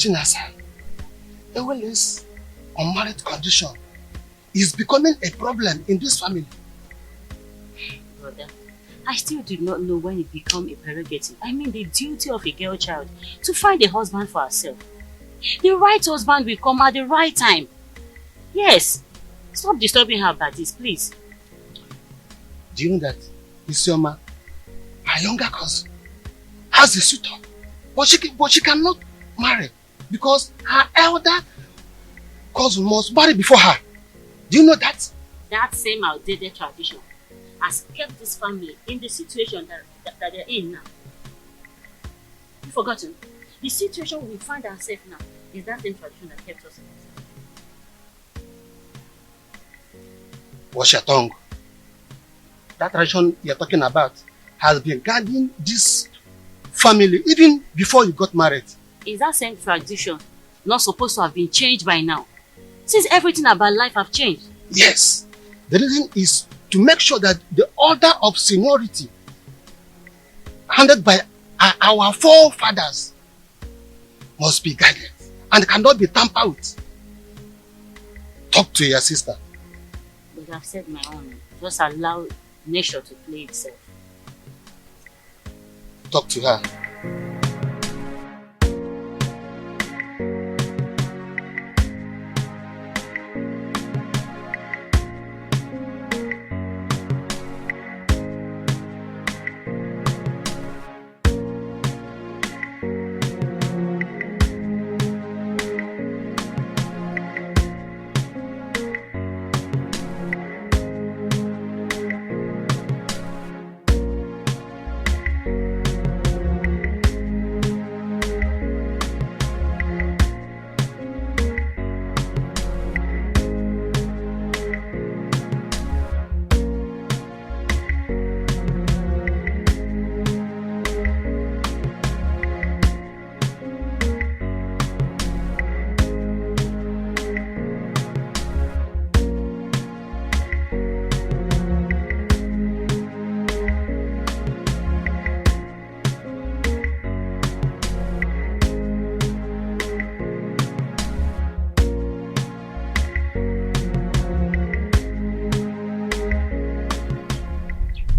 Chinasa, this unmarried condition is becoming a problem in this family. Brother, I still do not know when it becomes a prerogative. I mean the duty of a girl child to find a husband for herself. The right husband will come at the right time. Yes. Stop disturbing her about this, please. Do you know that Isioma, her younger cousin, has a suitor, but she cannot marry because her elder cousin must marry before her. Do you know that? That same outdated tradition has kept this family in the situation that they're in now. You've forgotten? The situation we find ourselves now is that same tradition that kept us in this. Watch your tongue. That tradition you're talking about has been guiding this family even before you got married. Is that same tradition not supposed to have been changed by now? Since everything about life have changed. Yes. The reason is to make sure that the order of seniority handed by our forefathers must be guided and cannot be tampered with. Talk to your sister. But I've said my own. Just allow nature to play itself. Talk to her.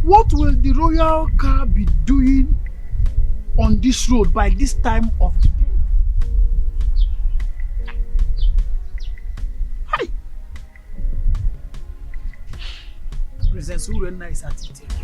What will the royal car be doing on this road by this time of the day? Hi! Princess Urena is at it again.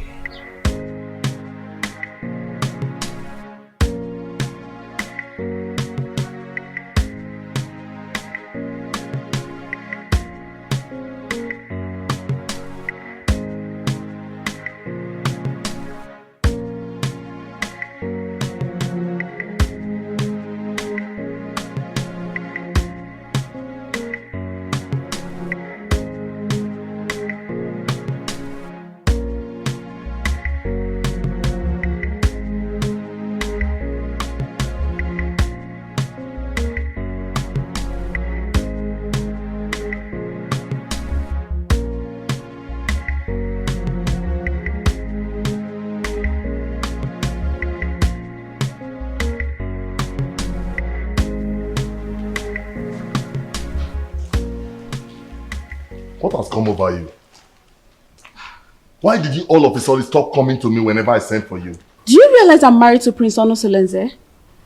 What has come over you? Why did you all of a sudden stop coming to me whenever I sent for you? Do you realize I'm married to Prince Onosolenze?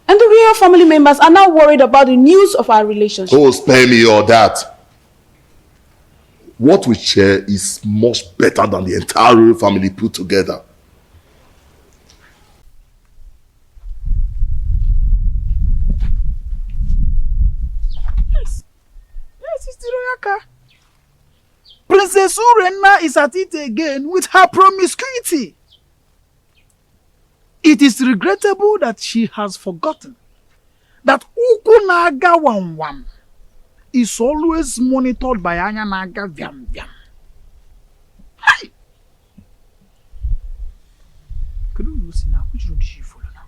And the real family members are now worried about the news of our relationship. Oh, spare me all that. What we share is much better than the entire royal family put together. Yes, it's the royal car. Princess Urena is at it again with her promiscuity. It is regrettable that she has forgotten that Ukunaga Wam is always monitored by Anyanaga Vyam Vyam. Hi! Could you see now? Which road did she follow now?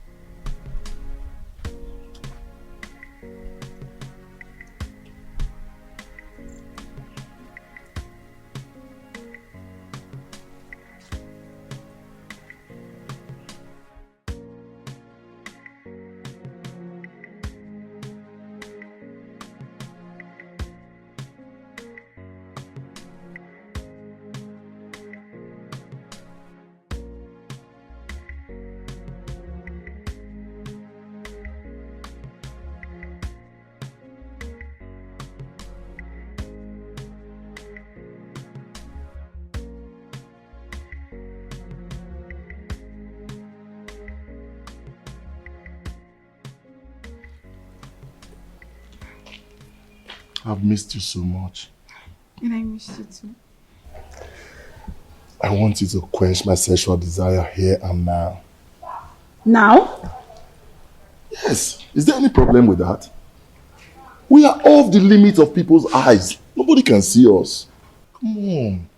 I've missed you so much. And I miss you too. I want you to quench my sexual desire here and now. Now? Yes. Is there any problem with that? We are off the limit of people's eyes. Nobody can see us. Come on.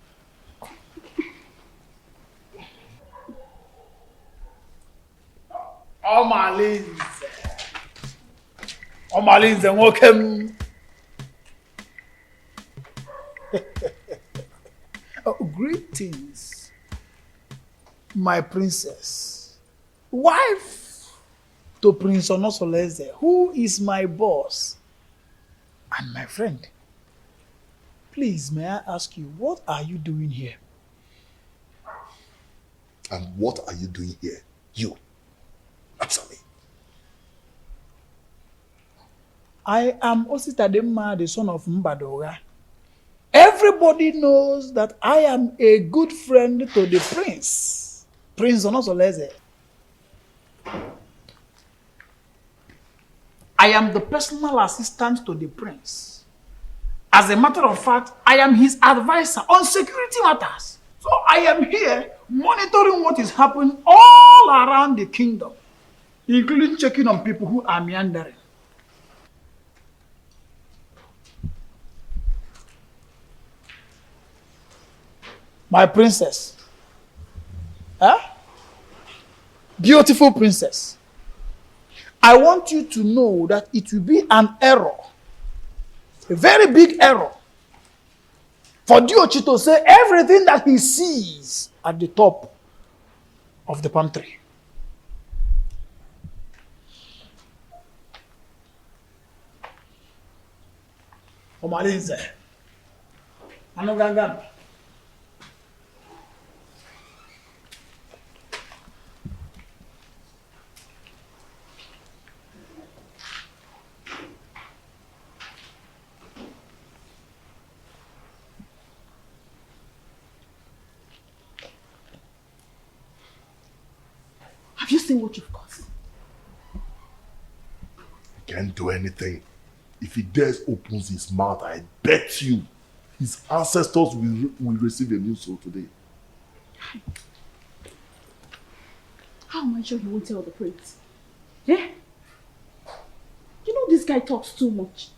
Omalinze, welcome. Greetings, my princess, wife to Prince Onosoleze, who is my boss and my friend. Please, may I ask you, what are you doing here? And what are you doing here? You. Answer me. I am Ositadema, the son of Mbadoga. Everybody knows that I am a good friend to the prince, Prince Onosoleze. I am the personal assistant to the prince. As a matter of fact, I am his advisor on security matters. So I am here monitoring what is happening all around the kingdom, including checking on people who are meandering. My princess. Huh? Beautiful princess. I want you to know that it will be an error, a very big error, for Diochi to say everything that he sees at the top of the palm tree. Omalinze. Anoganga. Have you seen what you've caused? He can't do anything. If he dares opens his mouth, I bet you his ancestors will receive a new soul today. How am I sure he won't tell the prince? Eh? You know this guy talks too much.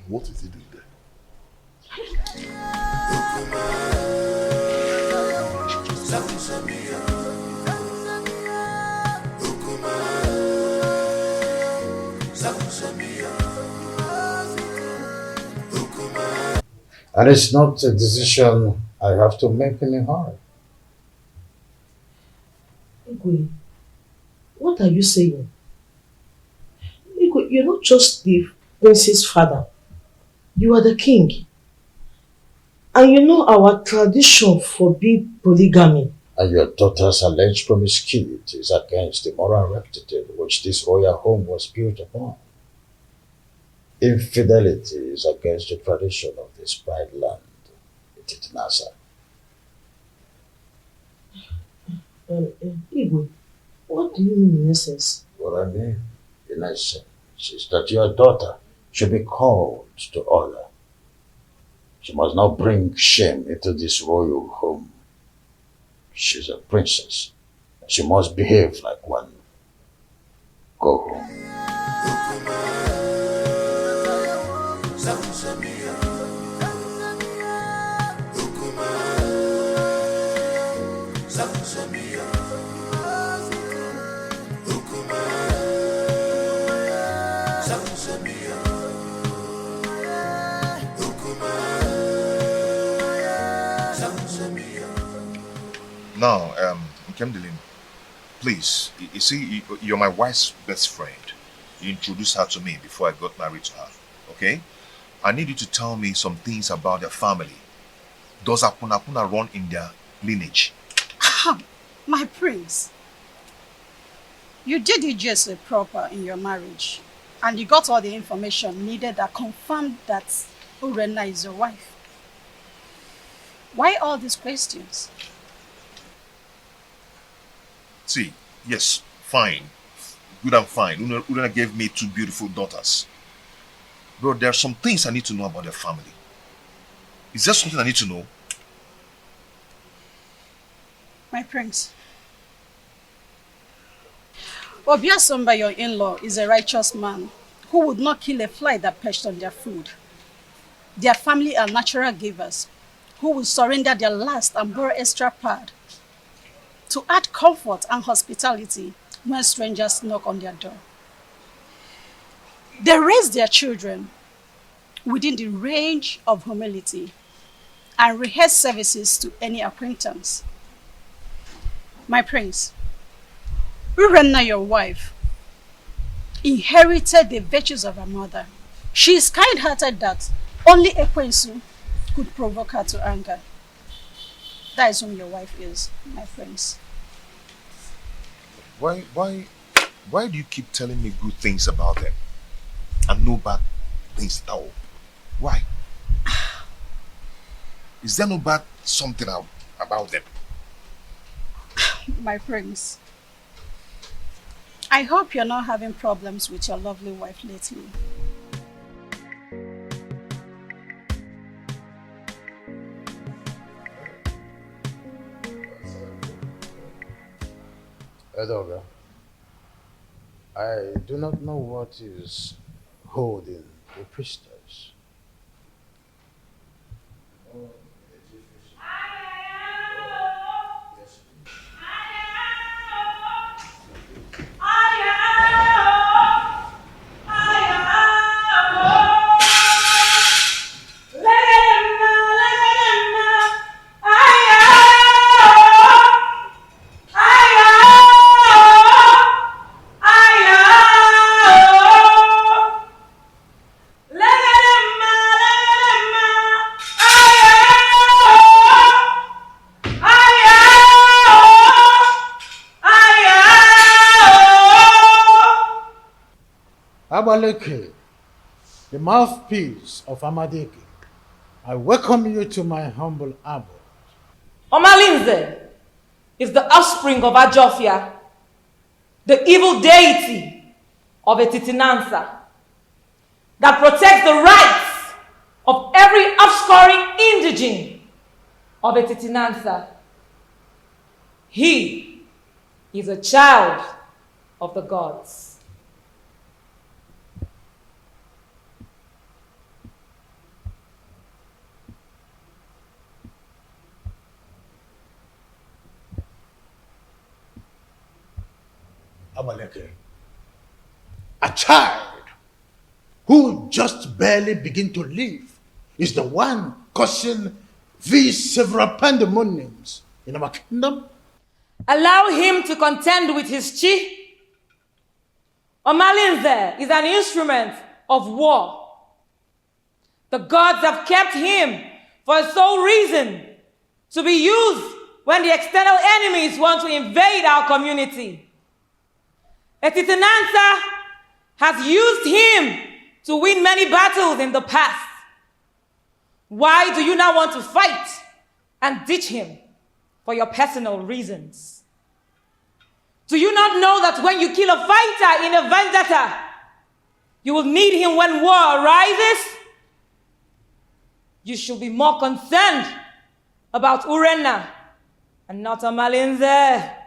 What is he doing there? And it's not a decision I have to make in a hurry. Igwe, what are you saying? Igwe, you're not just the prince's father. You are the king. And you know our tradition forbids polygamy. And your daughter's alleged promiscuity is against the moral rectitude which this royal home was built upon. Infidelity is against the tradition of this pride land, Nasa. Igwe, what do you mean in essence? What I mean, in essence, is that your daughter should be called to order. She must not bring shame into this royal home. She's a princess. She must behave like one. Go home. Now, Nkemdilin, please, you see, you're my wife's best friend. You introduced her to me before I got married to her, okay? I need you to tell me some things about their family. Does Apuna run in their lineage? My prince, you did it just proper in your marriage, and you got all the information needed that confirmed that Urena is your wife. Why all these questions? See, yes, fine. good and fine. Urena gave me 2 beautiful daughters. Bro, there are some things I need to know about their family. Is there something I need to know? My prince. Obiasomba, your in-law, is a righteous man who would not kill a fly that perched on their food. Their family are natural givers who will surrender their last and borrow extra pad to add comfort and hospitality when strangers knock on their door. They raise their children within the range of humility and rehearse services to any acquaintance. My prince, Urenna, your wife, inherited the virtues of her mother. She is kind-hearted that only Ekwensu could provoke her to anger. That is whom your wife is, my prince. Why do you keep telling me good things about them and no bad things at all? Why? Is there no bad something about them? My prince, I hope you're not having problems with your lovely wife lately. Edoga, I do not know what is holding the priestess. Abaleke, the mouthpiece of Amadeke, I welcome you to my humble abode. Omalinze is the offspring of Ajofia, the evil deity of Etitinansa, that protects the rights of every offscoring indigene of Etitinansa. He is a child of the gods. Abaleke, a child who just barely begin to live is the one causing these several pandemoniums in our kingdom. Allow him to contend with his chi. Omalinze is an instrument of war. The gods have kept him for a sole reason, to be used when the external enemies want to invade our community. Etitinansa has used him to win many battles in the past. Why do you now want to fight and ditch him for your personal reasons? Do you not know that when you kill a fighter in a vendetta, you will need him when war arises? You should be more concerned about Urenna and not Omalinze.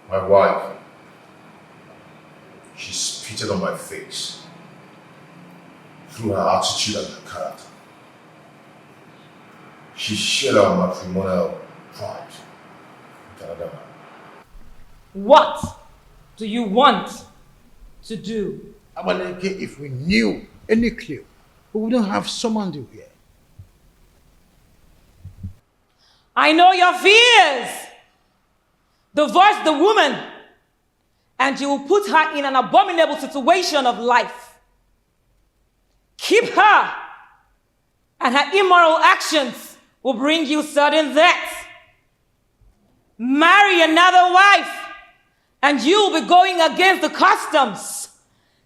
My wife, she spitted on my face through her attitude and her character. She shared our matrimonial pride with another man. What do you want to do? Abaleke, if we knew any clue, we wouldn't have summoned you here. I know your fears. Divorce the woman, and you will put her in an abominable situation of life. Keep her, and her immoral actions will bring you sudden death. Marry another wife, and you will be going against the customs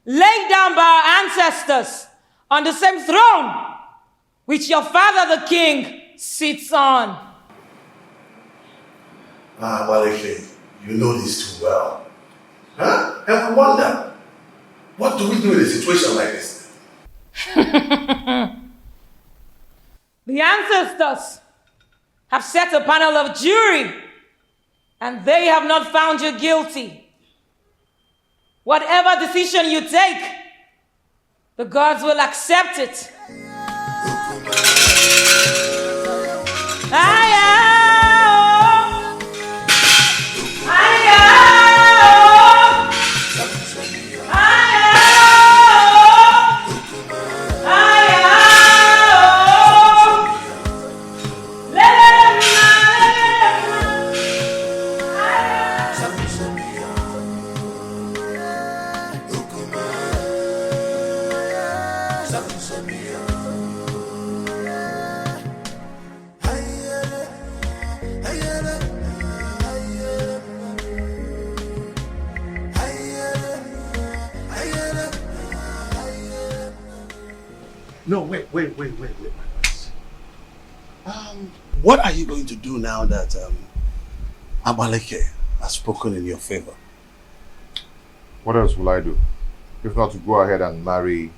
laid down by our ancestors on the same throne which your father the king sits on. Maliki, you know this too well. Huh? And I wonder, what do we do in a situation like this? The ancestors have set a panel of jury and they have not found you guilty. Whatever decision you take, the gods will accept it. No, wait, my friends. What are you going to do now that Abaleke has spoken in your favor? What else will I do? If not to go ahead and marry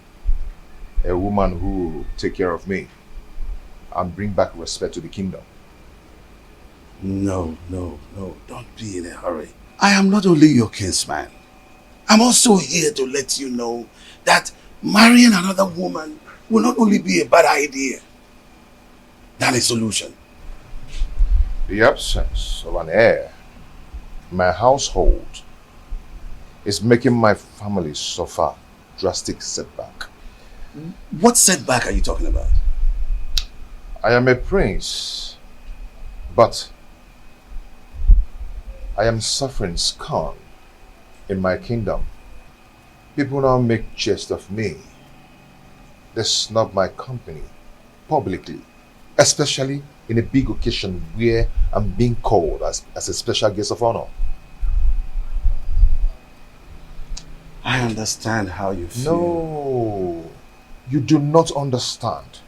a woman who will take care of me and bring back respect to the kingdom. No, don't be in a hurry. I am not only your kinsman. I'm also here to let you know that marrying another woman will not only be a bad idea than a solution. The absence of an heir in my household is making my family suffer drastic setback. What setback are you talking about? I am a prince, but I am suffering scorn in my kingdom. People now make jest of me. They snub my company publicly, especially in a big occasion where I'm being called as a special guest of honor. I understand how you feel. No, you do not understand.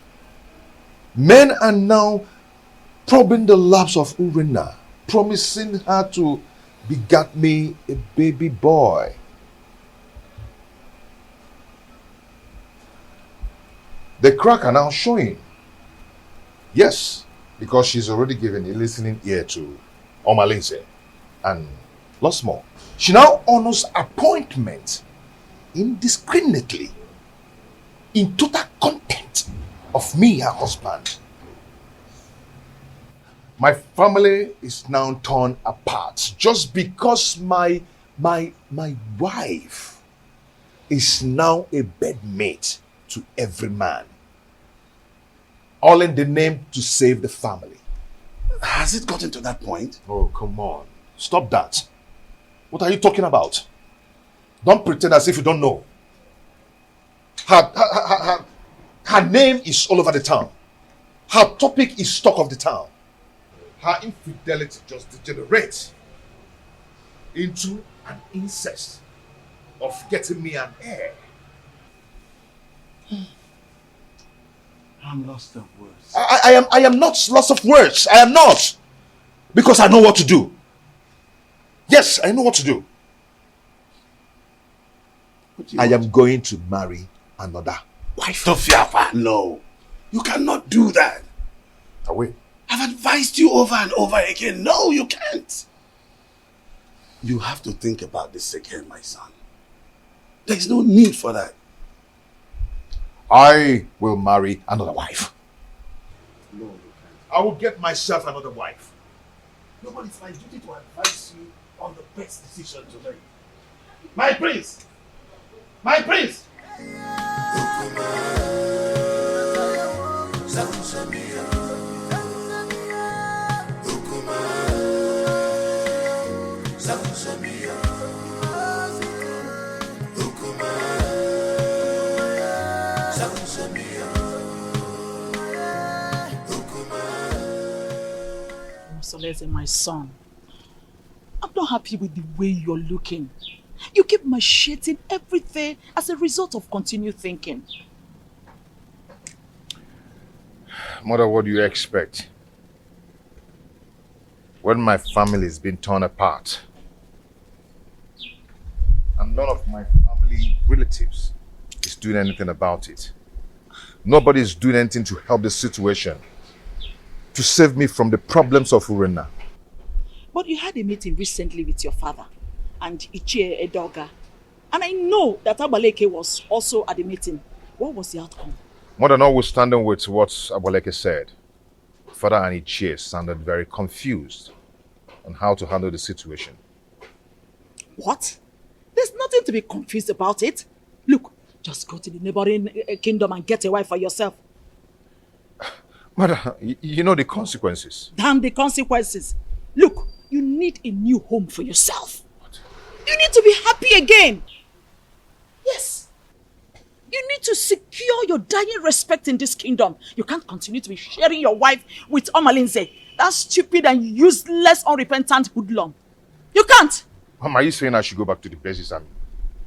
Men are now probing the laps of Urena, promising her to beget me a baby boy. The crack are now showing. Yes, because she's already given a listening ear to Omalinse and lots more. She now honors appointment indiscriminately in total contempt of me, her husband. My family is now torn apart just because my wife is now a bedmate to every man. All in the name to save the family. Has it gotten to that point? Oh, come on. Stop that. What are you talking about? Don't pretend as if you don't know. Her name is all over the town. Her topic is talk of the town. Her infidelity just degenerates into an incest of getting me an heir. I'm lost of words. I am not lost of words. I am not. Because I know what to do. Yes, I know what to do. I am going to marry another wife. Tofiafa, no. You cannot do that. I will. I've advised you over and over again. No, you can't. You have to think about this again, my son. There's no need for that. I will marry another wife. No, you can't. I will get myself another wife. No, but it's my duty to advise you on the best decision to make. My prince! My prince! Soleze, my son, I'm not happy with the way you're looking. You keep macheting everything as a result of continued thinking. Mother, what do you expect? when my family is being torn apart and none of my family relatives is doing anything about it. Nobody is doing anything to help the situation, to save me from the problems of Urena. But you had a meeting recently with your father and Ichie Edoga. And I know that Abaleke was also at the meeting. What was the outcome? More than notwithstanding with what Aboleke said, Father and Ichie sounded very confused on how to handle the situation. What? There's nothing to be confused about it. Look, just go to the neighboring kingdom and get a wife for yourself. Mother, you know the consequences. Damn the consequences. Look, you need a new home for yourself. What? You need to be happy again. Yes. You need to secure your dying respect in this kingdom. You can't continue to be sharing your wife with Omalinze. That stupid and useless, unrepentant hoodlum. You can't. Mom, are you saying I should go back to the basis and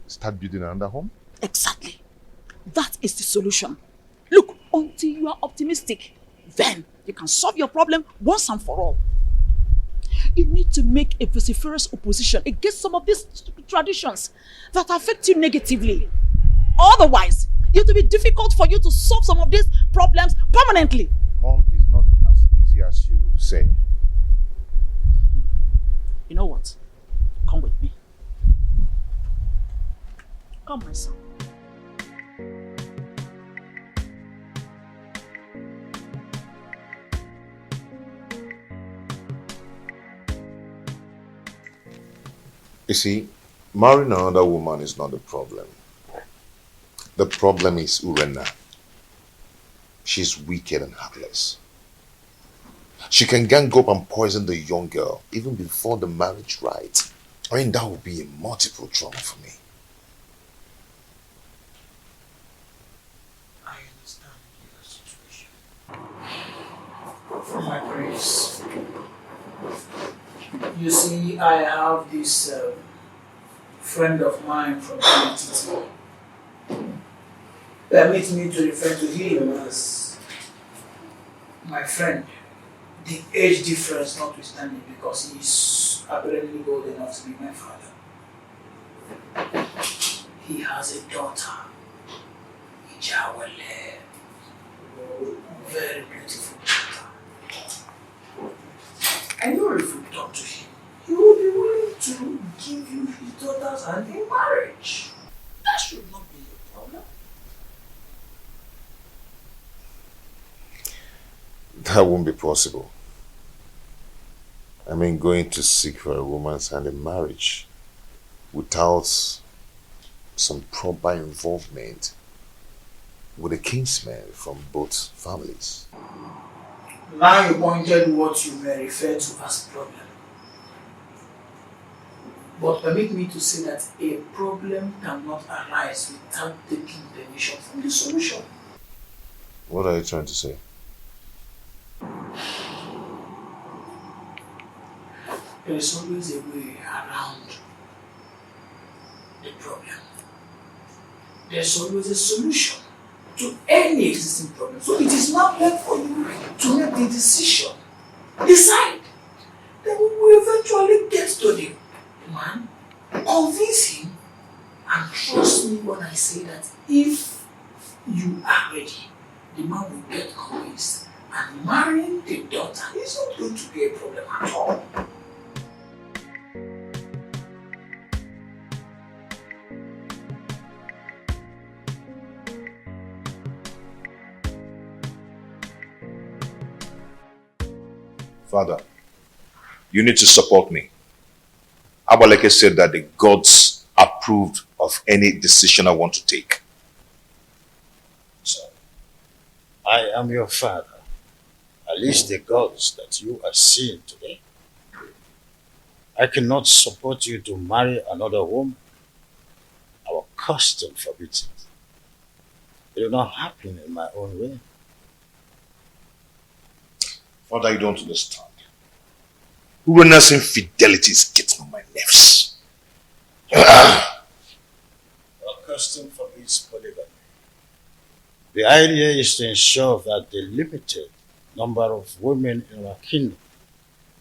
start building another home? Exactly. That is the solution. Look, until you are optimistic, then you can solve your problem once and for all. You need to make a vociferous opposition against some of these traditions that affect you negatively. Otherwise, it will be difficult for you to solve some of these problems permanently. Mom, is not as easy as you say. You know what? Come with me. Come, my son. You see, marrying another woman is not the problem. The problem is Urena. She's wicked and heartless. She can gang up and poison the young girl even before the marriage rite. I mean, that would be a multiple trauma for me. I understand your situation. My praise. You see, I have this friend of mine from the permit me to refer to him as my friend. The age difference notwithstanding, because he's apparently old enough to be my father. He has a daughter, Ijawale, very beautiful daughter. I know if we talk to him, he will be willing to give you his daughter's hand in marriage. That should not be a problem. That won't be possible. I mean, going to seek for a woman's hand in marriage without some proper involvement with a kinsman from both families. Now you pointed what you may refer to as problem. But permit me to say that a problem cannot arise without taking permission from the solution. What are you trying to say? There is always a way around the problem. There's always a solution to any existing problem. So it is not left for you to make the decision. Decide. Then we will eventually get to the man, convince him, and trust me when I say that if you are ready, the man will get convinced, and marrying the daughter is not going to be a problem at all. Father, you need to support me. Abaleke said that the gods approved of any decision I want to take. So, I am your father. At least the gods that you are seeing today. I cannot support you to marry another woman. Our custom forbids it. It will not happen in my own way. Father, you don't understand. Urena's infidelity is getting on my nerves. Our custom forbids polygamy. The idea is to ensure that the limited number of women in our kingdom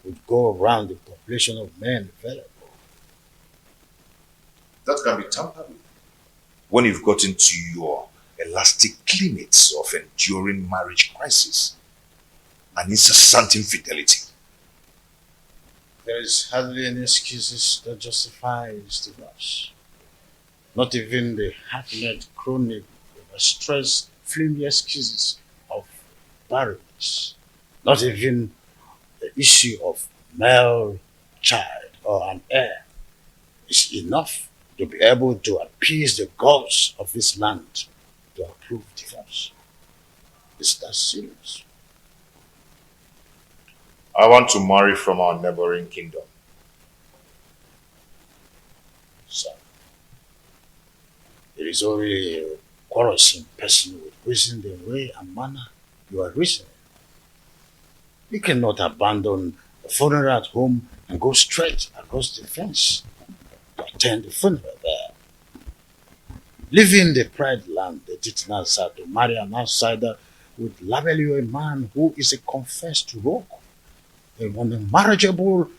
would go around the population of men available. That can be tampered with when you've gotten to your elastic limits of enduring marriage crisis and incessant infidelity. There is hardly any excuses that justify this divorce. Not even the half-net chronic, stress, flimsy excuses of barrenness. Not even the issue of male child or an heir is enough to be able to appease the gods of this land to approve divorce. Is that serious? I want to marry from our neighboring kingdom. So, it is only a quarrelsome person with reason the way and manner you are reasoning. You cannot abandon the funeral at home and go straight across the fence to attend the funeral there. Leaving the pride land, the Titanasa, to marry an outsider would label you a man who is a confessed rogue, a unmarriageable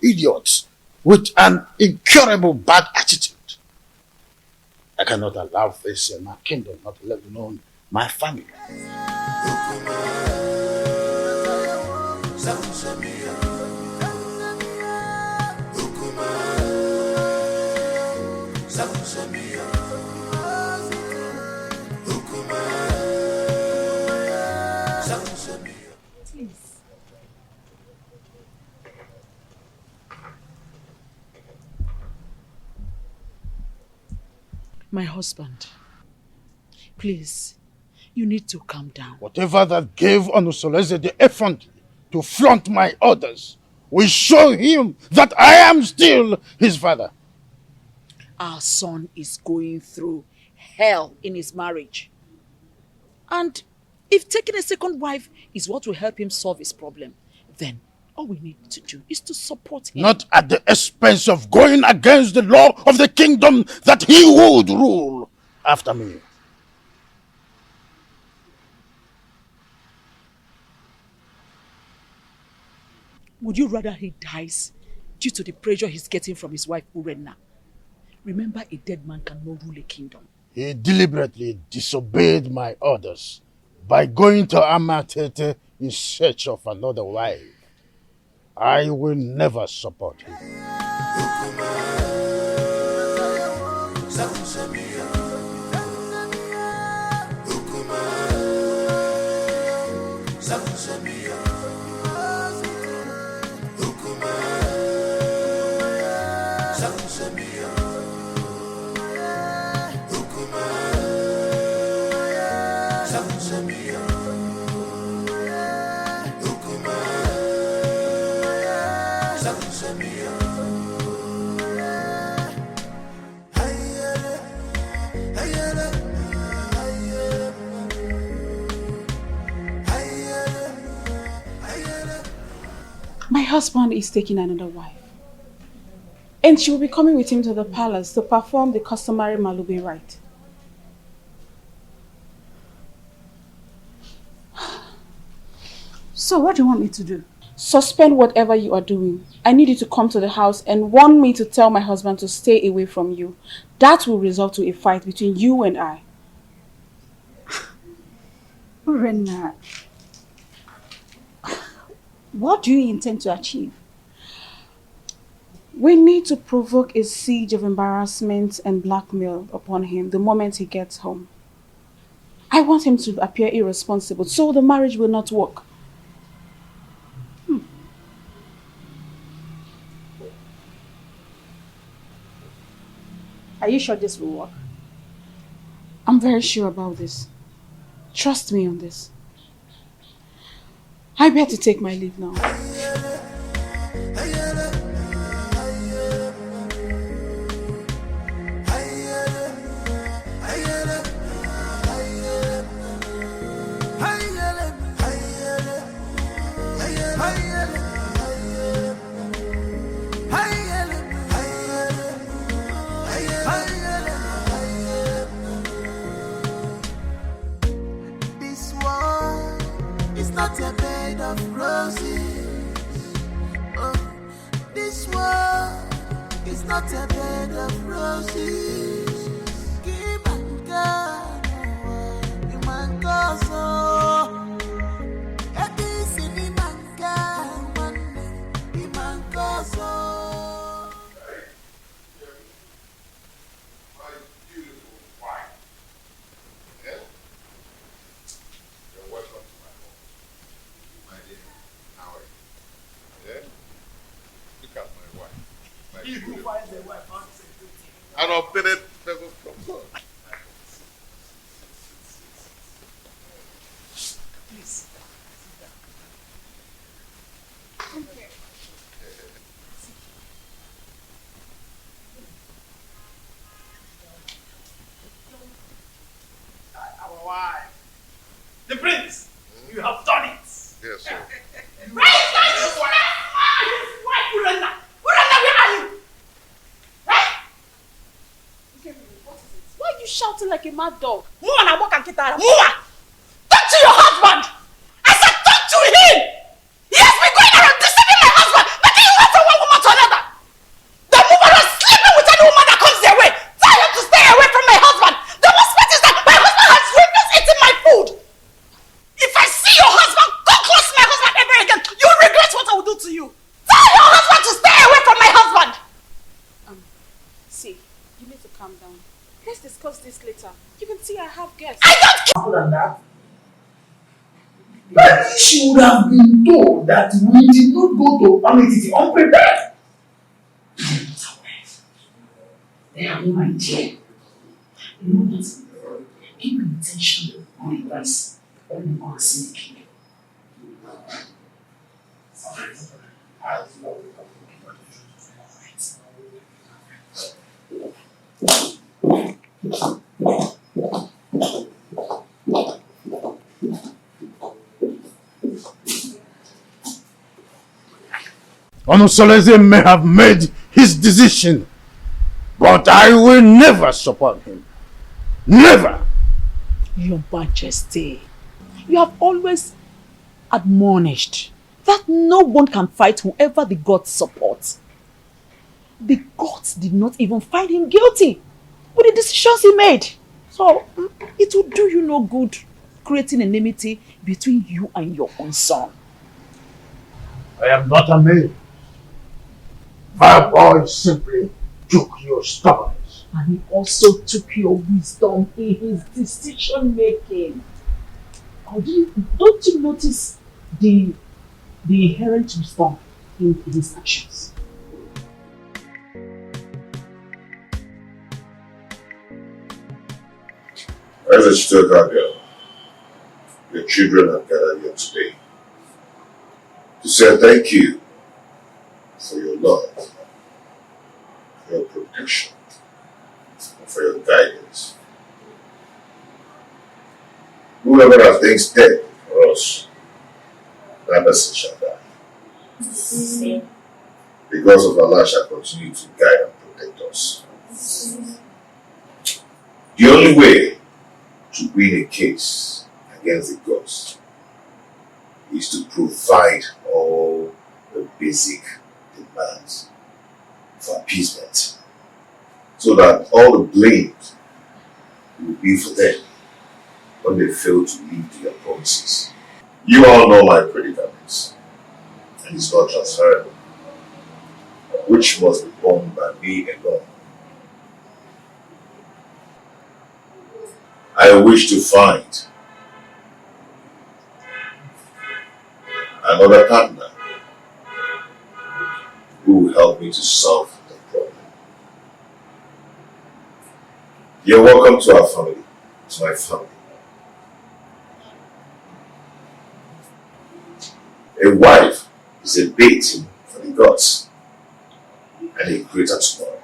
idiot with an incurable bad attitude. I cannot allow this in my kingdom, not let alone my family. My husband, please, you need to calm down. Whatever that gave Onusoleze the effrontery to flaunt my orders will show him that I am still his father. Our son is going through hell in his marriage. And if taking a second wife is what will help him solve his problem, then all we need to do is to support him. Not at the expense of going against the law of the kingdom that he would rule after me. Would you rather he dies due to the pressure he's getting from his wife Urenna? Remember, a dead man cannot rule a kingdom. He deliberately disobeyed my orders by going to Amatete in search of another wife. I will never support him. My husband is taking another wife. And she will be coming with him to the palace to perform the customary Malube rite. So what do you want me to do? Suspend whatever you are doing. I need you to come to the house and warn me to tell my husband to stay away from you. That will result to a fight between you and I. Rena, what do you intend to achieve? We need to provoke a siege of embarrassment and blackmail upon him the moment he gets home. I want him to appear irresponsible so the marriage will not work. Are you sure this will work? I'm very sure about this. Trust me on this. I better take my leave now. This one is not a bed of roses. world is not a bed of roses. Give and God, you man go so. Every city man God, one day, you man go so. My beautiful wife. Yeah? You're welcome to my home. My dear, how are you? Yeah? Look at my wife. My beautiful wife. I don't pay it from God. Please. Our wife. The prince, you have done it. Yes, sir. Why are you shouting like a mad dog? Move and walk and get out. Move! Talk to your husband! I said talk to him! He has been going around deceiving my husband, making you wait from one woman to another. The woman is sleeping with any woman that comes their way. Tell him to stay away from my husband. The worst part is that my husband has refused eating my food. If I see your husband, go close to my husband ever again, you'll regret what I will do to you. Tell your husband to stay away from my husband. See, you need to calm down. Let's discuss this later. You can see I have guests. I don't care. More than that, but she would have been told that we did not go to Amity unprepared. They have no idea. You know what? Keep your attention on the price when you go and see the king. Onosoleze may have made his decision, but I will never support him. Never! Your Majesty, you have always admonished that no one can fight whoever the gods support. The gods did not even find him guilty with the decisions he made. So, it will do you no good creating enmity between you and your own son. I am not amazed. My boy simply took your stubbornness. And he also took your wisdom in his decision making. Don't you notice the inherent wisdom in his actions? As I stood out there, your children have gathered here today to say thank you for your love, for your protection, and for your guidance. Whoever has things dead for us, that person shall die. Because of Allah shall continue to guide and protect us. The only way to win a case against the gods is to provide all the basic demands for appeasement, so that all the blame will be for them when they fail to meet their promises. You all know my predicaments, and it's not transferable, which must be borne by me alone. I wish to find another partner who will help me to solve the problem. You're welcome to our family, to my family. A wife is a bait for the gods and a greater tomorrow.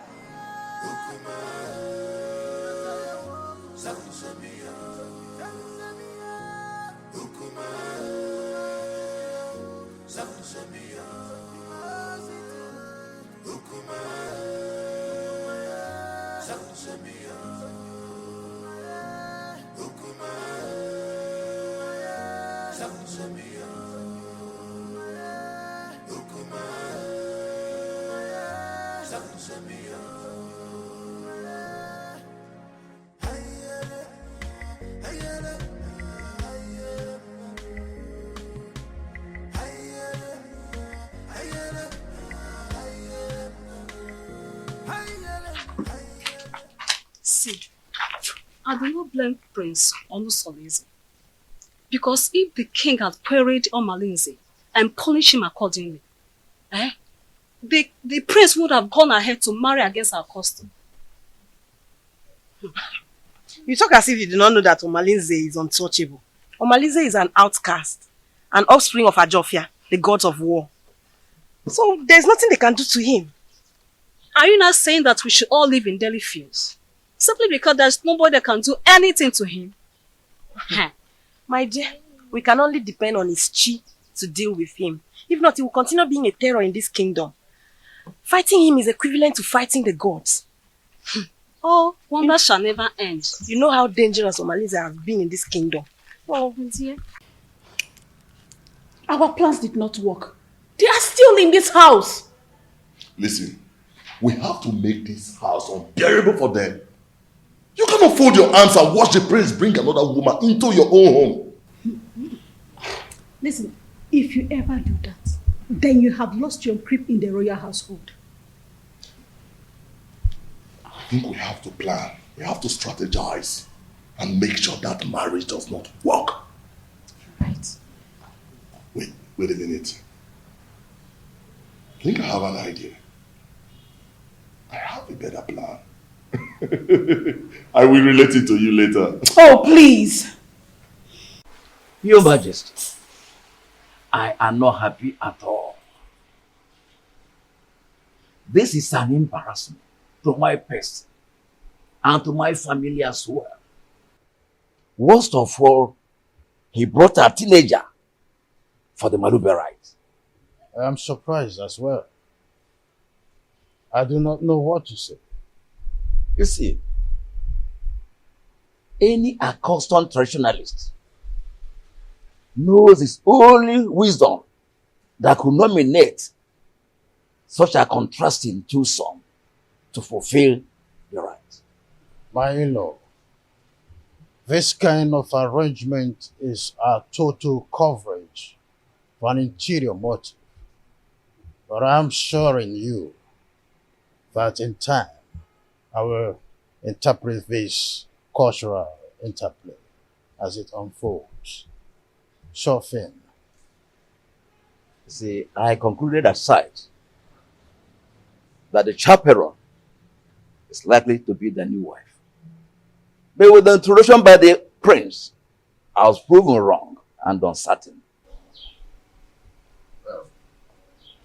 See, I do not blame Prince Onusolese. Because if the king had queried Omalinze and punished him accordingly, the prince would have gone ahead to marry against our custom. You talk as if you do not know that Omalinze is untouchable. Omalinze is an outcast, an offspring of Ajofia, the gods of war. So there's nothing they can do to him. Are you not saying that we should all live in Delhi fields? Simply because there's nobody that can do anything to him? My dear, we can only depend on his chi to deal with him. If not, he will continue being a terror in this kingdom. Fighting him is equivalent to fighting the gods. Oh, wonder shall never end. You know how dangerous Omalinze has been in this kingdom. Oh, dear. Our plans did not work. They are still in this house. Listen, we have to make this house unbearable for them. You cannot fold your arms and watch the prince bring another woman into your own home. Listen, if you ever do that, then you have lost your grip in the royal household. I think we have to plan. We have to strategize and make sure that marriage does not work. Right. Wait a minute. I think I have an idea. I have a better plan. I will relate it to you later. Oh, please. Your Majesty, I am not happy at all. This is an embarrassment to my person and to my family as well. Worst of all, he brought a teenager for the Malube rite. I am surprised as well. I do not know what to say. You see, any accustomed traditionalist knows it's only wisdom that could nominate such a contrasting twosome to fulfill the right. My in-law, this kind of arrangement is a total coverage for an interior motive. But I'm assuring you that in time, I will interpret this cultural interplay as it unfolds. Sure thing. See, I concluded aside that the chaperone is likely to be the new wife. But with the introduction by the prince, I was proven wrong and uncertain.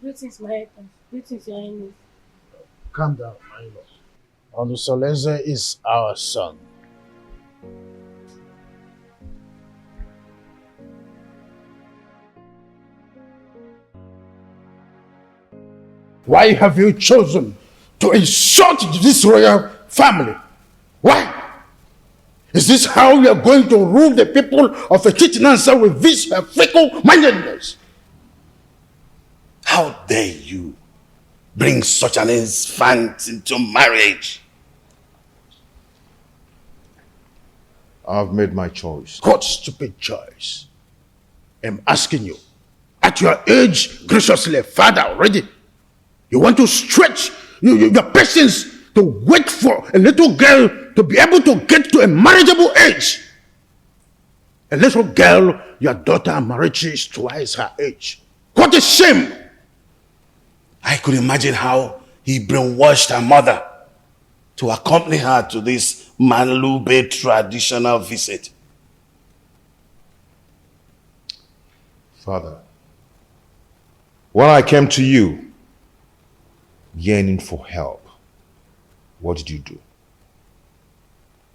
Greetings, my husband. Greetings, your highness. Calm down, my lord. Onusolese is our son. Why have you chosen to insult this royal family? Why? Is this how you are going to rule the people of Chinenye with this fickle-mindedness? How dare you bring such an infant into marriage? I've made my choice. What stupid choice? I'm asking you. At your age, graciously, father already, you want to stretch your patience to wait for a little girl to be able to get to a marriageable age. A little girl, your daughter Amarachi is twice her age. What a shame! I could imagine how he brainwashed her mother to accompany her to this Malube traditional visit. Father, when I came to you, yearning for help, what did you do?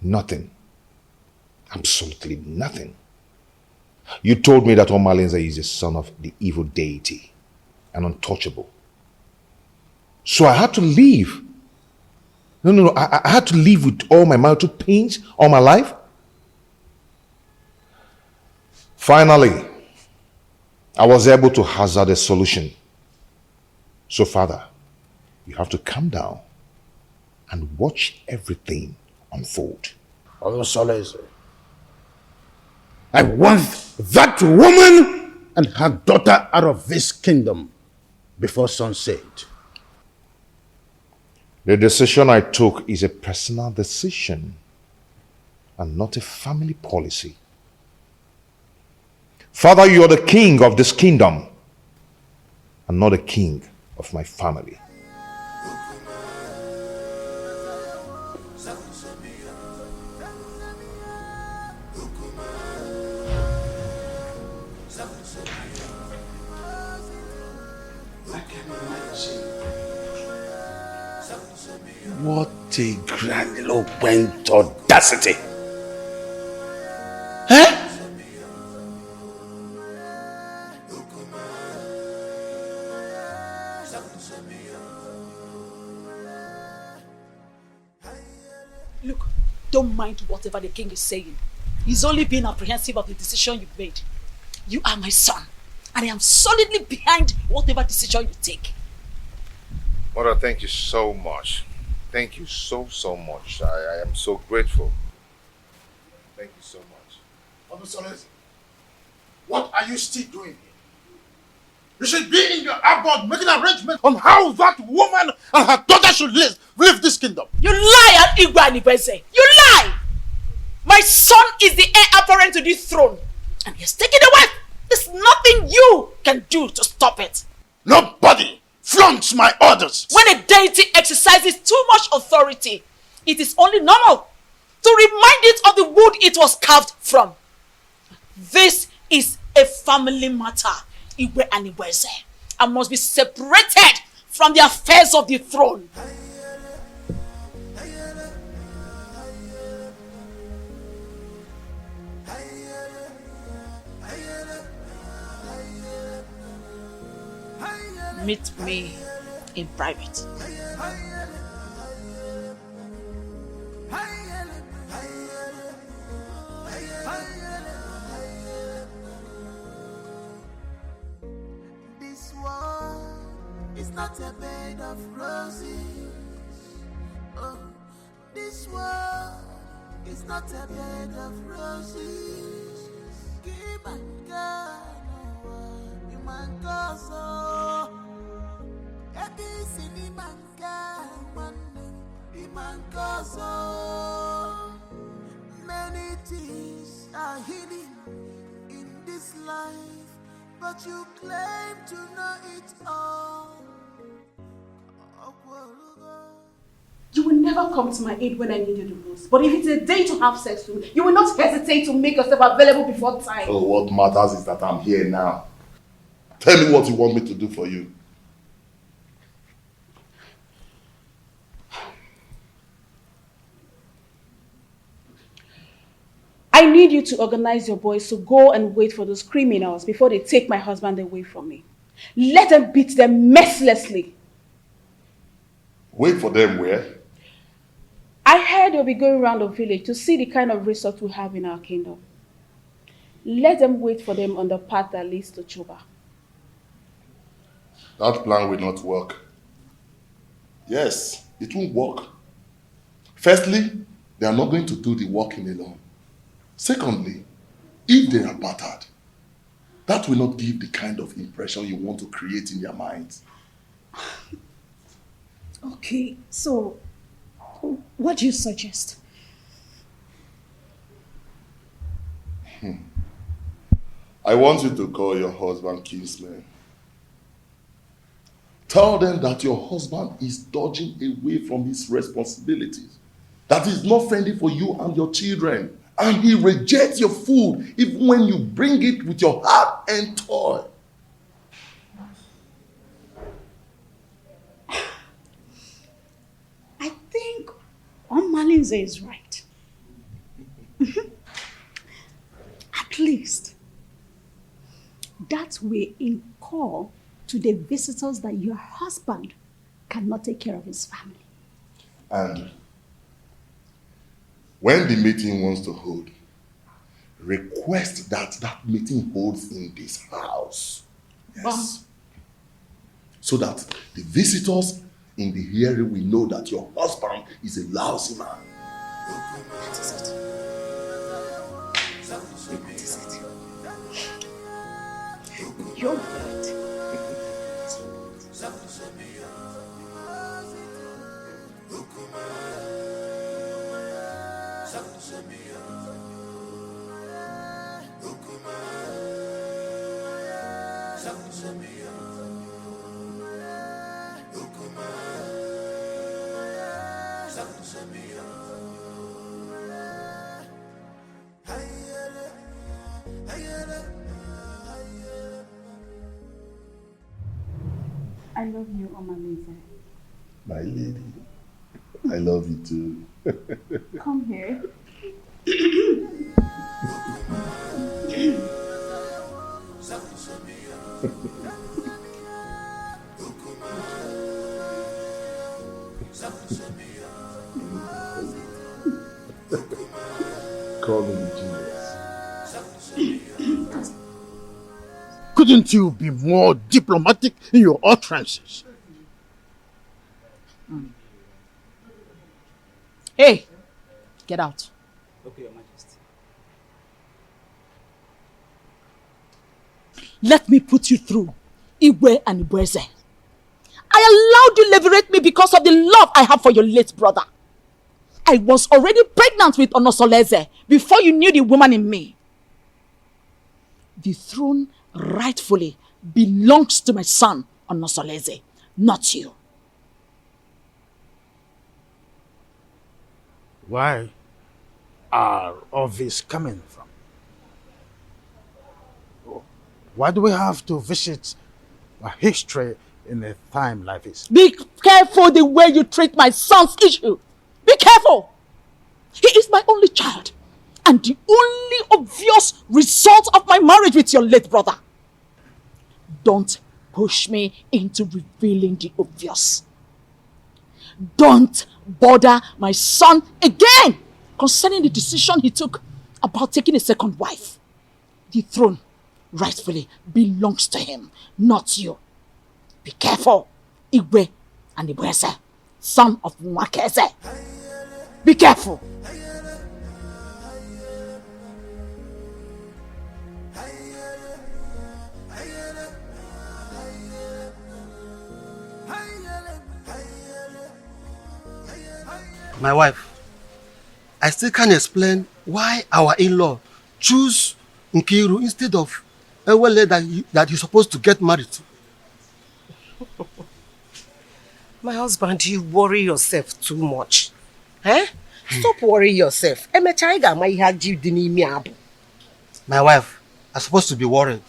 Nothing. Absolutely nothing. You told me that Omalinze is the son of the evil deity and untouchable. So I had to leave. No. I had to live with all my marital pains all my life. Finally, I was able to hazard a solution. So, Father, You have to calm down and watch everything unfold. I want that woman and her daughter out of this kingdom before sunset. The decision I took is a personal decision and not a family policy. Father, you are the king of this kingdom and not the king of my family. What a grandiloquent audacity! Huh? Look, don't mind whatever the king is saying. He's only being apprehensive of the decision you've made. You are my son, and I am solidly behind whatever decision you take. Mother, thank you so much. Thank you so much. I am so grateful. Thank you so much. What are you still doing here? You should be in your abode making arrangements on how that woman and her daughter should live this kingdom. You lie, Igba Nibese. You lie! My son is the heir apparent to this throne, and he has taken a wife. There's nothing you can do to stop it. Nobody flaunts my orders. When a deity exercises too much authority, it is only normal to remind it of the wood it was carved from. This is a family matter, Igwe and Ibweze, and must be separated from the affairs of the throne. Meet me in private. This world is not a bed of roses. Oh, this world is not a bed of roses. Keep and go, you man go so. Many things are hidden in this life, but you claim to know it all. You will never come to my aid when I need you the most. But if it's a day to have sex with, you will not hesitate to make yourself available before time. Oh, what matters is that I'm here now. Tell me what you want me to do for you. I need you to organize your boys to go and wait for those criminals before they take my husband away from me. Let them beat them mercilessly. Wait for them where? I heard they'll be going around the village to see the kind of resort we have in our kingdom. Let them wait for them on the path that leads to Chuba. That plan will not work. Yes, it won't work. Firstly, they are not going to do the working alone. Secondly, if they are battered, that will not give the kind of impression you want to create in their minds. Okay, so what do you suggest? I want you to call your husband kinsman. Tell them that your husband is dodging away from his responsibilities, that he's not friendly for you and your children, and he rejects your food even when you bring it with your heart and toil. I think Malinze is right. At least that way incur to the visitors that your husband cannot take care of his family. And when the meeting wants to hold, request that meeting holds in this house. Yes. So that the visitors in the hearing we know that your husband is a lousy man. That is it. That is it. You're right. I love you, Omaleze. My lady, I love you too. Come here. Call me genius. Couldn't you be more diplomatic in your utterances? Hey, get out. Okay, Your Majesty. Let me put you through, Igwe and Ibueze. I allowed you liberate me because of the love I have for your late brother. I was already pregnant with Onosoleze before you knew the woman in me. The throne rightfully belongs to my son, Onosoleze, not you. Where are all this coming from? Why do we have to visit a history in a time like this? Be careful the way you treat my son's issue. Be careful. He is my only child and the only obvious result of my marriage with your late brother. Don't push me into revealing the obvious. Don't bother my son again concerning the decision he took about taking a second wife. The throne rightfully belongs to him, not you. Be careful, Igwe and Ibueze, son of Mwakeze. Be careful. My wife, I still can't explain why our in-law choose Nkiru instead of Ewele that he's supposed to get married to. My husband, you worry yourself too much. Eh? Stop worrying yourself. My wife, I'm supposed to be worried.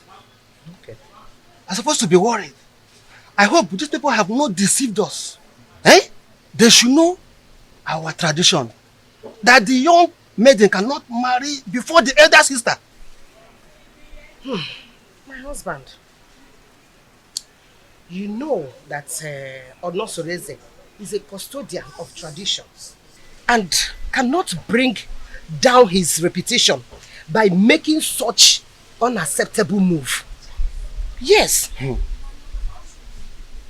Okay. I'm supposed to be worried. I hope these people have not deceived us. Eh? They should know our tradition. That the young maiden cannot marry before the elder sister. My husband, you know that Onosoreze is a custodian of traditions and cannot bring down his reputation by making such unacceptable move. Yes.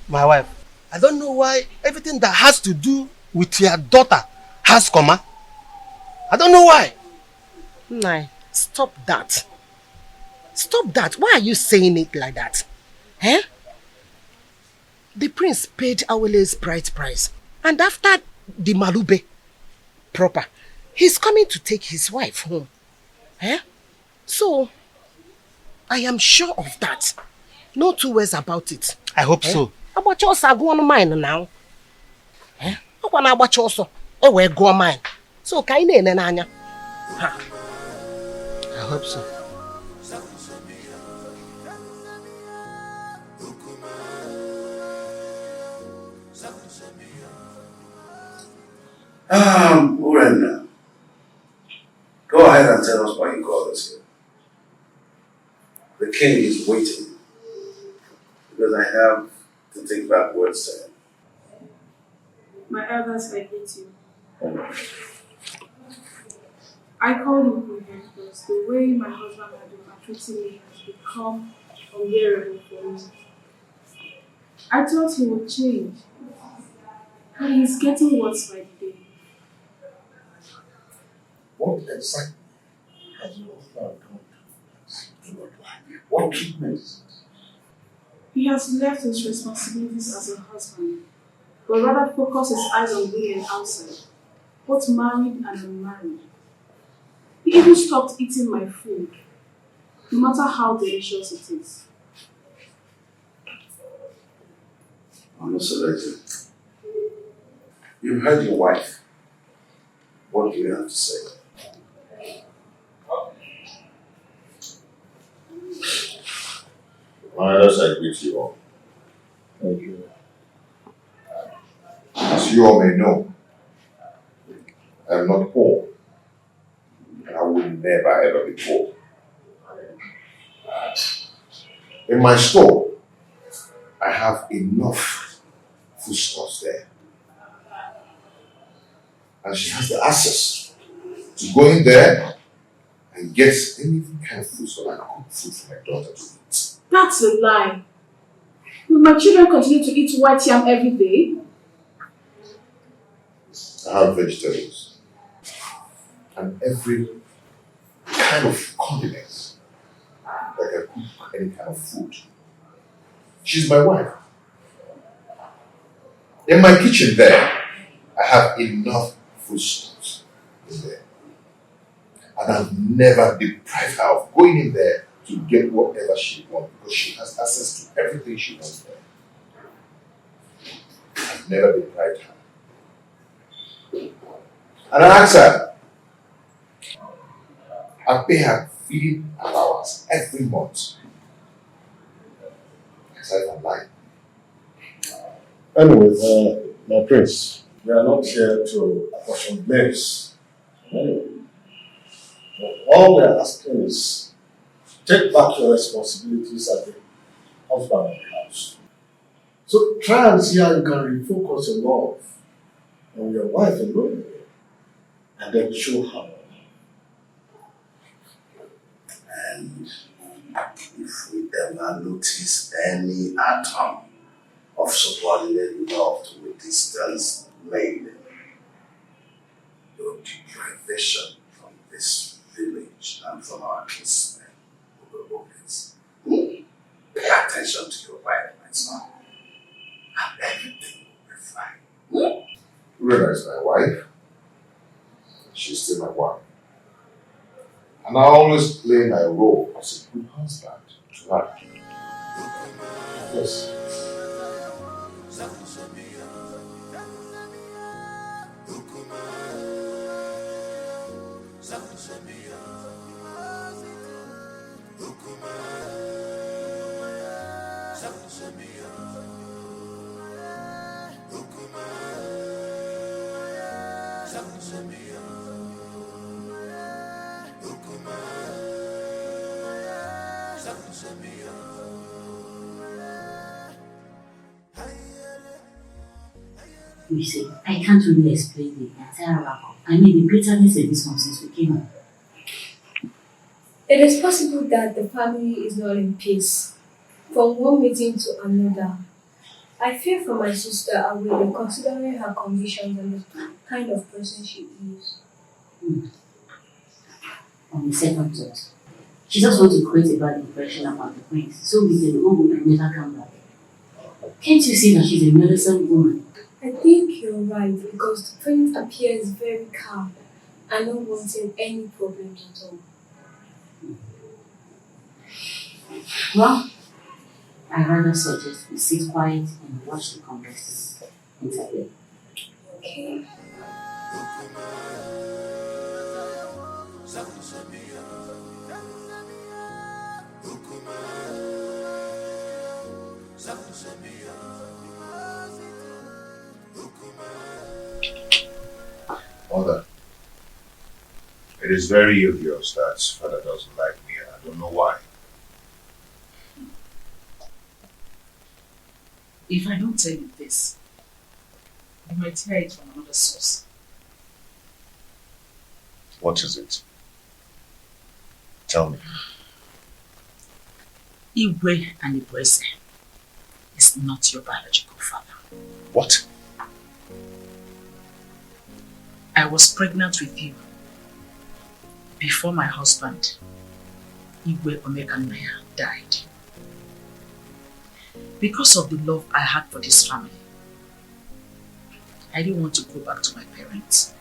My wife, I don't know why everything that has to do with your daughter has comma. I don't know why. Nah, stop that. Stop that. Why are you saying it like that? Eh? The prince paid Awele's bride price. And after the Malube proper, he's coming to take his wife home. Eh? So, I am sure of that. No two ways about it. I hope so. About your go on mine now. Eh? I want about also. Oh, well, go on mine. So, kaine nenanya. I hope so. Urena, go ahead and tell us why you called us here. The king is waiting because I have to take back words to him. My elders, I hate you. I called him for him because the way my husband had been treating me has become unbearable for me. I thought he would change. And he's getting worse by the day. What exactly has your husband done to your wife? What treatment is it? He has left his responsibilities as a husband, but rather focused his eyes on women outside, both married and unmarried. He even stopped eating my food, no matter how delicious it is. Honestly, you've heard your wife. What do you have to say? Others, I greet you all. Thank you. As you all may know, I am not poor, and I will never ever be poor. In my store, I have enough foodstuffs there. And she has the access to go in there and get any kind of food so I can cook food for my daughter to eat. That's a lie. Will my children continue to eat white yam every day? I have vegetables and every kind of condiments that can cook any kind of food. She's my wife. In my kitchen there, I have enough foodstuffs in there. And I've never deprived her of going in there to get whatever she wants because she has access to everything she wants there. I've never deprived her. And I ask her, I pay her feeding allowance every month. Aside from life. Anyway, my prince, we are not here to apportion blames. Anyway, all we are asking is take back your responsibilities as the husband of the house. So try and see how you can refocus your love on your wife alone and then show her. And if we ever notice any atom of subordinate love to a distance made, your deprivation from this village and from our kinsmen will be obvious. Pay attention to your wife, my son, and everything will be fine. Rena is my wife. She's still my wife. And I always play my role as a good husband to her. Yes. You see, I can't really explain the entire wrap-up. I mean, the bitterness in this one since we came up. It is possible that the family is not in peace. From one meeting to another, I fear for my sister Awele considering her conditions and the kind of person she is. On the second thought, she just wants to create a bad impression about the prince, so we can go and never come back. Can't you see that she's a meddlesome woman? I think you're right because the prince appears very calm and not wanting any problems at all. Well, I rather suggest we sit quiet and watch the conversations entirely. Okay. Mother, it is very obvious that father doesn't like me and I don't know why. If I don't tell you this, you might hear it from another source. What is it? Tell me. Iwe and Ibuese is not your biological father. What? I was pregnant with you before my husband, Igwe Omekanaya, died. Because of the love I had for this family, I didn't want to go back to my parents.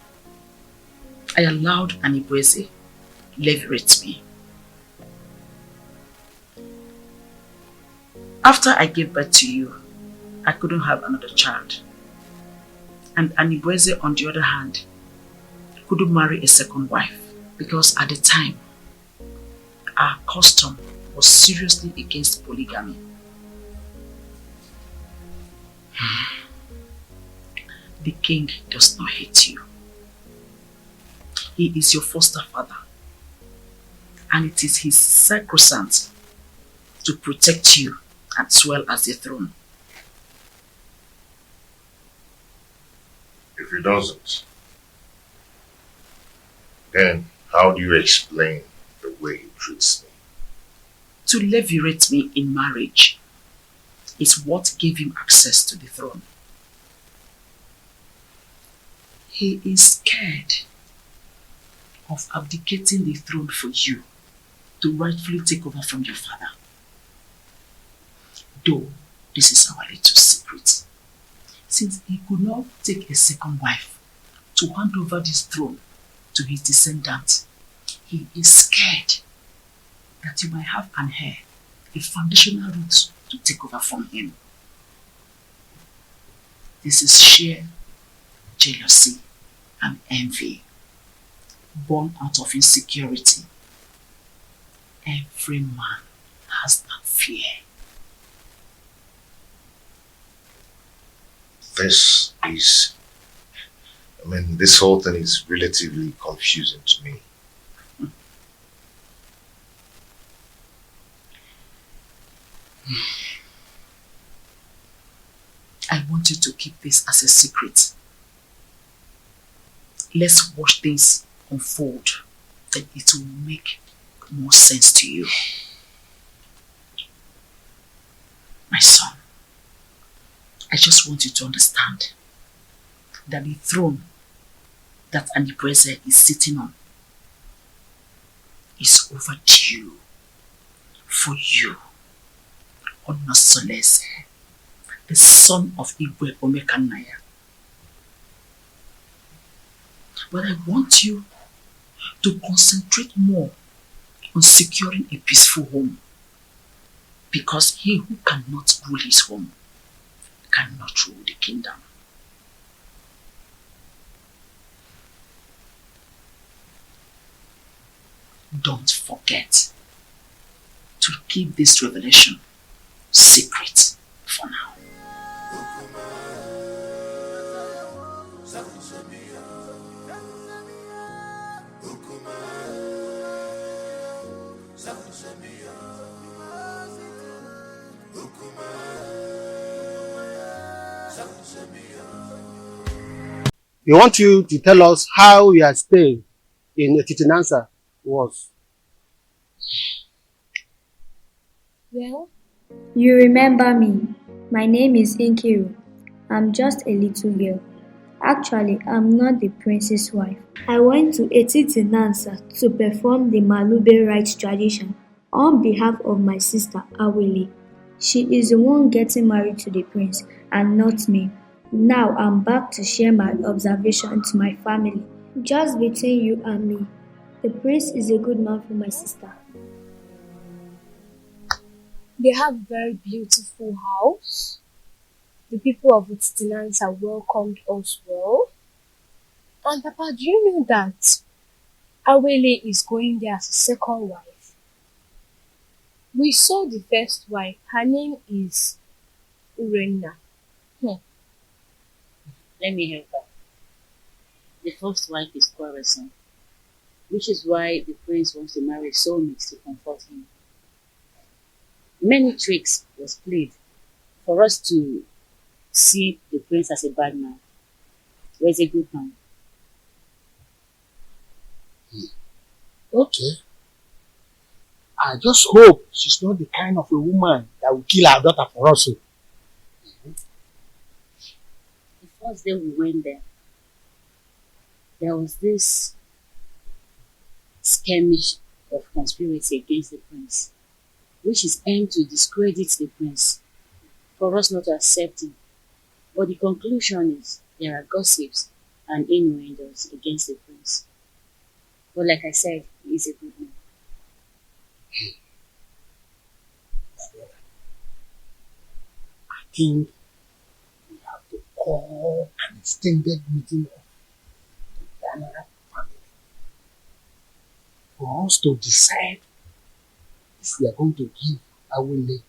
I allowed Anibweze leverage me. After I gave birth to you, I couldn't have another child. And Anibweze, on the other hand, couldn't marry a second wife because at the time, our custom was seriously against polygamy. The king does not hate you. He is your foster father, and it is his sacrosanct to protect you as well as the throne. If he doesn't, then how do you explain the way he treats me? To levirate me in marriage is what gave him access to the throne. He is scared of abdicating the throne for you to rightfully take over from your father. Though this is our little secret, since he could not take a second wife to hand over this throne to his descendants, he is scared that you might have an heir, a foundational root to take over from him. This is sheer jealousy and envy, born out of insecurity. Every man has that fear. This whole thing is relatively confusing to me. I want you to keep this as a secret. Let's watch things unfold, then it will make more sense to you. My son, I just want you to understand that the throne that Anibweze is sitting on is overdue for you, Onosolese, the son of Igwe Omekanaya. But I want you to concentrate more on securing a peaceful home, because he who cannot rule his home cannot rule the kingdom. Don't forget to keep this revelation secret for now. We want you to tell us how your stay in Titinansa was. Well, you remember me. My name is Inkiru. I'm just a little girl. Actually, I'm not the prince's wife. I went to Titinansa to perform the Malube rites tradition on behalf of my sister Awele. She is the one getting married to the prince and not me. Now I'm back to share my observation to my family. Just between you and me, the prince is a good man for my sister. They have a very beautiful house. The people of Titinansa welcomed us well. And Papa, do you know that Awele is going there as a second wife? We saw the first wife. Her name is Urena. Let me help her. The first wife is quarrelsome, which is why the prince wants to marry soulmates to comfort him. Many tricks was played for us to see the prince as a bad man, or as a good man. Okay. I just hope she's not the kind of a woman that will kill her daughter for us. The first day we went there, there was this skirmish of conspiracy against the prince, which is aimed to discredit the prince, for us not to accept him. But the conclusion is there are gossips and innuendos against the prince. But like I said, he is a good man. I think we have to call an extended meeting of the Billionaire family for us to decide if we are going to give Awele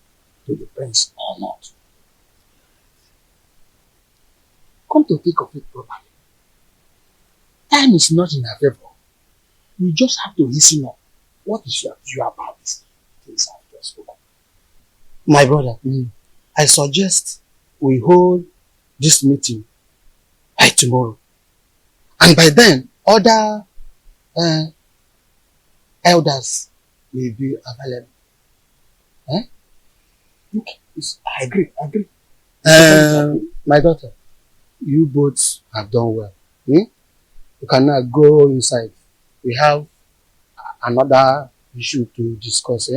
to the prince or not. Come to think of it properly, time is not in our favor. We just have to listen up. What is your view about this things I've just spoken? My brother, I suggest we hold this meeting by tomorrow. And by then, other elders will be available. Okay. I agree. My daughter, you both have done well. You can now go inside. We have another issue to discuss.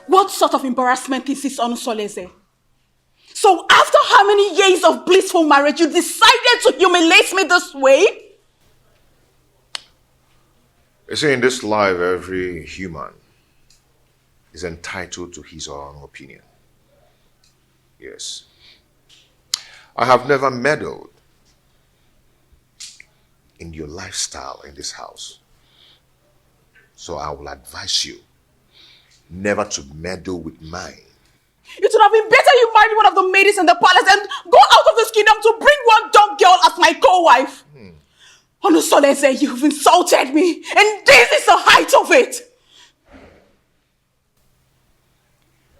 What sort of embarrassment is this on Soleze? So after how many years of blissful marriage, you decided to humiliate me this way? You see, in this life, every human is entitled to his or her own opinion. Yes. I have never meddled in your lifestyle in this house. So I will advise you never to meddle with mine. It would have been better you married one of the maids in the palace and go out of this kingdom to bring one dumb girl as my co-wife. Onusoleze, you've insulted me, and this is the height of it.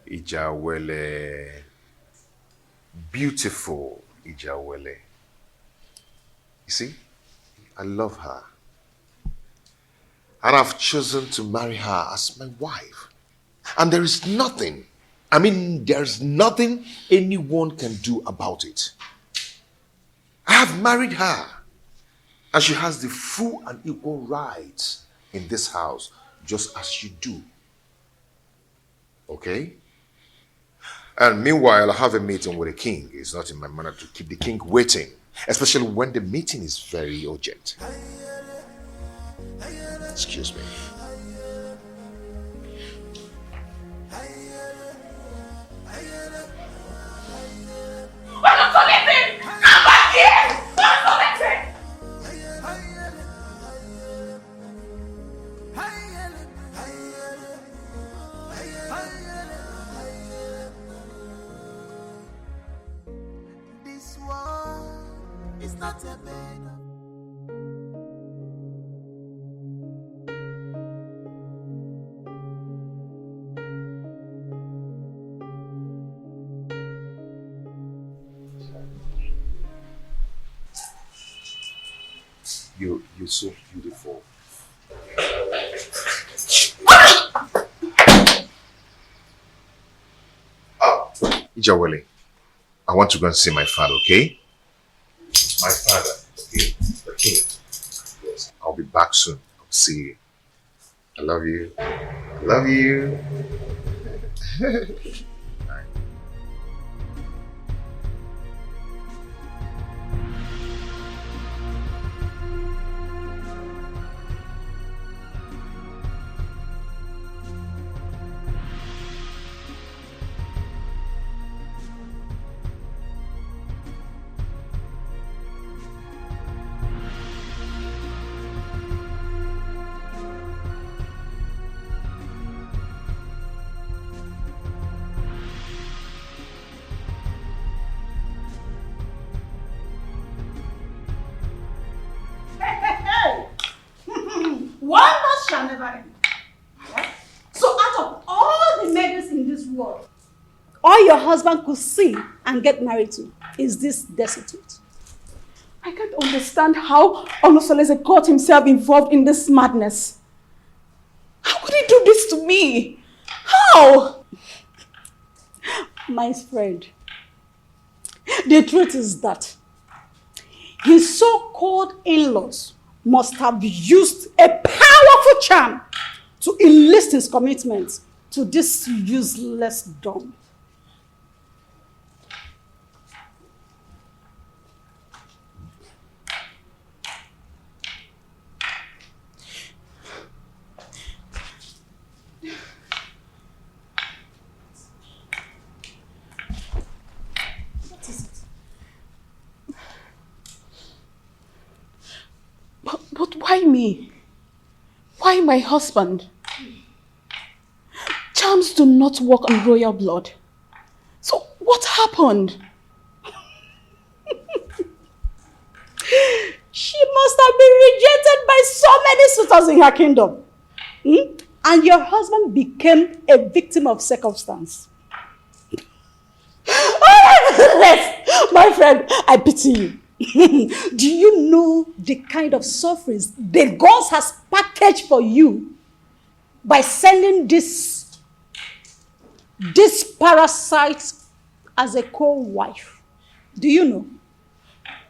Ijawele. Beautiful Ijawele. You see, I love her. And I've chosen to marry her as my wife. And there is nothing, there's nothing anyone can do about it. I have married her. And she has the full and equal rights in this house, just as you do. Okay? And meanwhile, I have a meeting with the king. It's not in my manner to keep the king waiting, especially when the meeting is very urgent. Excuse me. Come back here! This one is not a bed. You're so beautiful. Ijawele, I want to go and see my father, okay? My father, okay? The king. Yes, I'll be back soon. I'll see you. I love you. I love you. Wonders shall never end. So out of all the murders in this world, all your husband could see and get married to is this destitute. I can't understand how Olusolese got himself involved in this madness. How could he do this to me? How? My friend, the truth is that his so-called in-laws must have used a powerful charm to enlist his commitment to this useless dump. But why me? Why my husband? Charms do not work on royal blood. So what happened? She must have been rejected by so many suitors in her kingdom. And your husband became a victim of circumstance. My friend, I pity you. Do you know the kind of sufferings the gods has packaged for you by sending this parasite as a co-wife? Do you know?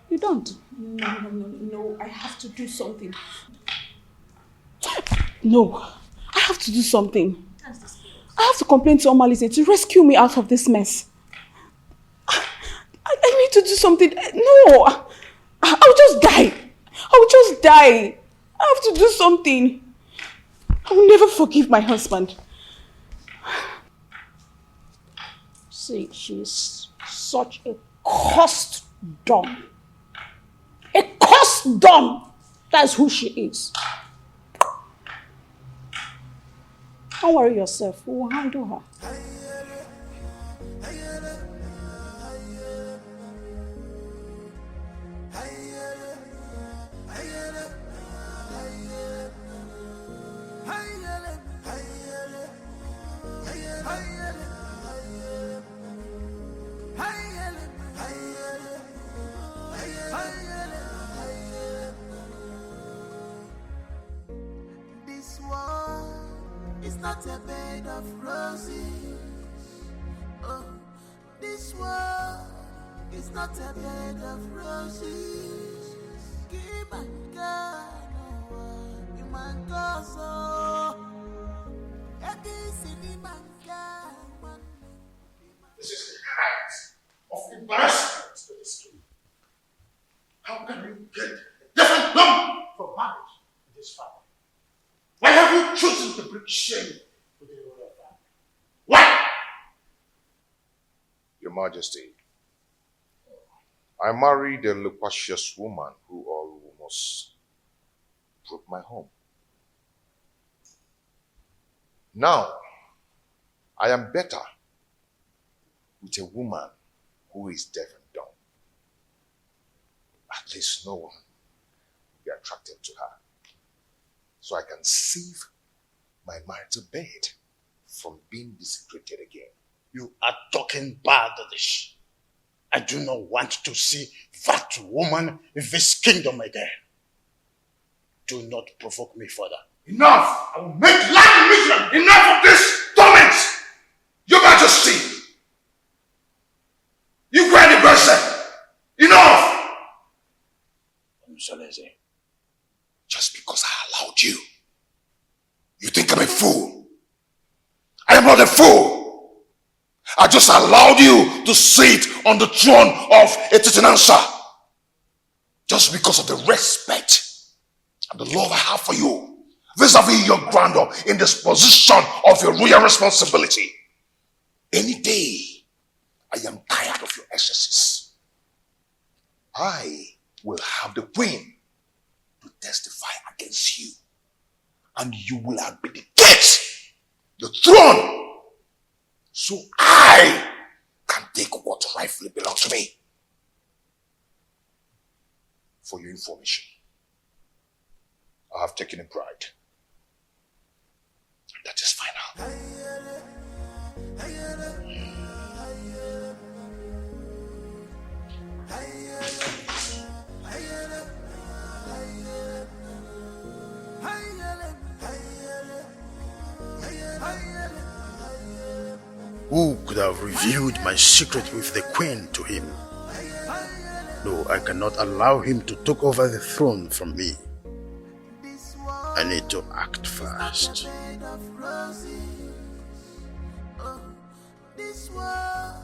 You don't. No, I have to do something. No, I have to do something. I have to complain to Omalise to rescue me out of this mess. I need to do something. No, I'll just die. I'll just die. I have to do something. I will never forgive my husband. See, she's such a cursed dumb. A cursed dumb. That's who she is. Don't worry yourself. We will handle her. This world is not a bed of roses. Oh, this world is not a bed of roses. Give and God, you man go so. This is the height of embarrassment to this king. How can you get a different number from marriage in this family? Why have you chosen to bring shame to the royal family? Why? Your Majesty, I married a loquacious woman who almost broke my home. Now, I am better with a woman who is deaf and dumb. At least no one will be attracted to her. So I can save my marital bed from being desecrated again. You are talking baddish. I do not want to see that woman in this kingdom again. Do not provoke me further. Enough! I will make life miserable! Enough of this torment! Your Majesty! You cry the person! Enough! Solese, just because I allowed you, you think I'm a fool? I am not a fool! I just allowed you to sit on the throne of Etitinansa just because of the respect and the love I have for you, vis-a-vis your grandeur in this position of your royal responsibility. Any day, I am tired of your excesses. I will have the queen to testify against you, and you will abdicate the throne so I can take what rightfully belongs to me. For your information, I have taken a bride. That is final. Who could have revealed my secret with the queen to him? No, I cannot allow him to take over the throne from me. I need to act fast. This world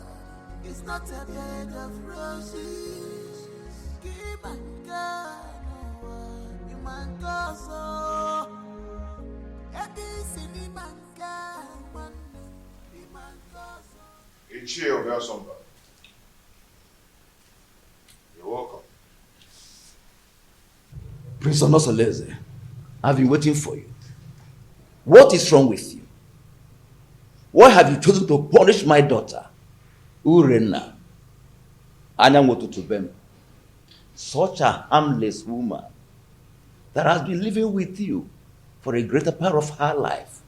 is not a bed of roses. Keep and go, you man go so. Ichie Obiasomba. You're welcome. Prince Onosoleze, I've been waiting for you. What is wrong with you? Why have you chosen to punish my daughter, Urena Anyangotutubem, such a harmless woman that has been living with you for a greater part of her life?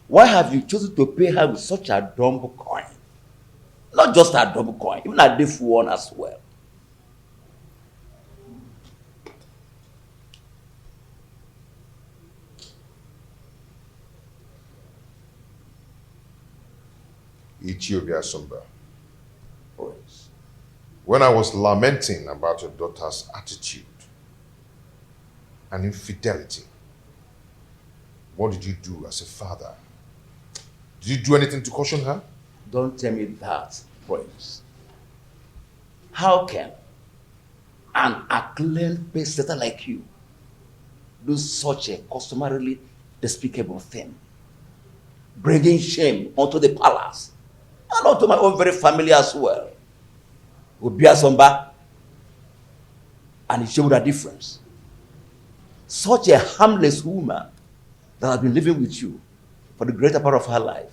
Why have you chosen to pay her with such a dumb coin? Not just a dumb coin, even a deaf one as well. Ichie Obiasomba. When I was lamenting about your daughter's attitude and infidelity, what did you do as a father? Did you do anything to caution her? Don't tell me that, Prince. How can an acclaimed pace-setter like you do such a customarily despicable thing? Bringing shame onto the palace and onto my own very family as well. Obiasomba and it showed a difference. Such a harmless woman that has been living with you for the greater part of her life.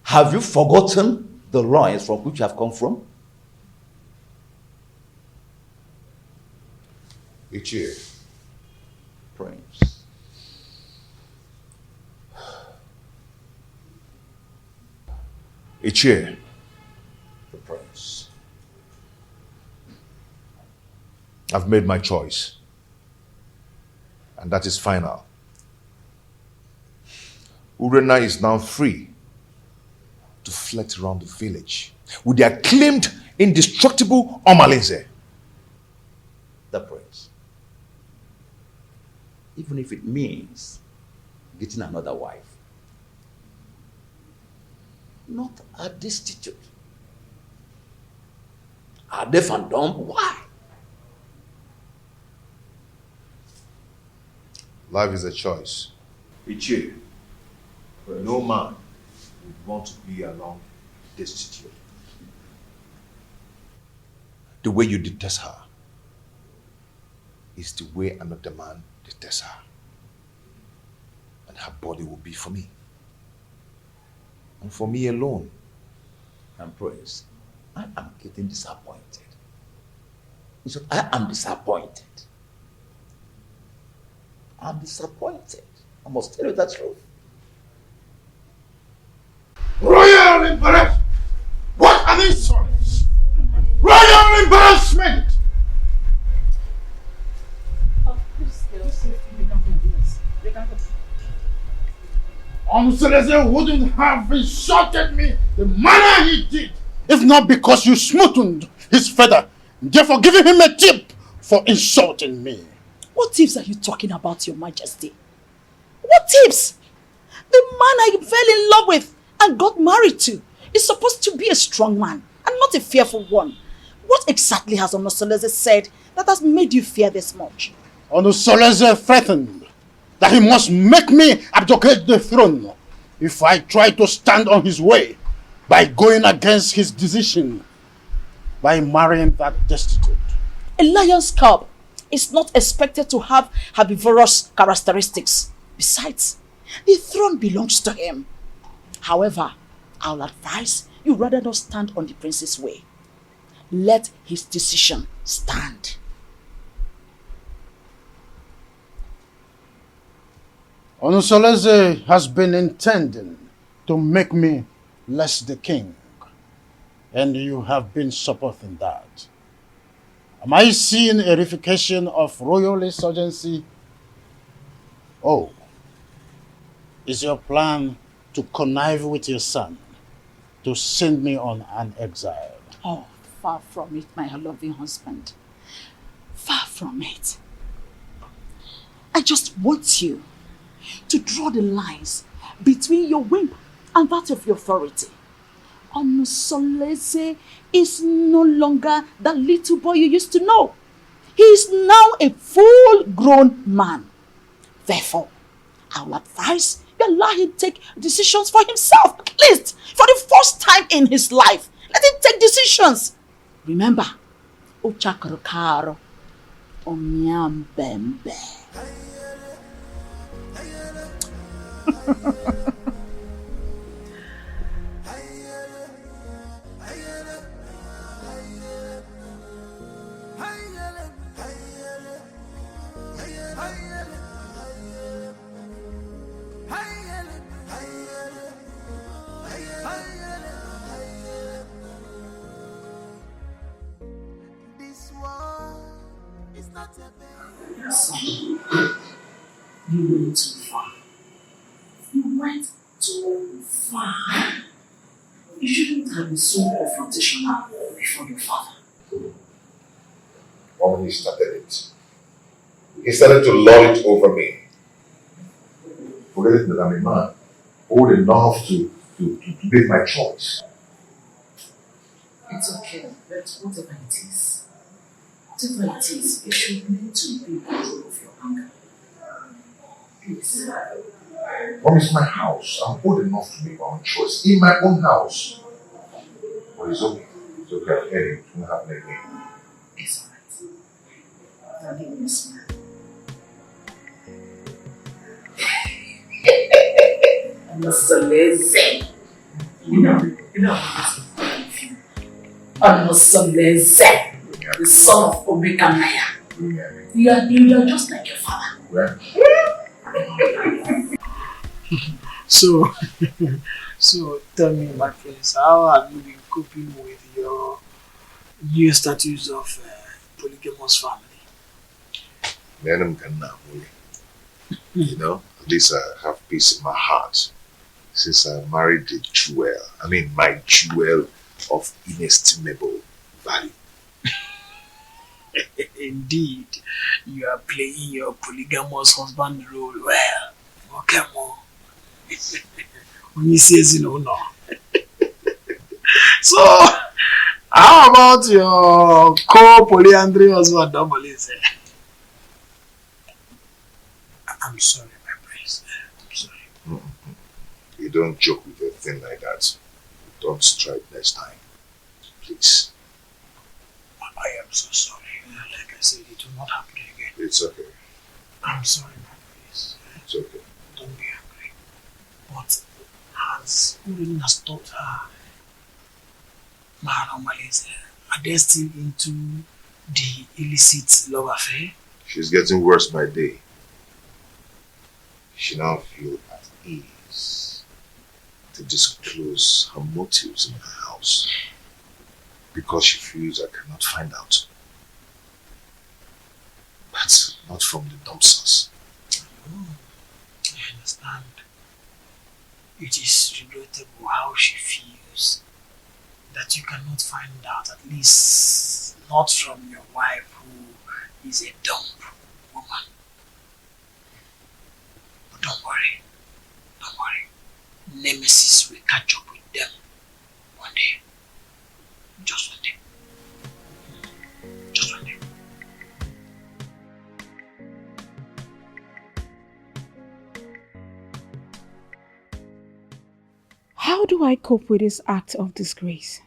Have you forgotten the loins from which you have come from? Ichie. Prince. Ichie. The prince. I've made my choice. And that is final. Urena is now free to flit around the village with the acclaimed, indestructible Omalinze. The prince. Even if it means getting another wife. Not a destitute. A deaf and dumb? Why? Life is a choice. Ichie, no man would want to be alone destitute. The way you detest her is the way another man detests her. And her body will be for me. And for me alone. And Prince, I am getting disappointed. So I am disappointed. I'm disappointed. I must tell you the truth. Royal embarrassment! What an insolence! Royal embarrassment! Onosoleze wouldn't have insulted me the manner he did if not because you smoothened his feather, therefore giving him a tip for insulting me. What tips are you talking about, Your Majesty? What tips? The man I fell in love with and got married to is supposed to be a strong man and not a fearful one. What exactly has Onosoleze said that has made you fear this much? Onosoleze threatened that he must make me abdicate the throne if I try to stand on his way by going against his decision by marrying that destitute. A lion's cub is not expected to have herbivorous characteristics. Besides, the throne belongs to him. However, I'll advise you rather not stand on the prince's way. Let his decision stand. Onosoleze has been intending to make me less the king, and you have been supporting that. Am I seeing a reification of royal insurgency? Oh, Is your plan to connive with your son to send me on an exile? Oh, far from it, my loving husband. Far from it. I just want you to draw the lines between your whim and that of your authority. Onusolese is no longer the little boy you used to know. He is now a full-grown man. Therefore, I will advise you allow him take decisions for himself, at least for the first time in his life. Let him take decisions. Remember, Uchakarokaro, Omyambembe. You went too far. You went too far. You shouldn't have been so confrontational before your father. When he started it, he started to lord it over me. Forgetting that I'm a man, old enough to make my choice. It's okay, but whatever it is, you should learn to be in control of your anger. Please. Mom, it's my house. I'm old enough to make my own choice in my own house. But it's okay. It's okay. I'll hear you. It won't happen again. It's alright. Daddy, yes, man. I'm not so lazy. You know, I'm not so lazy. The son of Obekamaya. You are just like your father. Where? So tell me, my friends, how have you been coping with your new status of polygamous family? You know, at least I have peace in my heart since I married the jewel. I mean, my jewel of inestimable value. Indeed, you are playing your polygamous husband role well. Okay, Mo. When he says no. So, how about your co-polyandry husband, Domolize? I'm sorry, my prince. I'm sorry. You don't joke with a thing like that. Don't strike next time. Please. I am so sorry. Like I said, it will not happen again. It's okay. I'm sorry, my prince. It's okay. Don't be angry. But has Urine has taught her Maharamalese are destined into the illicit love affair? She's getting worse by day. She now feels at ease to disclose her motives in her house because she feels I cannot find out. But not from the dumpsters. I understand. It is regrettable how she feels that you cannot find out, at least not from your wife who is a dumb woman. But don't worry. Nemesis will catch up with them one day. Just one day. Just one day. How do I cope with this act of disgrace?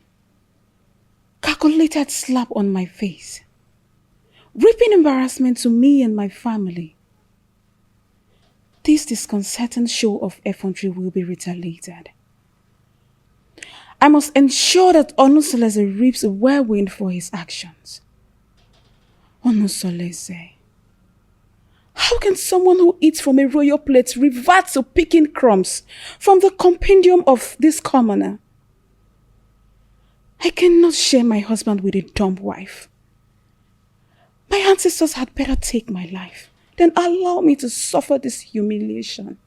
Calculated slap on my face. Reaping embarrassment to me and my family. This disconcerting show of effrontery will be retaliated. I must ensure that Onusolese reaps a whirlwind for his actions. Onusolese. How can someone who eats from a royal plate revert to picking crumbs from the compendium of this commoner? I cannot share my husband with a dumb wife. My ancestors had better take my life than allow me to suffer this humiliation.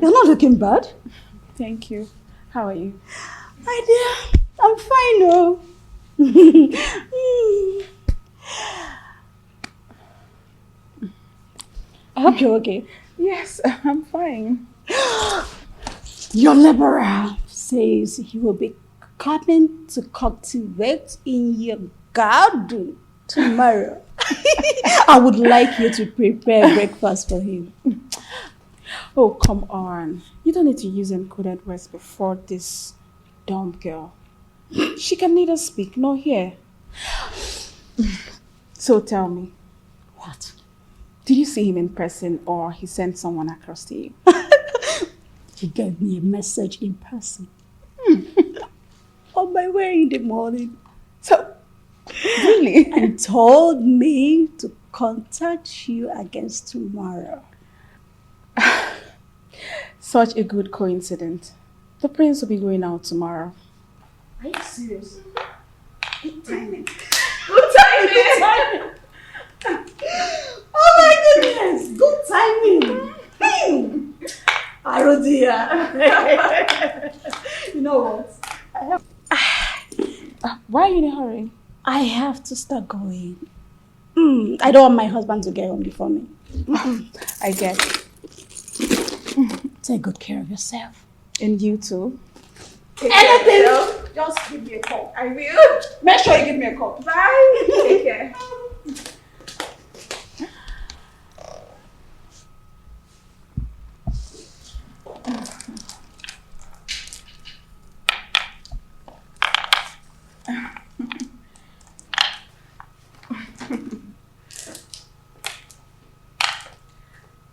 You're not looking bad. Thank you. How are you? My dear, I'm fine, oh. I hope you're okay. Yes, I'm fine. Your laborer says he will be coming to cultivate in your garden tomorrow. I would like you to prepare breakfast for him. Oh, come on. You don't need to use encoded words before this dumb girl. She can neither speak nor hear. So tell me. What? Did you see him in person or he sent someone across to you? He gave me a message in person. On my way in the morning. So, really? And told me to contact you against tomorrow. Such a good coincidence. The prince will be going out tomorrow. Are you serious? Good timing. Good timing! Oh my goodness! Good timing! Arodia. You know what? Why are you in a hurry? I have to start going. I don't want my husband to get home before me. I get it. Take good care of yourself. And you too. Anything? Just give me a call. I will. Make sure you give me a call. Bye. Take care.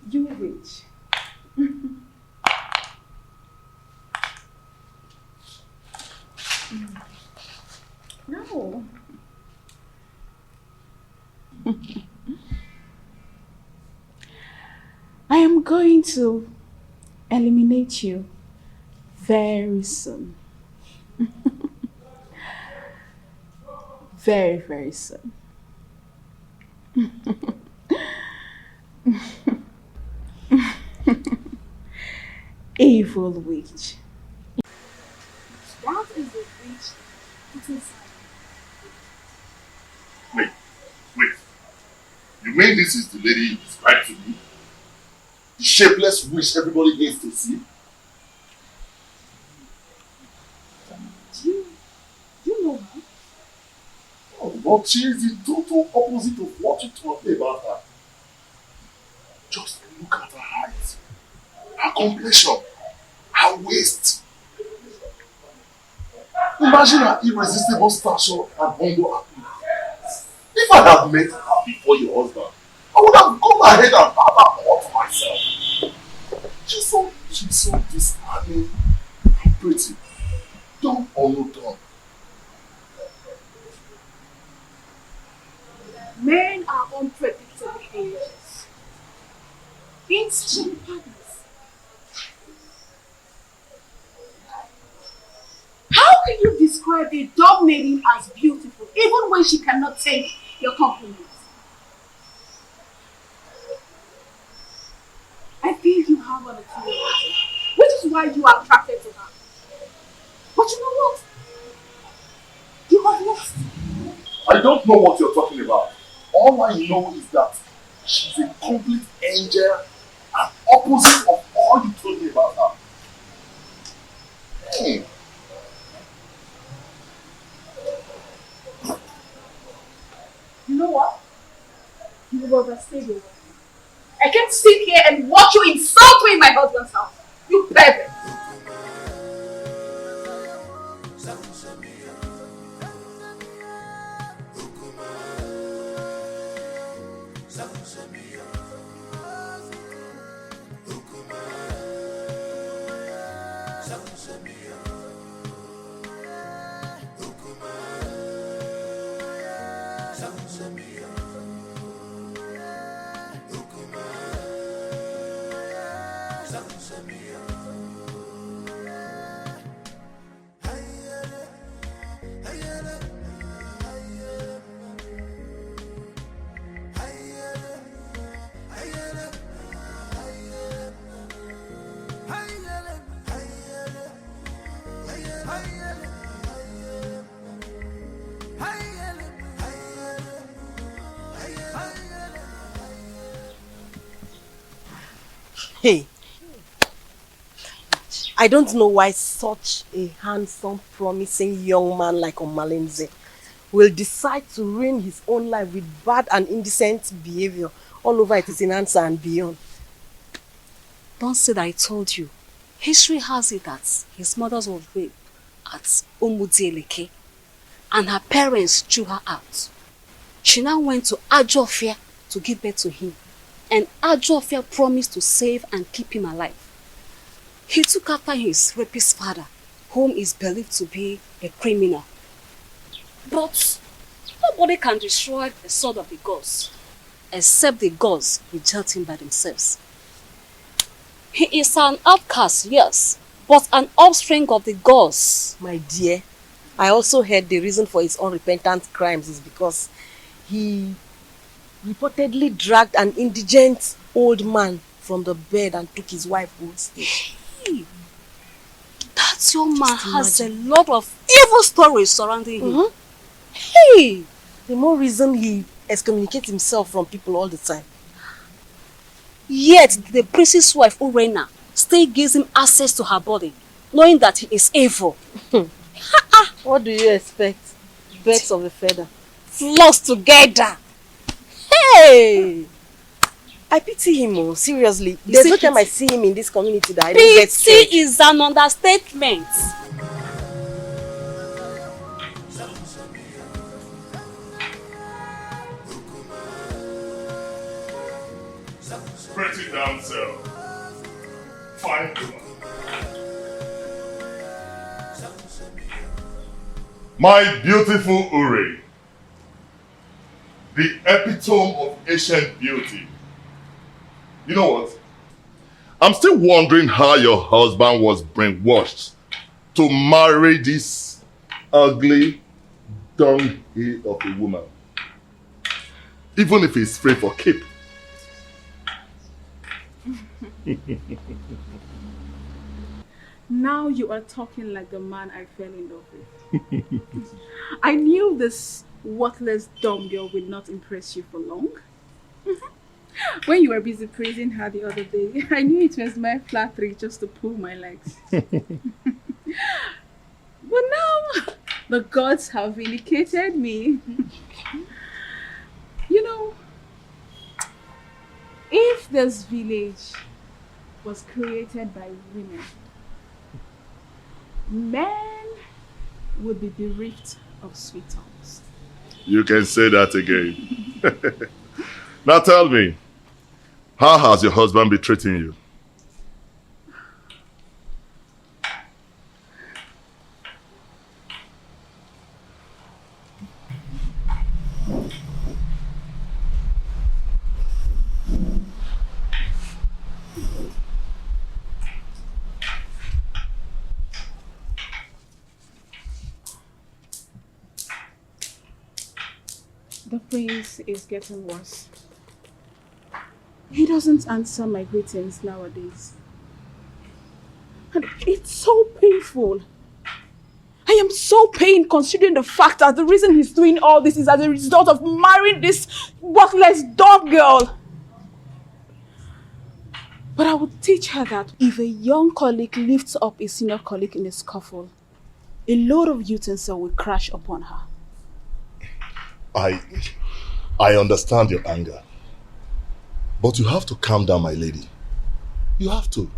You rich. No. I am going to eliminate you very soon. Very, very soon. Evil witch. That is the witch. It is. Wait. You mean this is the lady you described to me? The shapeless witch everybody needs to see? Do you know her? Oh, but she is the total opposite of what you told me about her. Just look at her height, her complexion, her waist. Imagine her irresistible stature and humble appearance. If I had met her before your husband, I would have gone ahead and had her all to myself. She's so disarming and pretty. Dumb or no dumb. Men are unpredictable angels. Instant partners. How can you describe a dumb maiden as beautiful, even when she cannot take your compliments? I feel you have an opinion, which is why you are attracted to her. But you know what? You have lost. I don't know what you're talking about. All I know is that she's a complete angel and opposite of all you told me about her. Hey. You know what? You will overstay your welcome. I can't sit here and watch you insult me in my husband's house. You pervert. Hey, I don't know why such a handsome, promising young man like Omalenze will decide to ruin his own life with bad and indecent behavior all over Itisinansa and beyond. Don't say that I told you. History has it that his mother was raped at Umudieleke and her parents threw her out. She now went to Ajofia to give birth to him, and Ajofia promised to save and keep him alive. He took after his rapist father, whom is believed to be a criminal. But nobody can destroy the sword of the gods, except the gods reject him by themselves. He is an outcast, yes, but an offspring of the gods. My dear, I also heard the reason for his unrepentant crimes is because he reportedly dragged an indigent old man from the bed and took his wife hostage. That young man has a lot of evil stories surrounding him. Hey! The more reason he excommunicates himself from people all the time. Yet the priest's wife, Urena, still gives him access to her body, knowing that he is evil. What do you expect? Birds of a feather. Flocks together. Hey! I pity him, seriously. There's no time I see him in this community that I don't get scared. Pity is an understatement. Pretty damsel. Fine woman. My beautiful Uri. The epitome of ancient beauty. You know what? I'm still wondering how your husband was brainwashed to marry this ugly dunghill of a woman. Even if he's free for keep. Now you are talking like the man I fell in love with. I knew this worthless dumb girl would not impress you for long. When you were busy praising her the other day, I knew it was my flattery just to pull my legs. But now, the gods have vindicated me. You know, if this village was created by women, men would be bereft of sweet tongues. You can say that again. Now tell me, how has your husband been treating you? The prince is getting worse. He doesn't answer my greetings nowadays. And it's so painful. I am so pained considering the fact that the reason he's doing all this is as a result of marrying this worthless dog girl. But I would teach her that if a young colleague lifts up a senior colleague in a scuffle, a load of utensil will crash upon her. I understand your anger. But you have to calm down, my lady. You have to.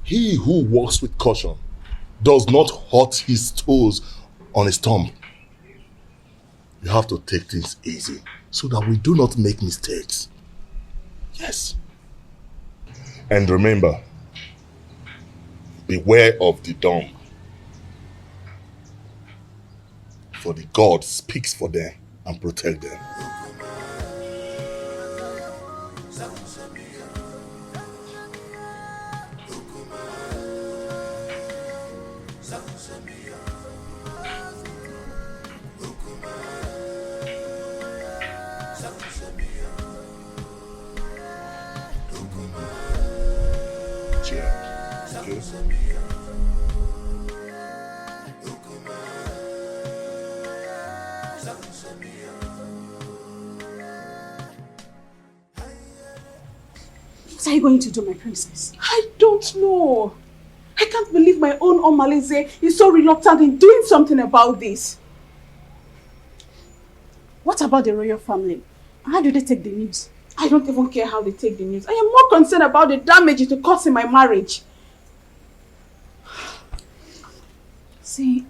He who walks with caution does not hurt his toes on his thumb. You have to take things easy so that we do not make mistakes. Yes. And remember, beware of the dumb. For the God speaks for them and protect them. What are you going to do, my princess? I don't know. I can't believe my own Omalize is so reluctant in doing something about this. What about the royal family? How do they take the news? I don't even care how they take the news. I am more concerned about the damage it will cause in my marriage. See,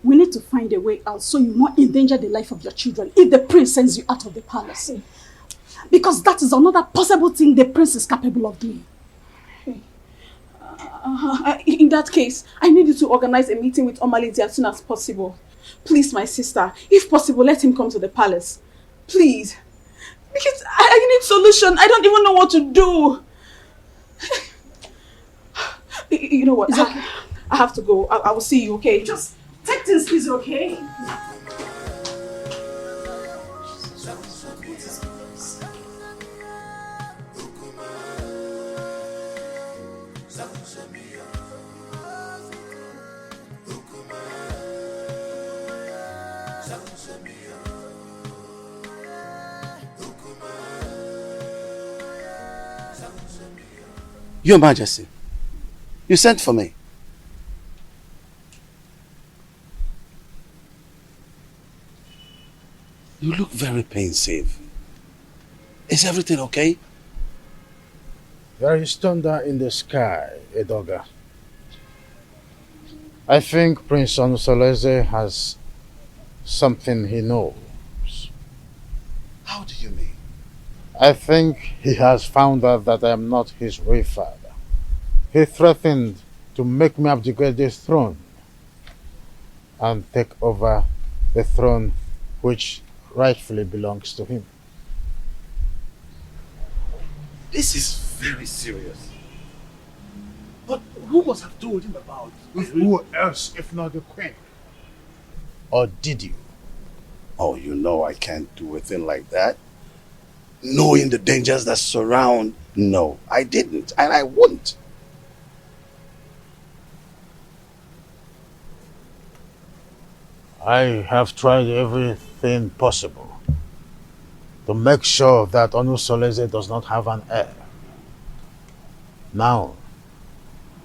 we need to find a way out so you not endanger the life of your children if the prince sends you out of the palace. Because that is another possible thing the prince is capable of doing. In that case, I need you to organize a meeting with Omalize as soon as possible. Please, my sister, if possible, let him come to the palace. Please. Because I need solution. I don't even know what to do. You know what? Okay. I have to go. I will see you, okay? Just take this easy, okay? Your Majesty, you sent for me. You look very pensive. Is everything okay? There is thunder in the sky, Edoga. I think Prince Onusoleze has something he knows. How do you mean? I think he has found out that I am not his real father. He threatened to make me abdicate the throne and take over the throne which rightfully belongs to him. This is very serious. But who must have told him about it? Who else if not the queen? Or did you? Oh, you know I can't do a thing like that. Knowing the dangers that surround, no, I didn't, and I wouldn't. I have tried everything possible to make sure that Onusoleze does not have an heir. Now,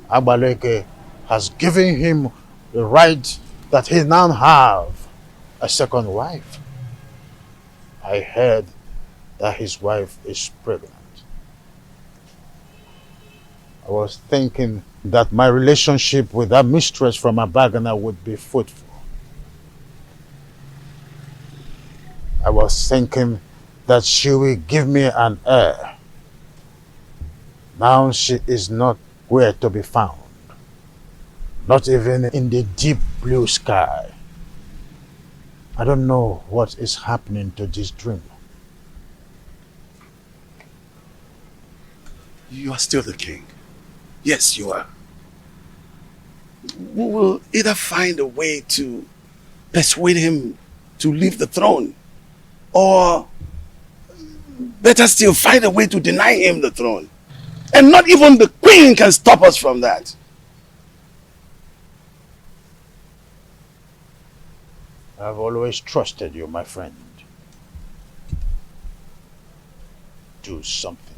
Agbaleke has given him the right that he now have a second wife. I heard that his wife is pregnant. I was thinking that my relationship with that mistress from Abagana would be fruitful. I was thinking that she will give me an heir. Now she is not where to be found. Not even in the deep blue sky. I don't know what is happening to this dream. You are still the king. Yes, you are. We will either find a way to persuade him to leave the throne, or better still, find a way to deny him the throne. And not even the queen can stop us from that. I've always trusted you, my friend. Do something.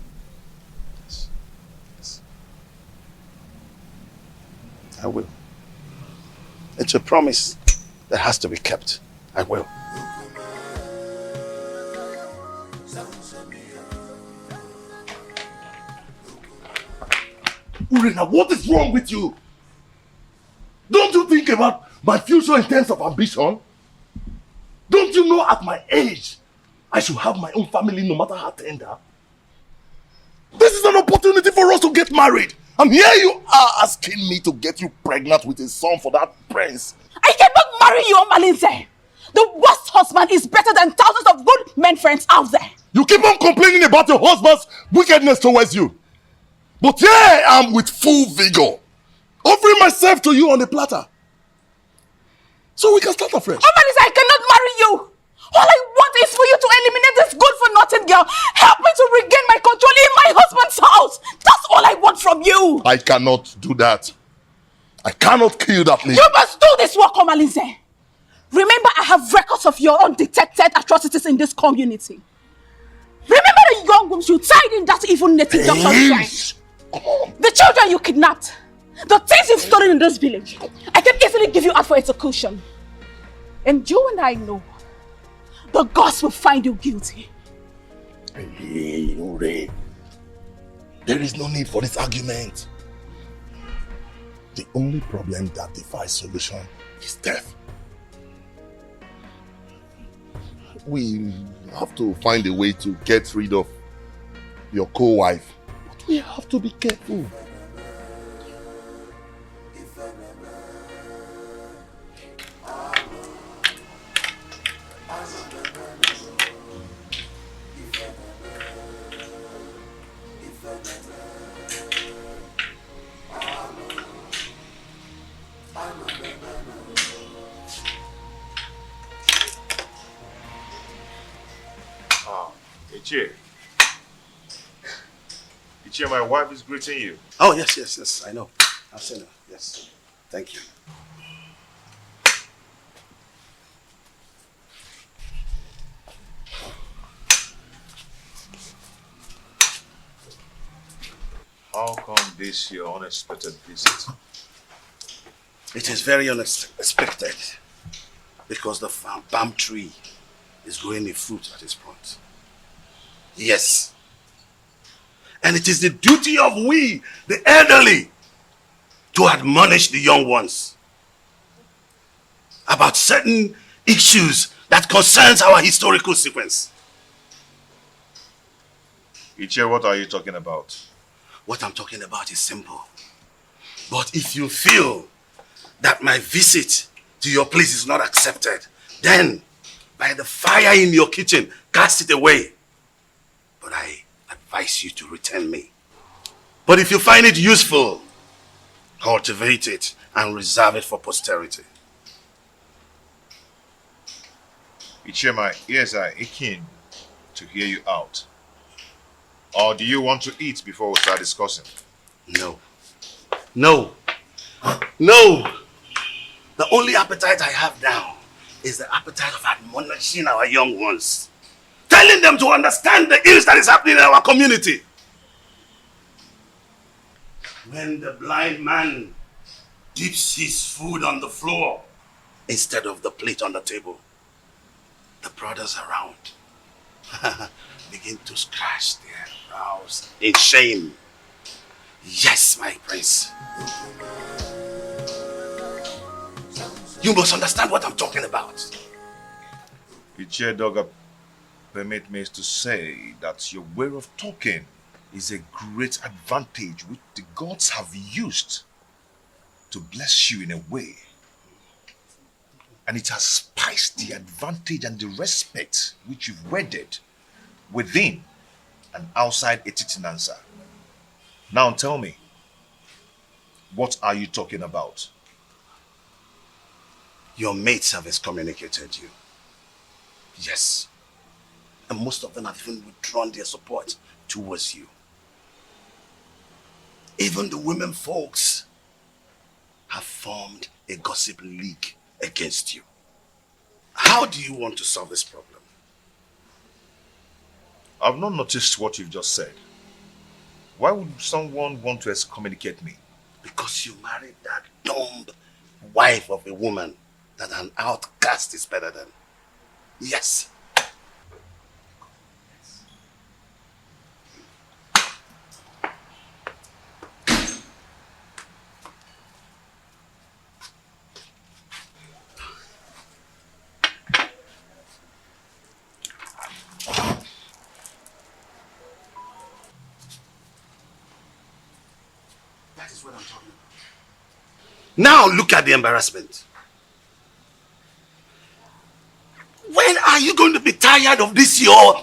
I will. It's a promise that has to be kept. I will. Urena, what is wrong with you? Don't you think about my future in terms of ambition? Don't you know at my age, I should have my own family no matter how tender? This is an opportunity for us to get married. And here you are asking me to get you pregnant with a son for that prince. I cannot marry you, Omalinze. The worst husband is better than thousands of good men friends out there. You keep on complaining about your husband's wickedness towards you. But here I am with full vigor, offering myself to you on a platter. So we can start afresh. Omalinze, I cannot marry you. All I want is for you to eliminate this good-for-nothing girl. Help me to regain my control in my husband's house. That's all I want from you. I cannot do that. I cannot kill that lady. You must do this work, Omalinze. Remember, I have records of your undetected atrocities in this community. Remember that young wombs you tied in that evil native doctor's shrine. The children you kidnapped. The things you've stolen in this village. I can easily give you out for execution. And you and I know the gods will find you guilty. Hey, Ure. There is no need for this argument. The only problem that defies solution is death. We have to find a way to get rid of your co-wife. But we have to be careful. Ichie. Ichie, my wife is greeting you. Oh, yes, I know. I've seen her, yes. Thank you. How come this your unexpected visit? It is very unexpected because the palm tree is growing a fruit at its front. Yes. And it is the duty of we, the elderly, to admonish the young ones about certain issues that concerns our historical sequence. Ichie, what are you talking about? What I'm talking about is simple. But if you feel that my visit to your place is not accepted, then by the fire in your kitchen, cast it away. But I advise you to return me. But if you find it useful, cultivate it and reserve it for posterity. Ichie, my ears are aching to hear you out. Or do you want to eat before we start discussing? No. No. No. The only appetite I have now is the appetite of admonishing our young ones. Telling them to understand the ills that is happening in our community. When the blind man dips his food on the floor instead of the plate on the table, the brothers around begin to scratch their brows in shame. Yes, my prince. You must understand what I'm talking about. Ichie Doga, permit me to say that your way of talking is a great advantage which the gods have used to bless you in a way. And it has spiced the advantage and the respect which you've wedded within and outside Etitinansa. Now tell me, what are you talking about? Your mates have excommunicated you. Yes. And most of them have even withdrawn their support towards you. Even the women folks have formed a gossip league against you. How do you want to solve this problem? I've not noticed what you've just said. Why would someone want to excommunicate me? Because you married that dumb wife of a woman that an outcast is better than. Yes. That is what I'm talking about. Now look at the embarrassment. When are you going to be tired of this your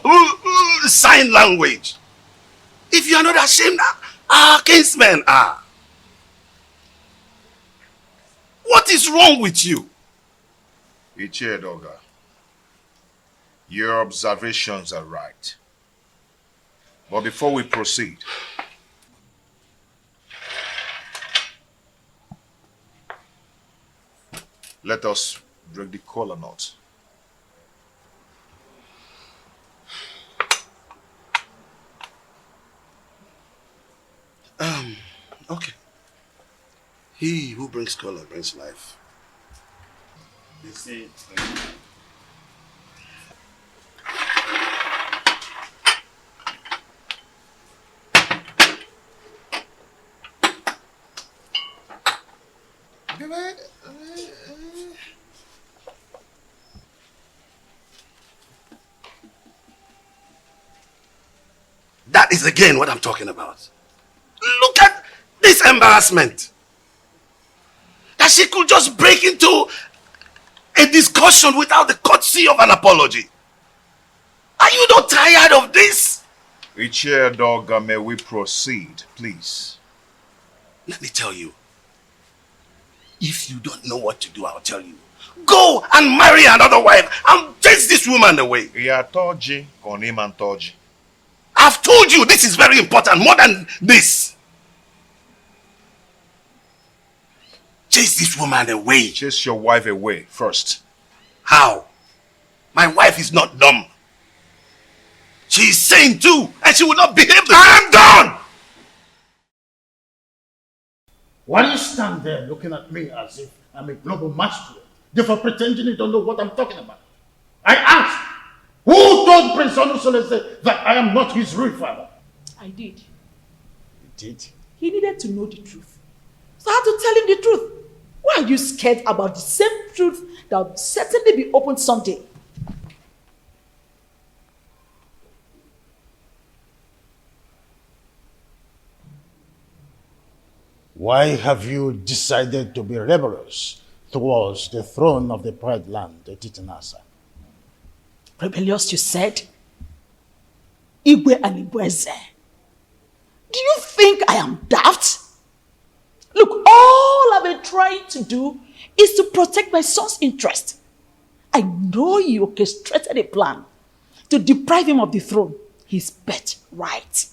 sign language? If you are not ashamed, our kinsmen are. What is wrong with you? Ichie Doga, your observations are right. But before we proceed, let us break the kola nut. Okay. He who brings color brings life. They say. That is again what I'm talking about. Look at this embarrassment. That she could just break into a discussion without the courtesy of an apology. Are you not tired of this? Chair dog, may we proceed, please? Let me tell you. If you don't know what to do, I'll tell you. Go and marry another wife and chase this woman away. I've told you this is very important, more than this. Chase this woman away. Chase your wife away first. How? My wife is not dumb. She is sane too, and she will not behave the I am done! Why do you stand there looking at me as if I'm a global masquerade, therefore pretending you don't know what I'm talking about? I asked, who told Prince Onusolese that I am not his real father? I did. You did? He needed to know the truth. So I had to tell him the truth. Why are you scared about the same truth that will certainly be opened someday? Why have you decided to be rebellious towards the throne of the Pride Land, Titanasa? Rebellious, you said? Igwe and Igweze. Do you think I am daft? Look, all I've been trying to do is to protect my son's interest. I know you orchestrated a plan to deprive him of the throne, his birthright.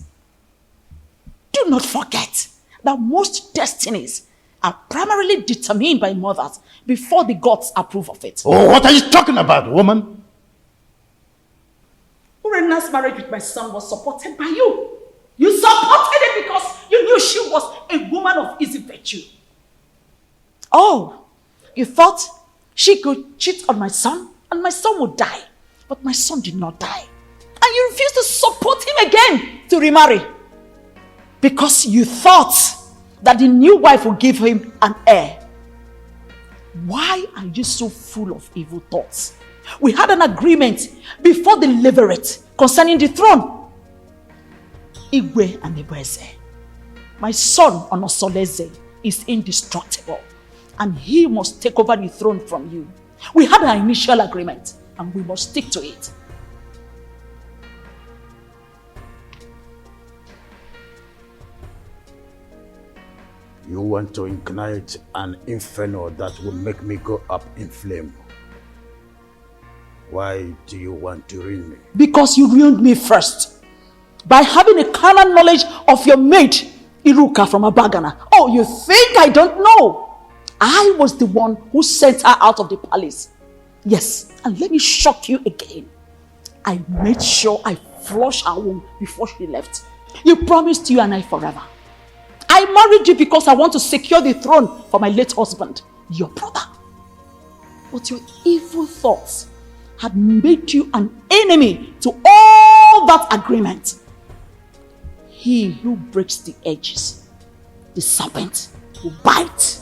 Do not forget that most destinies are primarily determined by mothers before the gods approve of it. Oh, what are you talking about, woman? Urena's marriage with my son was supported by you. You supported it because you knew she was a woman of easy virtue. Oh, you thought she could cheat on my son and my son would die. But my son did not die. And you refused to support him again to remarry. Because you thought that the new wife would give him an heir. Why are you so full of evil thoughts? We had an agreement before the levirate concerning the throne. Igwe and Igweze. My son Onosoleze is indestructible and he must take over the throne from you. We had an initial agreement and we must stick to it. You want to ignite an inferno that will make me go up in flame. Why do you want to ruin me? Because you ruined me first. By having a carnal knowledge of your maid, Iruka from Abagana. Oh, you think I don't know? I was the one who sent her out of the palace. Yes, and let me shock you again. I made sure I flushed her womb before she left. You promised you and I forever. I married you because I want to secure the throne for my late husband, your brother. But your evil thoughts had made you an enemy to all that agreement. He who breaks the edges, the serpent will bite.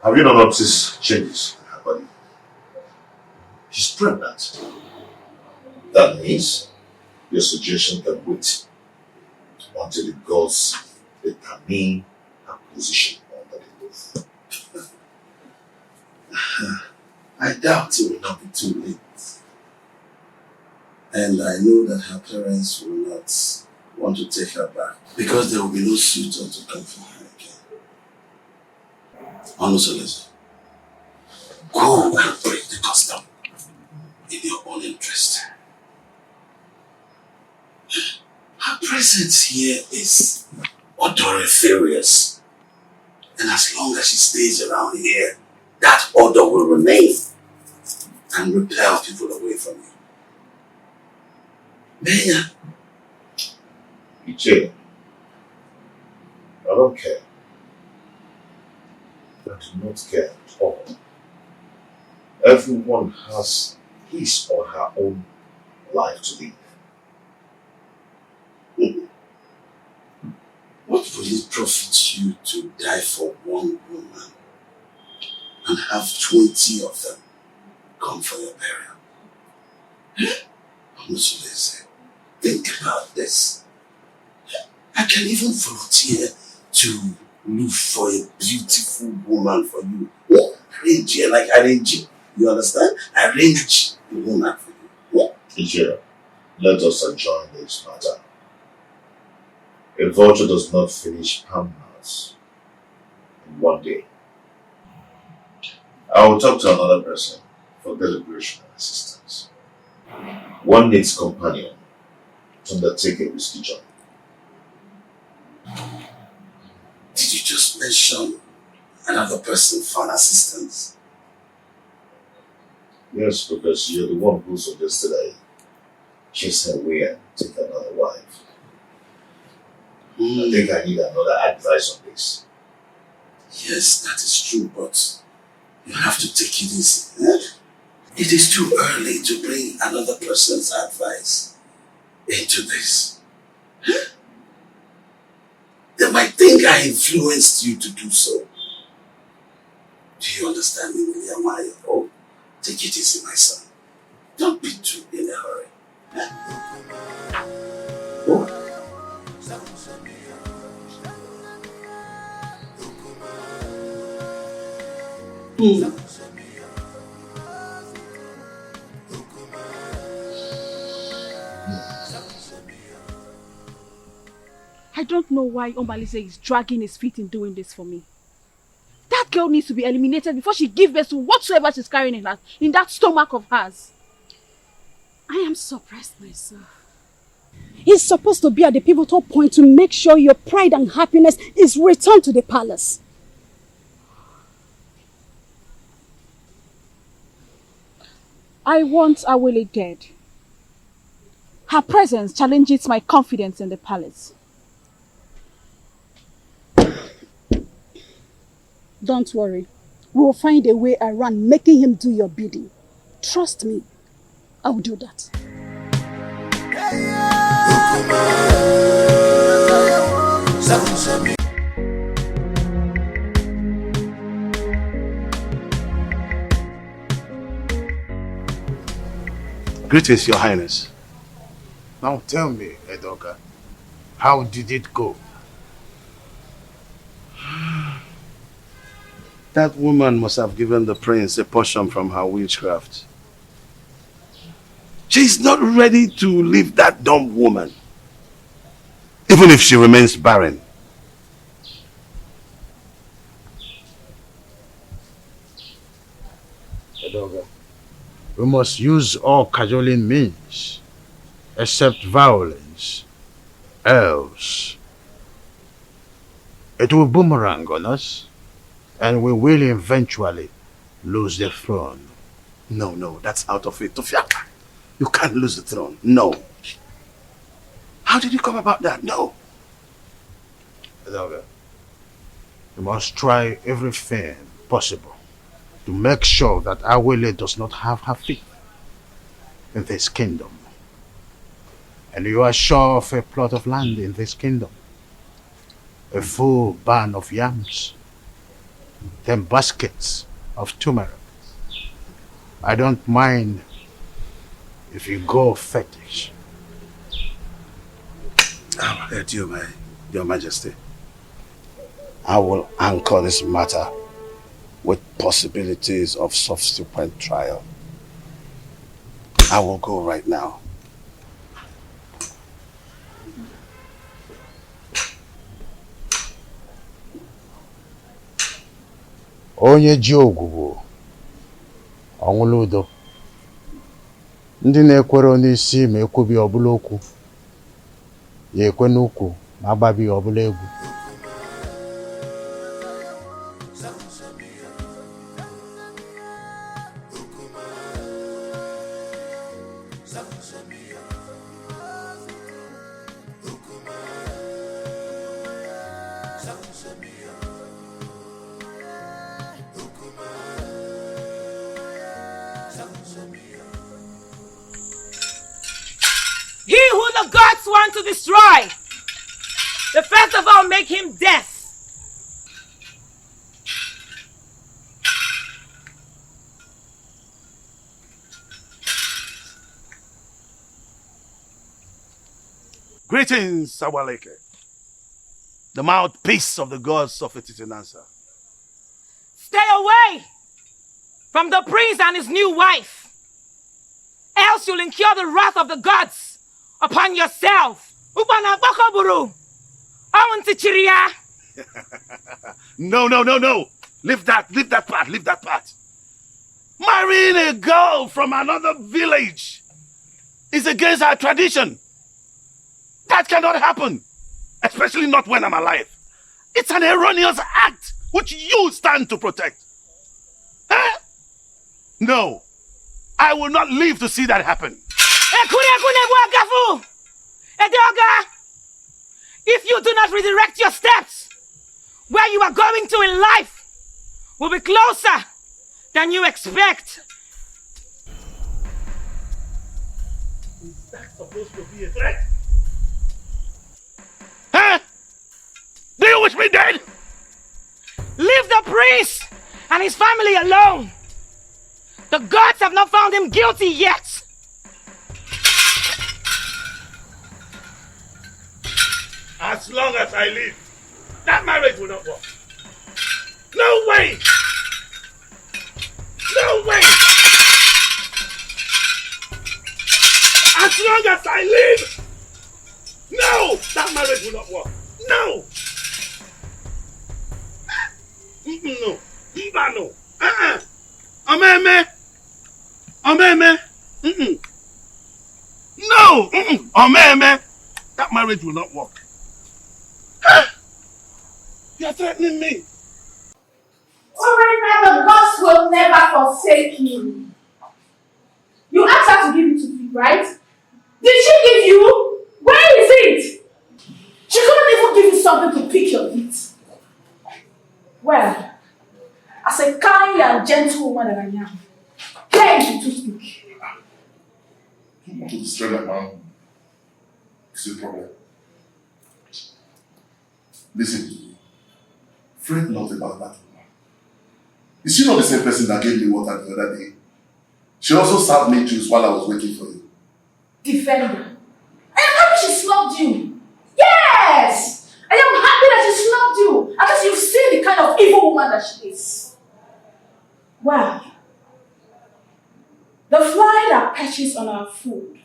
Have you not noticed changes in her body? She's pregnant. That means your suggestion can wait until the gods determine her position under the roof. I doubt it will not be too late. And I know that her parents will not want to take her back because there will be no suitor to come for her again. Onusolese, go and break the custom in your own interest. Her presence here is odoriferous. And as long as she stays around here, that odor will remain and repel people away from you. Maya. Iche, I don't care. I do not care at all. Everyone has his or her own life to live. What would it profit you to die for one woman and have 20 of them come for your burial? Honestly, think about this. I can even volunteer to look for a beautiful woman for you. Arrange her, like arrange. You understand? Arrange the woman for you. Teacher, let us adjourn this matter. A vulture does not finish Palmhouse in one day. I will talk to another person for deliberation and assistance. One needs companion to undertake a risky journey. Did you just mention another person for an assistance? Yes, because you're the one who suggested I chase her away and take another wife. I think I need another advice on this. Yes, that is true, but you have to take it easy. It is too early to bring another person's advice into this. They might think I influenced you to do so. Do you understand me, William? Oh, take it easy, my son. Don't be too in a hurry. Oh. I don't know why Ombalise is dragging his feet in doing this for me. That girl needs to be eliminated before she gives birth to whatsoever she's carrying in that stomach of hers. I am surprised myself. He's supposed to be at the pivotal point to make sure your pride and happiness is returned to the palace. I want Awele dead. Her presence challenges my confidence in the palace. Don't worry. We will find a way around making him do your bidding. Trust me. I will do that. Greetings, Your Highness. Now tell me, Edoga, how did it go? That woman must have given the prince a portion from her witchcraft. She's not ready to leave that dumb woman, even if she remains barren. Edoga, we must use all cajoling means, except violence. Else, it will boomerang on us, and we will eventually lose the throne. No, that's out of it. Tofiaka, you can't lose the throne. No. How did you come about that? No. Edoga, we must try everything possible to make sure that Awele does not have her feet in this kingdom. And you are sure of a plot of land in this kingdom, a full barn of yams, 10 baskets of turmeric. I don't mind if you go fetish. I'll let you, Your Majesty. I will anchor this matter with possibilities of subsequent trial. I will go right now. Onye ji ogwugwu ọnwụla udo. Ndị na-ekwere n'isi ma ekwubi ọbụla okwu, ya ekwe n'ukwu ma agbabi ọbụla egwu. the gods want to destroy, they first of all make him death. Greetings, Sawaleke, the mouthpiece of the gods of Etitinansa. Stay away from the prince and his new wife, else you'll incur the wrath of the gods upon yourself. No. Leave that part. Marrying a girl from another village is against our tradition. That cannot happen, especially not when I'm alive. It's an erroneous act which you stand to protect. Huh? No, I will not live to see that happen. If you do not redirect your steps, where you are going to in life will be closer than you expect. Is that supposed to be a threat? Huh? Do you wish me dead? Leave the priest and his family alone. The gods have not found him guilty yet. As long as I live, that marriage will not work. No way! No way! As long as I live, no! That marriage will not work. No! No. No. Omeme! No! Omeme! That marriage will not work. You're threatening me. Alright, now the gods will never forsake you. You asked her to give it to you, right? Did she give you? Where is it? She couldn't even give you something to pick your feet. Well, as a kind and gentle woman that I am, here is to speak. You want to destroy my mom? It's a problem. Listen to me. Fret not about that woman. Is she not the same person that gave me water the other day? She also served me juice while I was waiting for you. Defender. I am happy she snubbed you. Yes! I am happy that she snubbed you. At least you've seen the kind of evil woman that she is. Well, the fly that perches on our food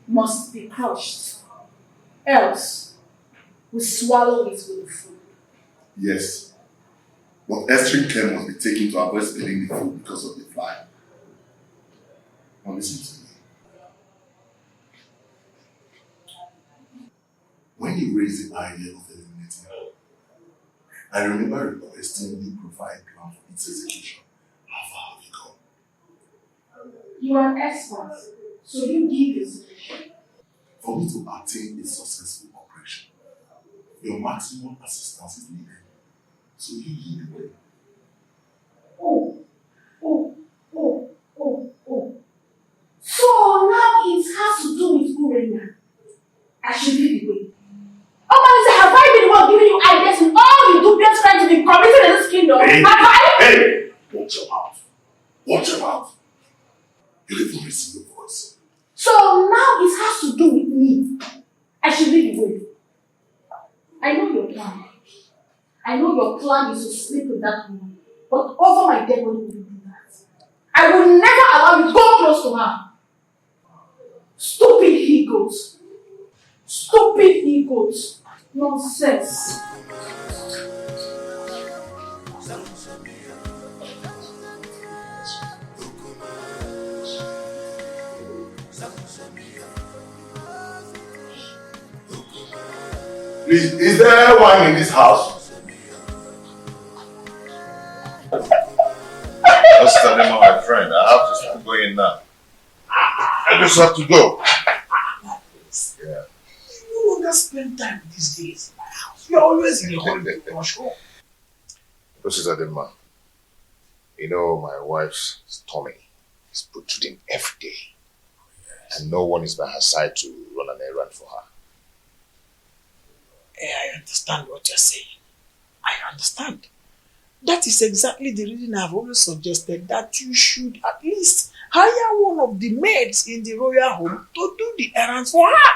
must be crushed. Else, we swallow it with the food. Yes. But extreme care must be taken to avoid spilling the food because of the fly. Now listen to me. When you raised the idea of eliminating her, I remember requesting you provide plan for its execution. How far have you gone? You are an expert, so you give the solution. For me to attain a successful operation, your maximum assistance is needed. So you lead the way. So now it has to do with Urena. I should lead the way. Oh, have I been the one giving you ideas in all the dubious crimes to be committed in this kingdom? Have I? Hey! Watch your mouth. Watch your mouth. You even raise your voice. So now it has to do with me. I should lead the way. I know your plan. I know your plan is to sleep with that woman. But over my dead body, will you do that? I will never allow you to go close to her. Stupid egos. Stupid egos. Nonsense. Please, is there wine in this house? Just tell them, my friend, I have to start going now. I just have to go. Yeah. You no longer spend time these days in my house. You're always in the holiday rush home. This is Adema. You know, my wife's tummy is protruding every day. And no one is by her side to run an errand for her. I understand what you're saying. I understand. That is exactly the reason I've always suggested that you should at least hire one of the maids in the royal home to do the errands for her.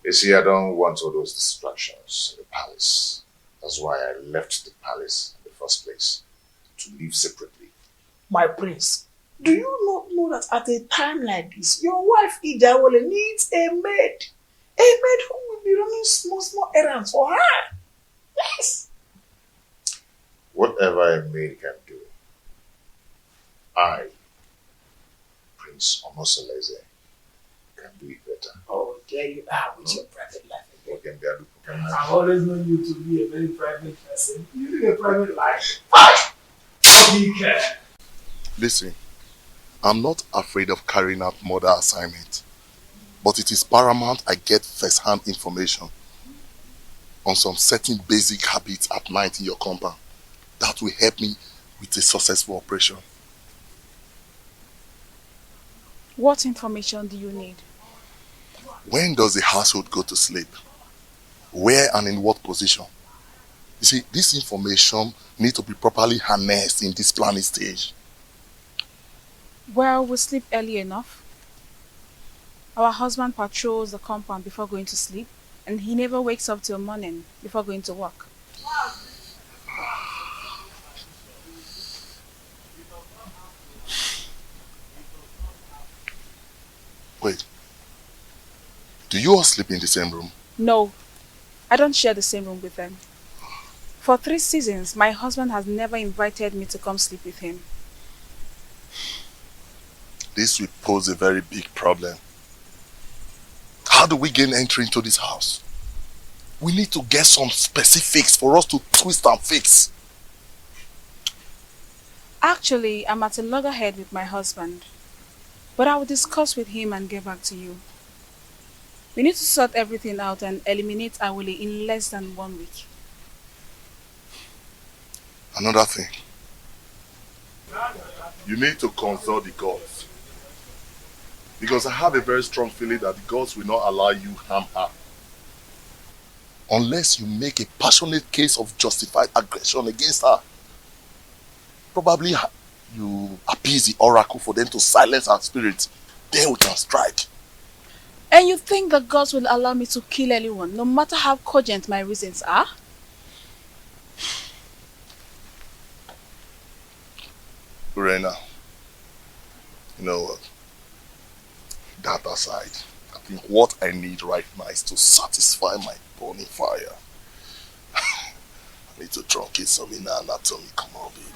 You see, I don't want all those distractions in the palace. That's why I left the palace in the first place, to live separately. My prince, do you not know that at a time like this, your wife Ijawole needs a maid? A maid who will be running small errands for her. Yes. Whatever a maid can do, I, Prince Omosoleze, can do it better. Oh, there you are with your private life again. Okay, I've always known you to be a very private person. You live a private life. Be careful. Listen, I'm not afraid of carrying out murder assignment, but it is paramount I get first-hand information on some certain basic habits at night in your compound. That will help me with a successful operation. What information do you need? When does the household go to sleep? Where and in what position? You see, this information needs to be properly harnessed in this planning stage. Well, we sleep early enough. Our husband patrols the compound before going to sleep, and he never wakes up till morning before going to work. Wait, do you all sleep in the same room? No, I don't share the same room with them. For 3 seasons, my husband has never invited me to come sleep with him. This will pose a very big problem. How do we gain entry into this house? We need to get some specifics for us to twist and fix. Actually, I'm at a loggerhead with my husband, but I will discuss with him and get back to you. We need to sort everything out and eliminate Awole in less than 1 week. Another thing. You need to consult the gods. Because I have a very strong feeling that the gods will not allow you harm her. Unless you make a passionate case of justified aggression against her. Probably you appease the oracle for them to silence her spirit. Then we can strike. And you think the gods will allow me to kill anyone, no matter how cogent my reasons are? Urena, you know what? That aside, I think what I need right now is to satisfy my burning fire. I need to truncate some inner anatomy. Come on, baby.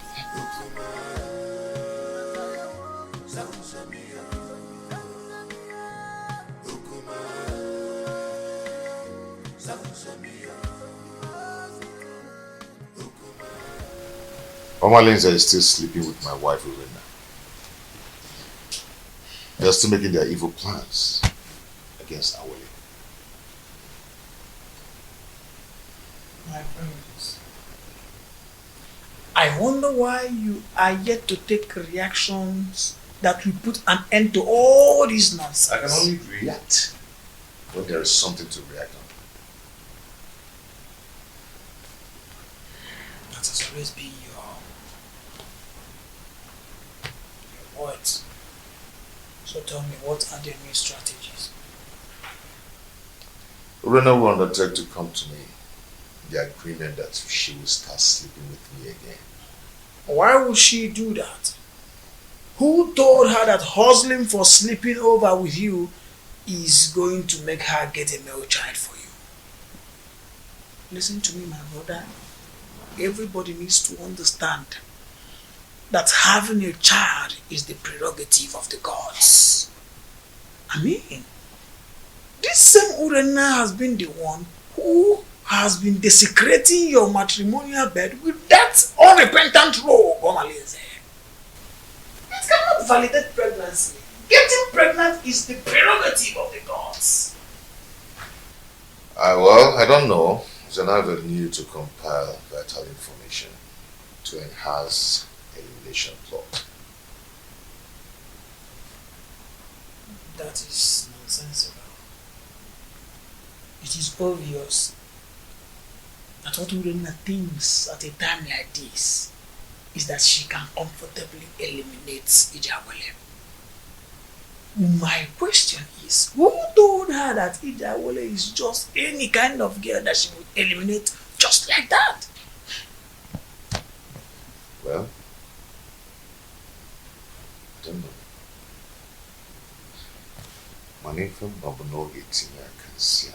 Omalinza is still sleeping with my wife, Urena. They are still making their evil plans against Awole. My friends, I wonder why you are yet to take reactions that will put an end to all this nonsense. I can only react when there is something to react on. That has always been your words. So tell me, what are the new strategies? Urena will undertake to come to me in the agreement that she will start sleeping with me again. Why would she do that? Who told her that hustling for sleeping over with you is going to make her get a male child for you? Listen to me, my brother. Everybody needs to understand that having a child is the prerogative of the gods. I mean, this same Urena has been the one who has been desecrating your matrimonial bed with that unrepentant rogue, Omalinze. It cannot validate pregnancy. Getting pregnant is the prerogative of the gods. Well, I don't know. It's an avenue to compile vital information to enhance elimination plot. That is nonsensical. It is obvious that what Urena thinks at a time like this is that she can comfortably eliminate Ijawale. My question is, who told her that Ijawale is just any kind of girl that she would eliminate just like that? Well, I don't know. Manifam Babuno gets in there, can see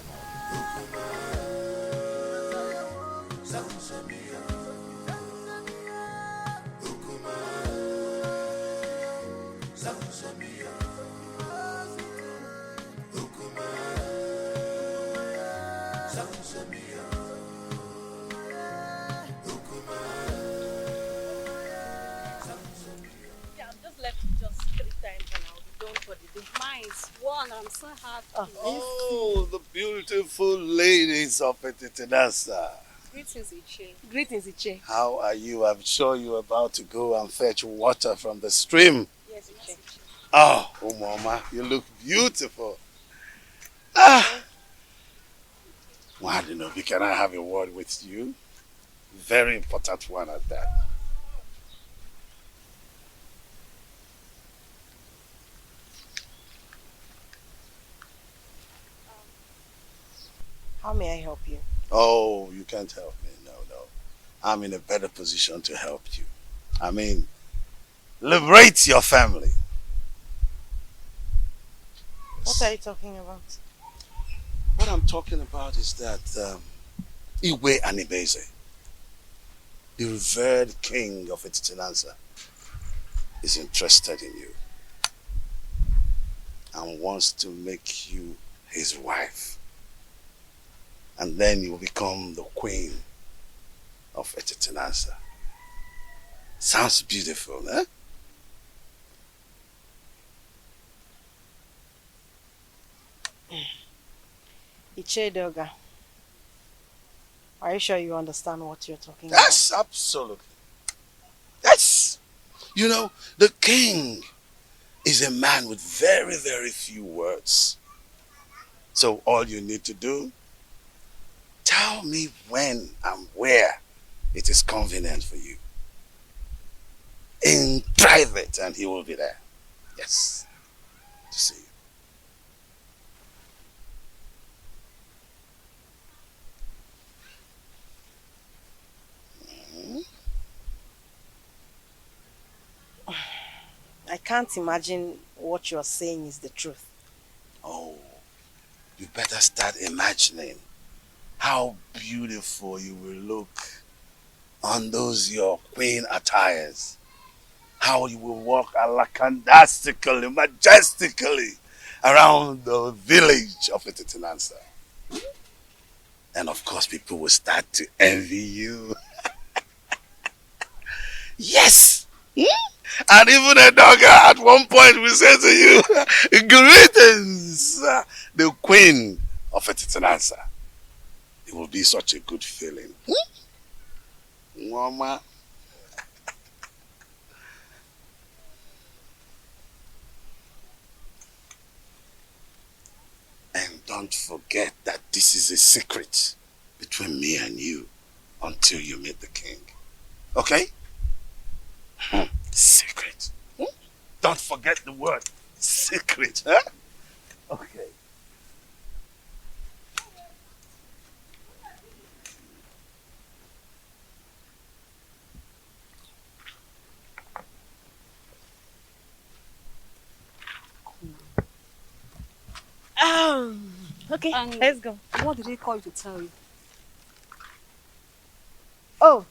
just 3 times and I'll be done for the day. Mine's one, I'm so happy. Oh, the beautiful ladies of Etitinasa. Greetings, Iche. Greetings, Iche. How are you? I'm sure you're about to go and fetch water from the stream. Yes, Iche. Oh, Mama, you look beautiful. Ah! Wadinobi, can I have a word with you? Very important one at that. How may I help you? Oh, you can't help me. No. I'm in a better position to help you. I mean, liberate your family. What are you talking about? What I'm talking about is that Iwe Anibeze, the revered king of Etitinanza, is interested in you and wants to make you his wife. And then you will become the queen of Etitinanza. Sounds beautiful, eh? Iche Doga, are you sure you understand what you're talking about? Yes, absolutely. Yes. You know, the king is a man with very, very few words. So all you need to do, tell me when and where it is convenient for you. In private, and he will be there. Yes. To see you. I can't imagine what you're saying is the truth. Oh, you better start imagining how beautiful you will look on those your queen attires. How you will walk alakandastically, majestically around the village of Etitinansa. And of course, people will start to envy you. Yes! And even a dogger at one point will say to you, greetings, the queen of Etitinansa. It will be such a good feeling. Mama. And don't forget that this is a secret between me and you until you meet the king. Okay? Secret. Don't forget the word secret. Huh? Okay. Okay, let's go. What did he call you to tell you? Oh,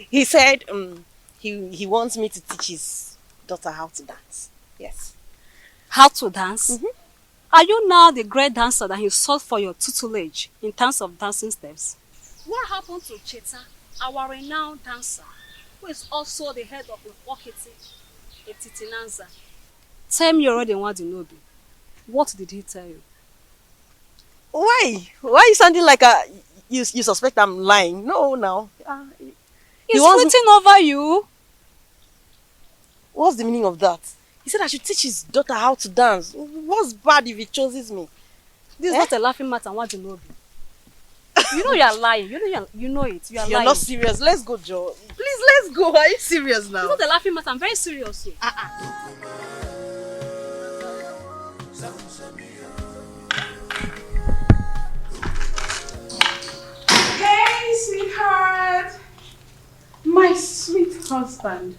he said he wants me to teach his daughter how to dance. Yes. How to dance? Are you now the great dancer that he sought for your tutelage in terms of dancing steps? What happened to Cheta, our renowned dancer, who is also the head of Etitinanza? Tell me already what you know. What did he tell you? Why? Why are you sounding like you suspect I'm lying? No, now. He's waiting over you. What's the meaning of that? He said I should teach his daughter how to dance. What's bad if he chooses me? This is not a laughing matter, what you know. You know you are lying. You know it. You are lying. You're not serious. Let's go, Joe. Please, let's go. Are you serious now? It's not a laughing matter. I'm very serious. Hey, sweetheart. My sweet husband.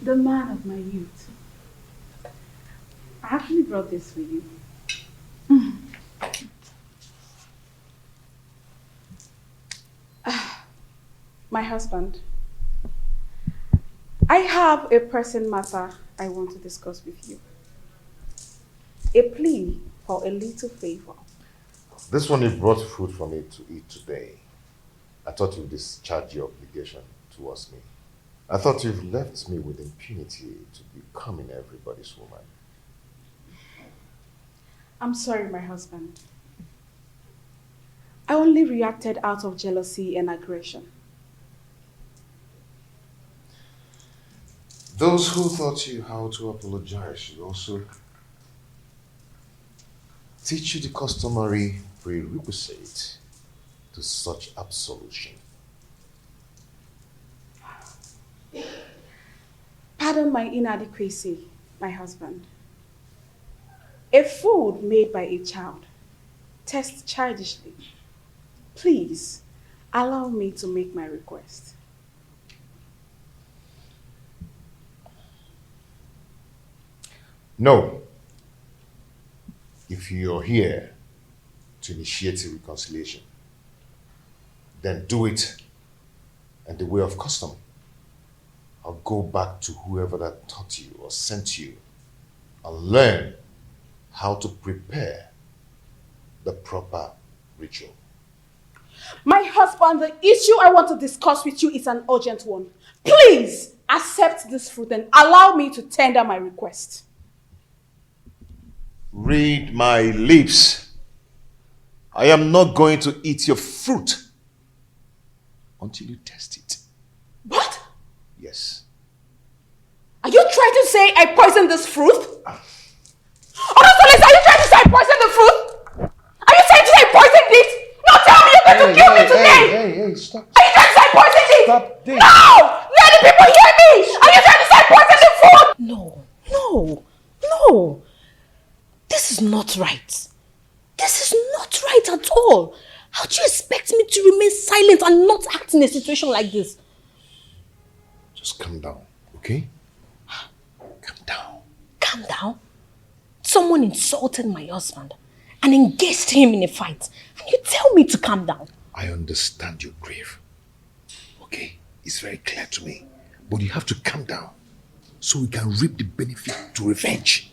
The man of my youth. I actually brought this for you. My husband, I have a pressing matter I want to discuss with you. A plea for a little favor. This one you brought food for me to eat today. I thought you'd discharge your obligation towards me. I thought you've left me with impunity to becoming everybody's woman. I'm sorry, my husband. I only reacted out of jealousy and aggression. Those who taught you how to apologize should also teach you the customary prerequisite to such absolution. Pardon my inadequacy, my husband. A food made by a child tastes childishly. Please, allow me to make my request. No. If you're here to initiate a reconciliation, then do it in the way of custom. I'll go back to whoever that taught you or sent you and learn how to prepare the proper ritual. My husband, the issue I want to discuss with you is an urgent one. Please accept this fruit and allow me to tender my request. Read my lips. I am not going to eat your fruit until you test it. What? Yes. Are you trying to say I poisoned this fruit? Honestly, are you trying to say I poisoned the fruit? Are you trying to say I poisoned it? No, tell me you're going to kill me today! Hey, stop. Are you trying to say I poisoned it? Stop this. No! Let the people hear me! Are you trying to say I poisoned the fruit? No. This is not right. This is not right at all. How do you expect me to remain silent and not act in a situation like this? Just calm down, okay? Calm down? Someone insulted my husband and engaged him in a fight. And you tell me to calm down. I understand your grief. Okay? It's very clear to me. But you have to calm down so we can reap the benefit to revenge.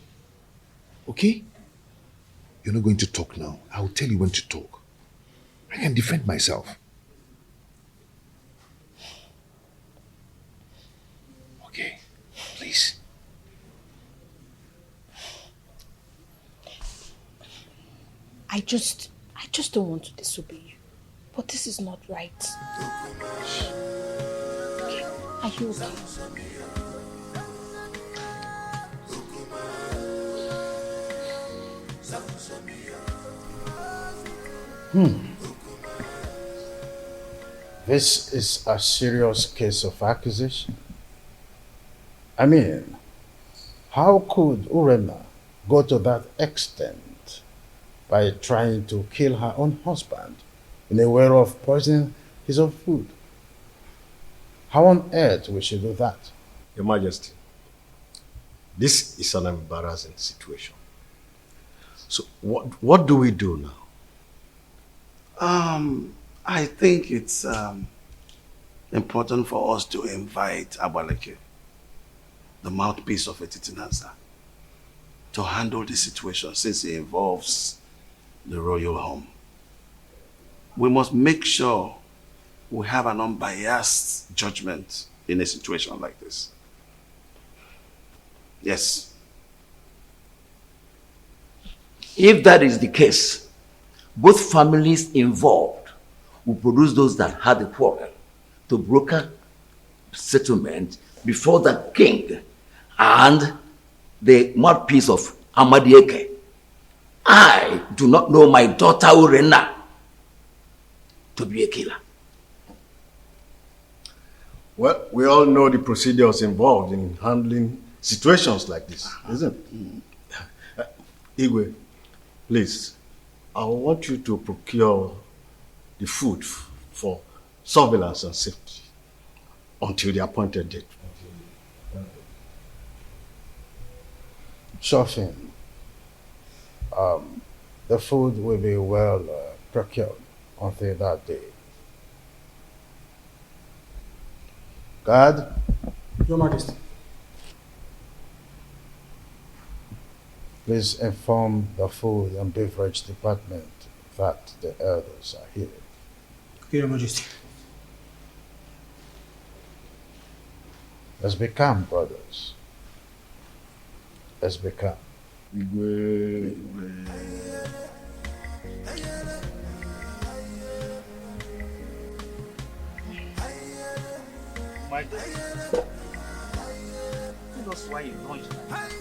Okay? You're not going to talk now. I will tell you when to talk. I can defend myself. Okay? Please. I just don't want to disobey you. But this is not right. Okay. Are you okay? This is a serious case of accusation. I mean, how could Urena go to that extent by trying to kill her own husband in a way of poisoning his own food? How on earth will she do that? Your Majesty, this is an embarrassing situation. So what do we do now? I think it's important for us to invite Abaleke, the mouthpiece of Etitinansa, to handle the situation since it involves the royal home. We must make sure we have an unbiased judgment in a situation like this. Yes. If that is the case, both families involved will produce those that had the quarrel to broker settlement before the king and the mouthpiece of EMODI. I do not know my daughter Urena to be a killer. Well, we all know the procedures involved in handling situations like this, isn't it? Igwe, please, I want you to procure the food for surveillance and safety until the appointed date. Sure thing. The food will be well procured until that day. Guard. Your Majesty. Please inform the food and beverage department that the elders are here. Okay, Your Majesty. Let's be calm, brothers. Let's be calm. My God. That's why you launched that.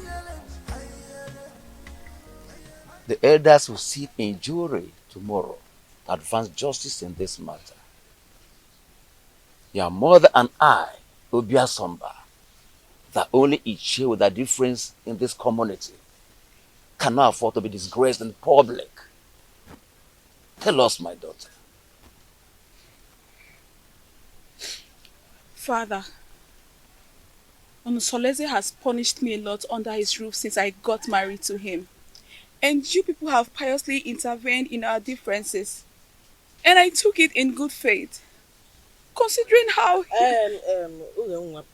The elders will sit in jury tomorrow to advance justice in this matter. Your mother and I will be a somber that only each with a difference in this community cannot afford to be disgraced in public. Tell us, my daughter. Father, Onusoleze has punished me a lot under his roof since I got married to him. And you people have piously intervened in our differences. And I took it in good faith. Considering how...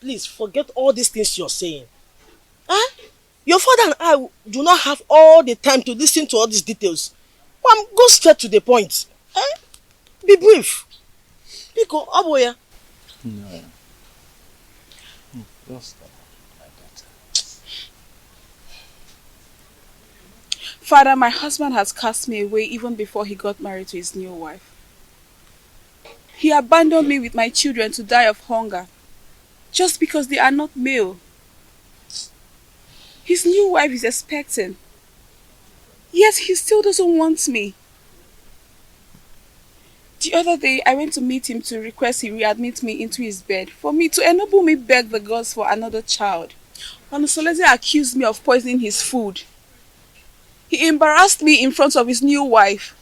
Please forget all these things you're saying. Huh? Your father and I do not have all the time to listen to all these details. Go straight to the point. Huh? Be brief. Biko, Aboya. No. Just my daughter. Father, my husband has cast me away even before he got married to his new wife. He abandoned me with my children to die of hunger, just because they are not male. His new wife is expecting, yet he still doesn't want me. The other day, I went to meet him to request he readmit me into his bed for me to enable me beg the gods for another child. Onusoleze accused me of poisoning his food. He embarrassed me in front of his new wife.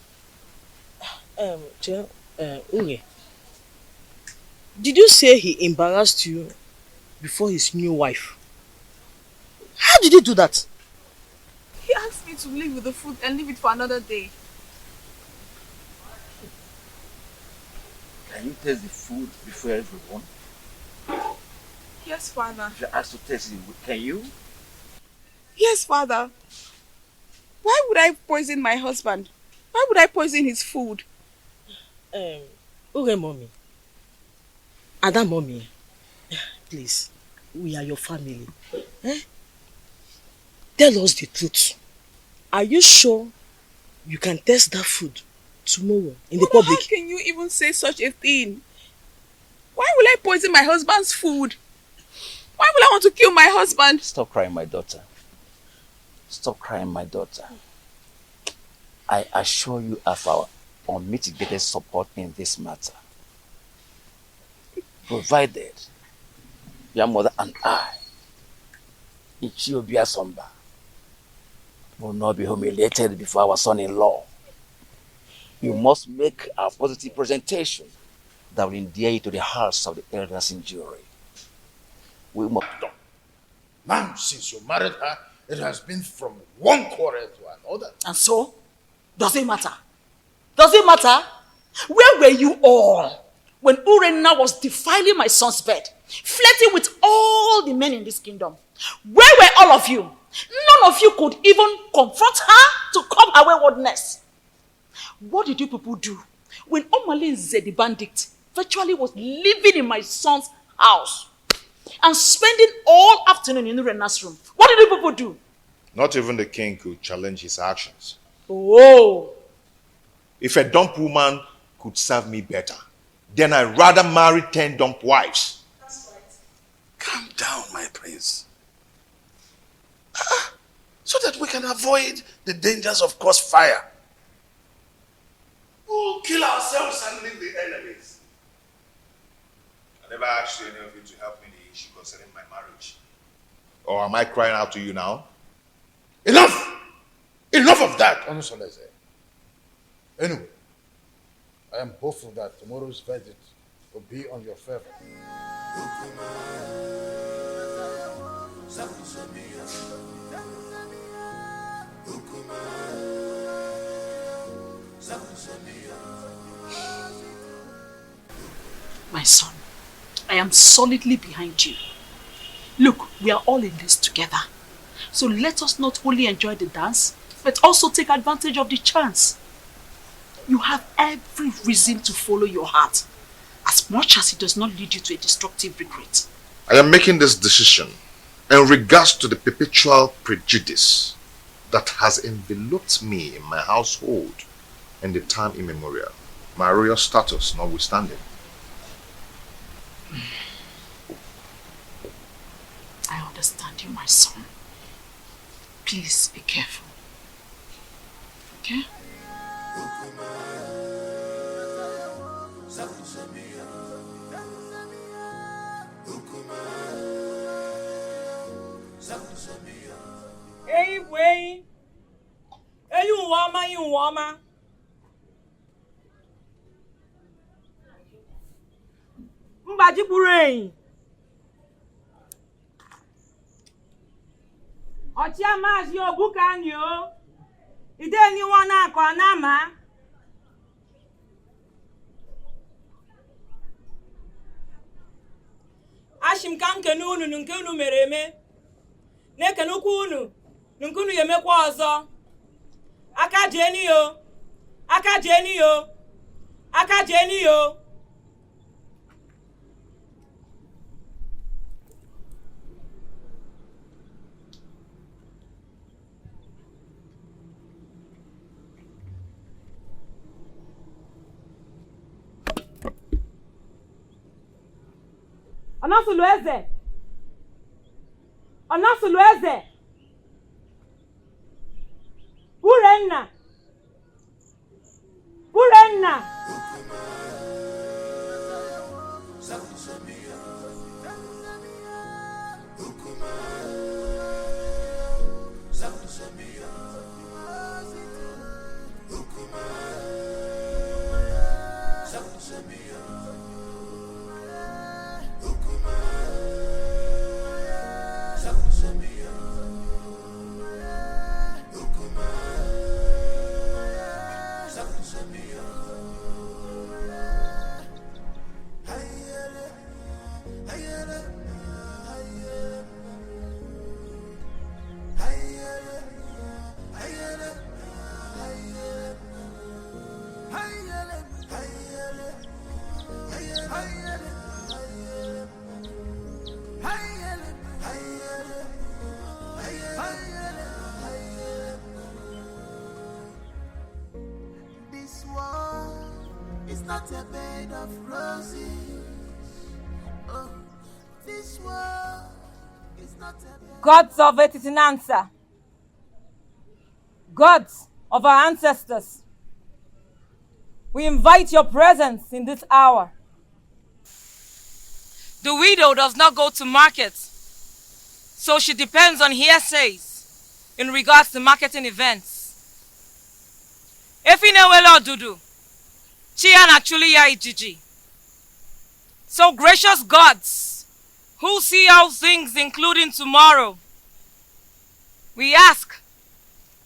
Uge, did you say he embarrassed you before his new wife? How did he do that? He asked me to leave with the food and leave it for another day. Can you taste the food before everyone? Yes, Father. If you ask to taste it, can you? Yes, Father. Why would I poison my husband? Why would I poison his food? Uge mommy. Ada mommy. Please, we are your family. Tell us the truth. Are you sure you can taste that food tomorrow in the public? How can you even say such a thing? Why will I poison my husband's food? Why will I want to kill my husband? Stop crying, my daughter. Stop crying, my daughter. I assure you of our unmitigated support in this matter. Provided your mother and I, Ichiobia Somba, will not be humiliated before our son-in-law. You must make a positive presentation that will endear you to the hearts of the elders in jury. We must stop. Now, since you married her, it has been from one quarrel to another. And so, does it matter? Does it matter? Where were you all when Urena was defiling my son's bed, flirting with all the men in this kingdom? Where were all of you? None of you could even confront her to curb her waywardness. What did you people do when Omale Nze the bandit virtually was living in my son's house and spending all afternoon in Urena's room? What did you people do? Not even the king could challenge his actions. Oh. If a dump woman could serve me better, then I'd rather marry 10 dump wives. Calm down, my prince. So that we can avoid the dangers of crossfire. We'll kill ourselves and leave the enemies. I never asked any of you to help me in the issue concerning my marriage. Or am I crying out to you now? Enough! Enough of that! Onusoleze. Anyway, I am hopeful that tomorrow's verdict will be on your favor. My son, I am solidly behind you. Look, we are all in this together. So let us not only enjoy the dance, but also take advantage of the chance. You have every reason to follow your heart, as much as it does not lead you to a destructive regret. I am making this decision in regards to the perpetual prejudice that has enveloped me in my household in the time immemorial, my royal status notwithstanding. I understand you, my son. Please be careful. Okay? Hey, wait. Hey, you woman. Mbaji Burain. Ochia mas yo bukanyo. Ide ni wana kwa nama. Ashim kam kenunu nunkunu mereme. Ne kenukunu nunkunu yemekwa ọzọ. Aka jeni yo. Aka jeni yo. Aka jeni yo. Onasulueze. Urenna. This world is not a bed of roses. Oh, this world is not a bed. Gods of Etitinansa. Gods of our ancestors. We invite your presence in this hour. The widow does not go to market, so she depends on hearsays in regards to marketing events. Efinewelo Dudu, Chian actually ya ijiji. So gracious gods, who see all things including tomorrow, we ask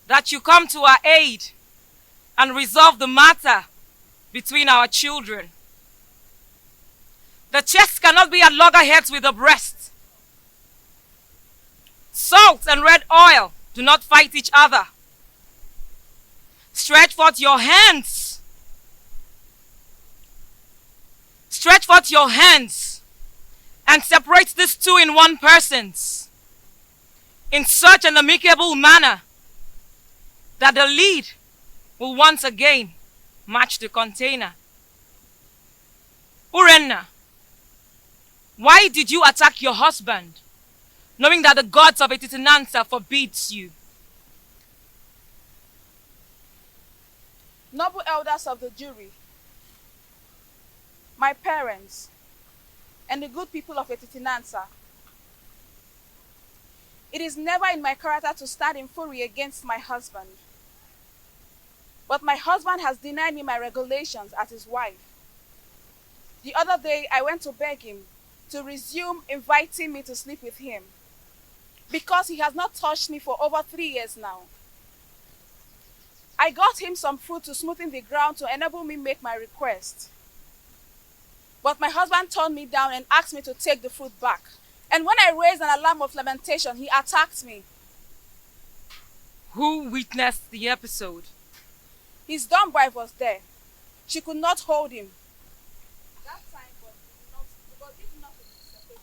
that you come to our aid and resolve the matter between our children. The chest cannot be at loggerheads with the breast. Salt and red oil do not fight each other. Stretch forth your hands. Stretch forth your hands and separate these two in one persons in such an amicable manner that the lead will once again match the container. Urenna, why did you attack your husband, knowing that the gods of Etitinansa forbids you. Noble elders of the jury, my parents, and the good people of Etitinansa, it is never in my character to stand in fury against my husband. But my husband has denied me my regulations as his wife. The other day, I went to beg him to resume inviting me to sleep with him because he has not touched me for over 3 years now. I got him some food to smoothen the ground to enable me make my request. But my husband turned me down and asked me to take the food back. And when I raised an alarm of lamentation, he attacked me. Who witnessed the episode? His dumb wife was there. She could not hold him. That time was not, because if not to separate us.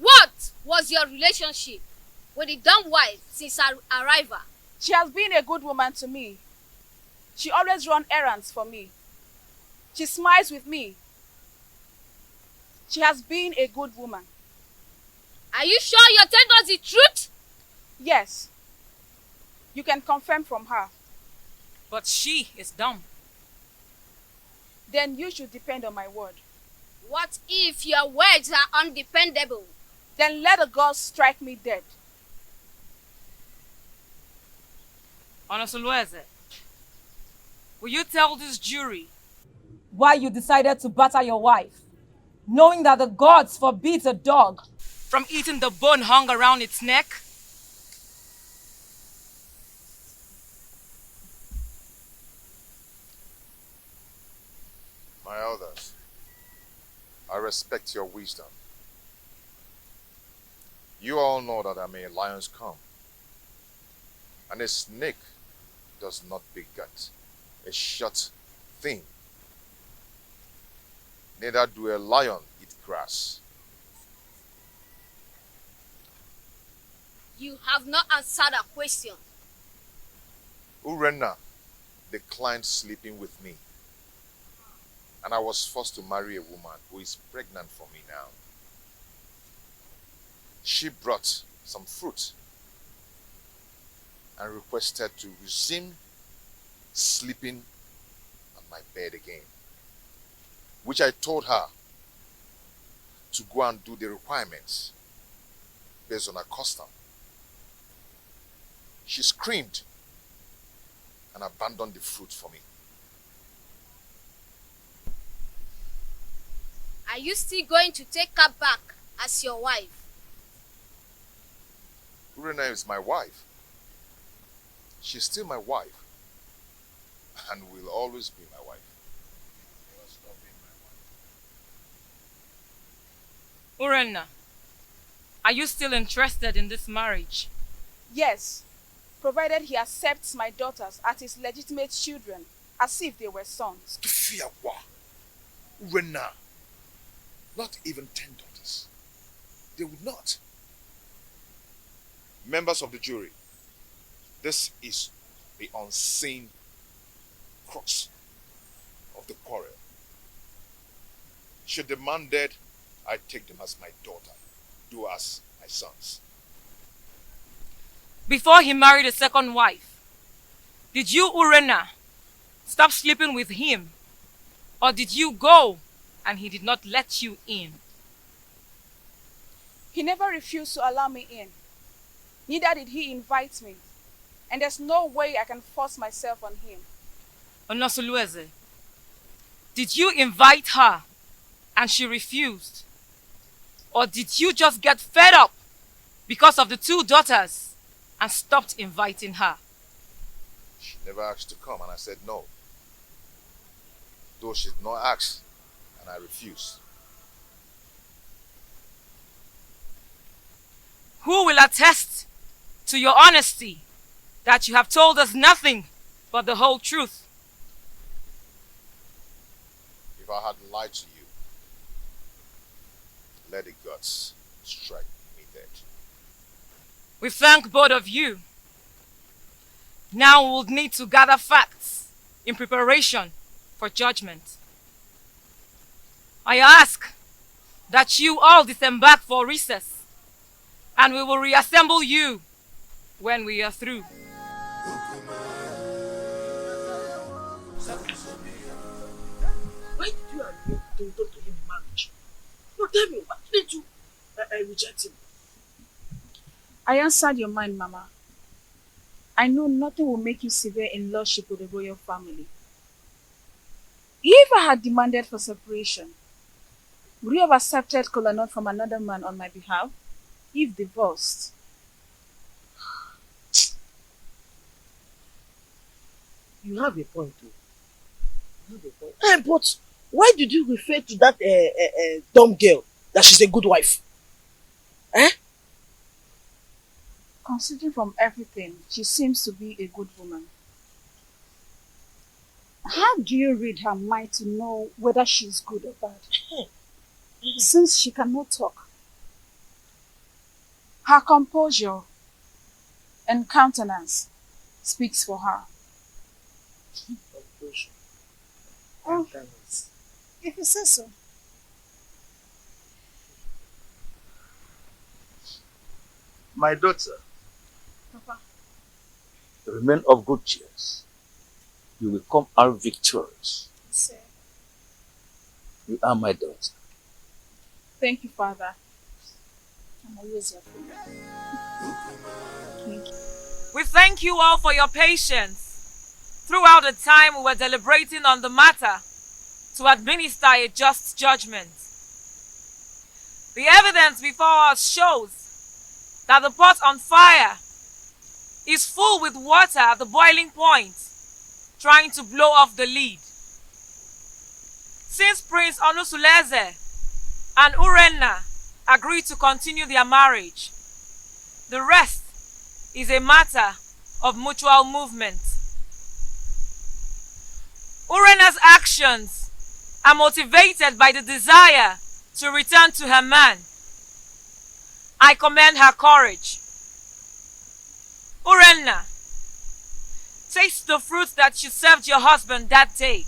What was your relationship with the dumb wife since her arrival? She has been a good woman to me. She always runs errands for me. She smiles with me. She has been a good woman. Are you sure you're telling us the truth? Yes. You can confirm from her. But she is dumb. Then you should depend on my word. What if your words are undependable? Then let the gods strike me dead. Onosulueze, will you tell this jury why you decided to batter your wife, knowing that the gods forbid a dog from eating the bone hung around its neck? My elders, I respect your wisdom. You all know that I'm a lion's come, and a snake does not beget a short thing. Neither do a lion eat grass. You have not answered a question. Urena declined sleeping with me, and I was forced to marry a woman who is pregnant for me now. She brought some fruit and requested to resume sleeping on my bed again, which I told her to go and do the requirements based on her custom. She screamed and abandoned the fruit for me. Are you still going to take her back as your wife? Urena is my wife. She's still my wife and will always be my wife. Urena, are you still interested in this marriage? Yes, provided he accepts my daughters as his legitimate children, as if they were sons. Urena, not even 10 daughters. They would not. Members of the jury, this is the unseen crux of the quarrel. Should the man dead, I take them as my daughter, do as my sons. Before he married a second wife, did you, Urena, stop sleeping with him? Or did you go and he did not let you in? He never refused to allow me in. Neither did he invite me. And there's no way I can force myself on him. Onosulueze, did you invite her and she refused? Or did you just get fed up because of the 2 daughters and stopped inviting her? She never asked to come and I said no. Though she did not ask and I refused. Who will attest to your honesty that you have told us nothing but the whole truth? If I had lied to you, let the gods strike me dead. We thank both of you. Now we will need to gather facts in preparation for judgment. I ask that you all disembark for recess, and we will reassemble you when we are through. Why did you agree to talk to him in marriage? No, tell me, why didn't you reject him? I answered your mind, Mama. I know nothing will make you severe in lordship with the royal family. If I had demanded for separation, would you have accepted Kolanut from another man on my behalf? If divorced? You have a point, too. You have a point. But why did you refer to that dumb girl that she's a good wife? Eh? Considering from everything, she seems to be a good woman. How do you read her mind to know whether she's good or bad? Since she cannot talk, her composure and countenance speaks for her. Oh, if you say so. My daughter, Papa. remain of good cheer. You will come out victorious. Sir. You are my daughter. Thank you, Father. I'm always your friend. Thank you. We thank you all for your patience throughout the time we were deliberating on the matter to administer a just judgment. The evidence before us shows that the pot on fire is full with water at the boiling point, trying to blow off the lid. Since Prince Onusuleze and Urenna agreed to continue their marriage, the rest is a matter of mutual movement. Urenna's actions are motivated by the desire to return to her man. I commend her courage. Urenna, taste the fruit that you served your husband that day.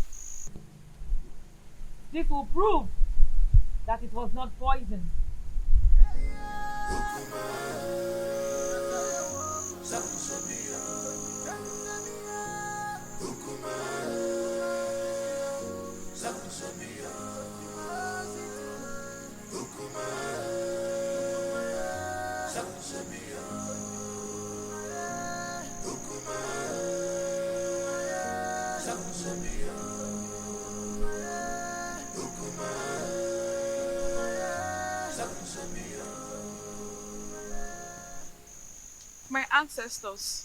This will prove that it was not poison. My ancestors,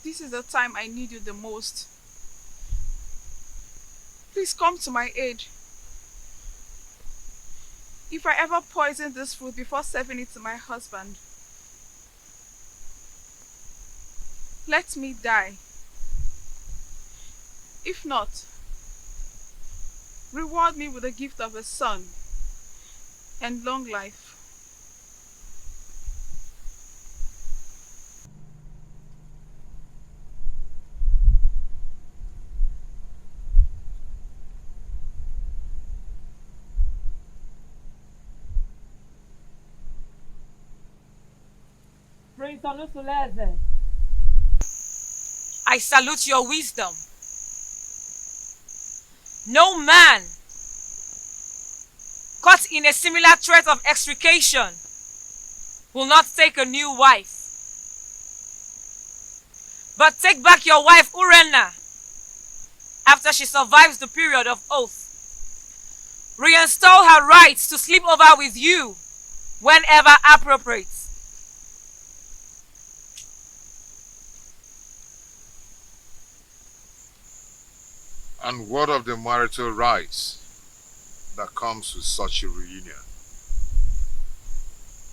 this is the time I need you the most. Please come to my aid. If I ever poison this food before serving it to my husband, let me die. If not, reward me with the gift of a son and long life. Prince Onusuleze, I salute your wisdom. No man caught in a similar threat of extrication will not take a new wife. But take back your wife Urenna after she survives the period of oath. Reinstall her rights to sleep over with you whenever appropriate. And what of the marital rights that comes with such a reunion?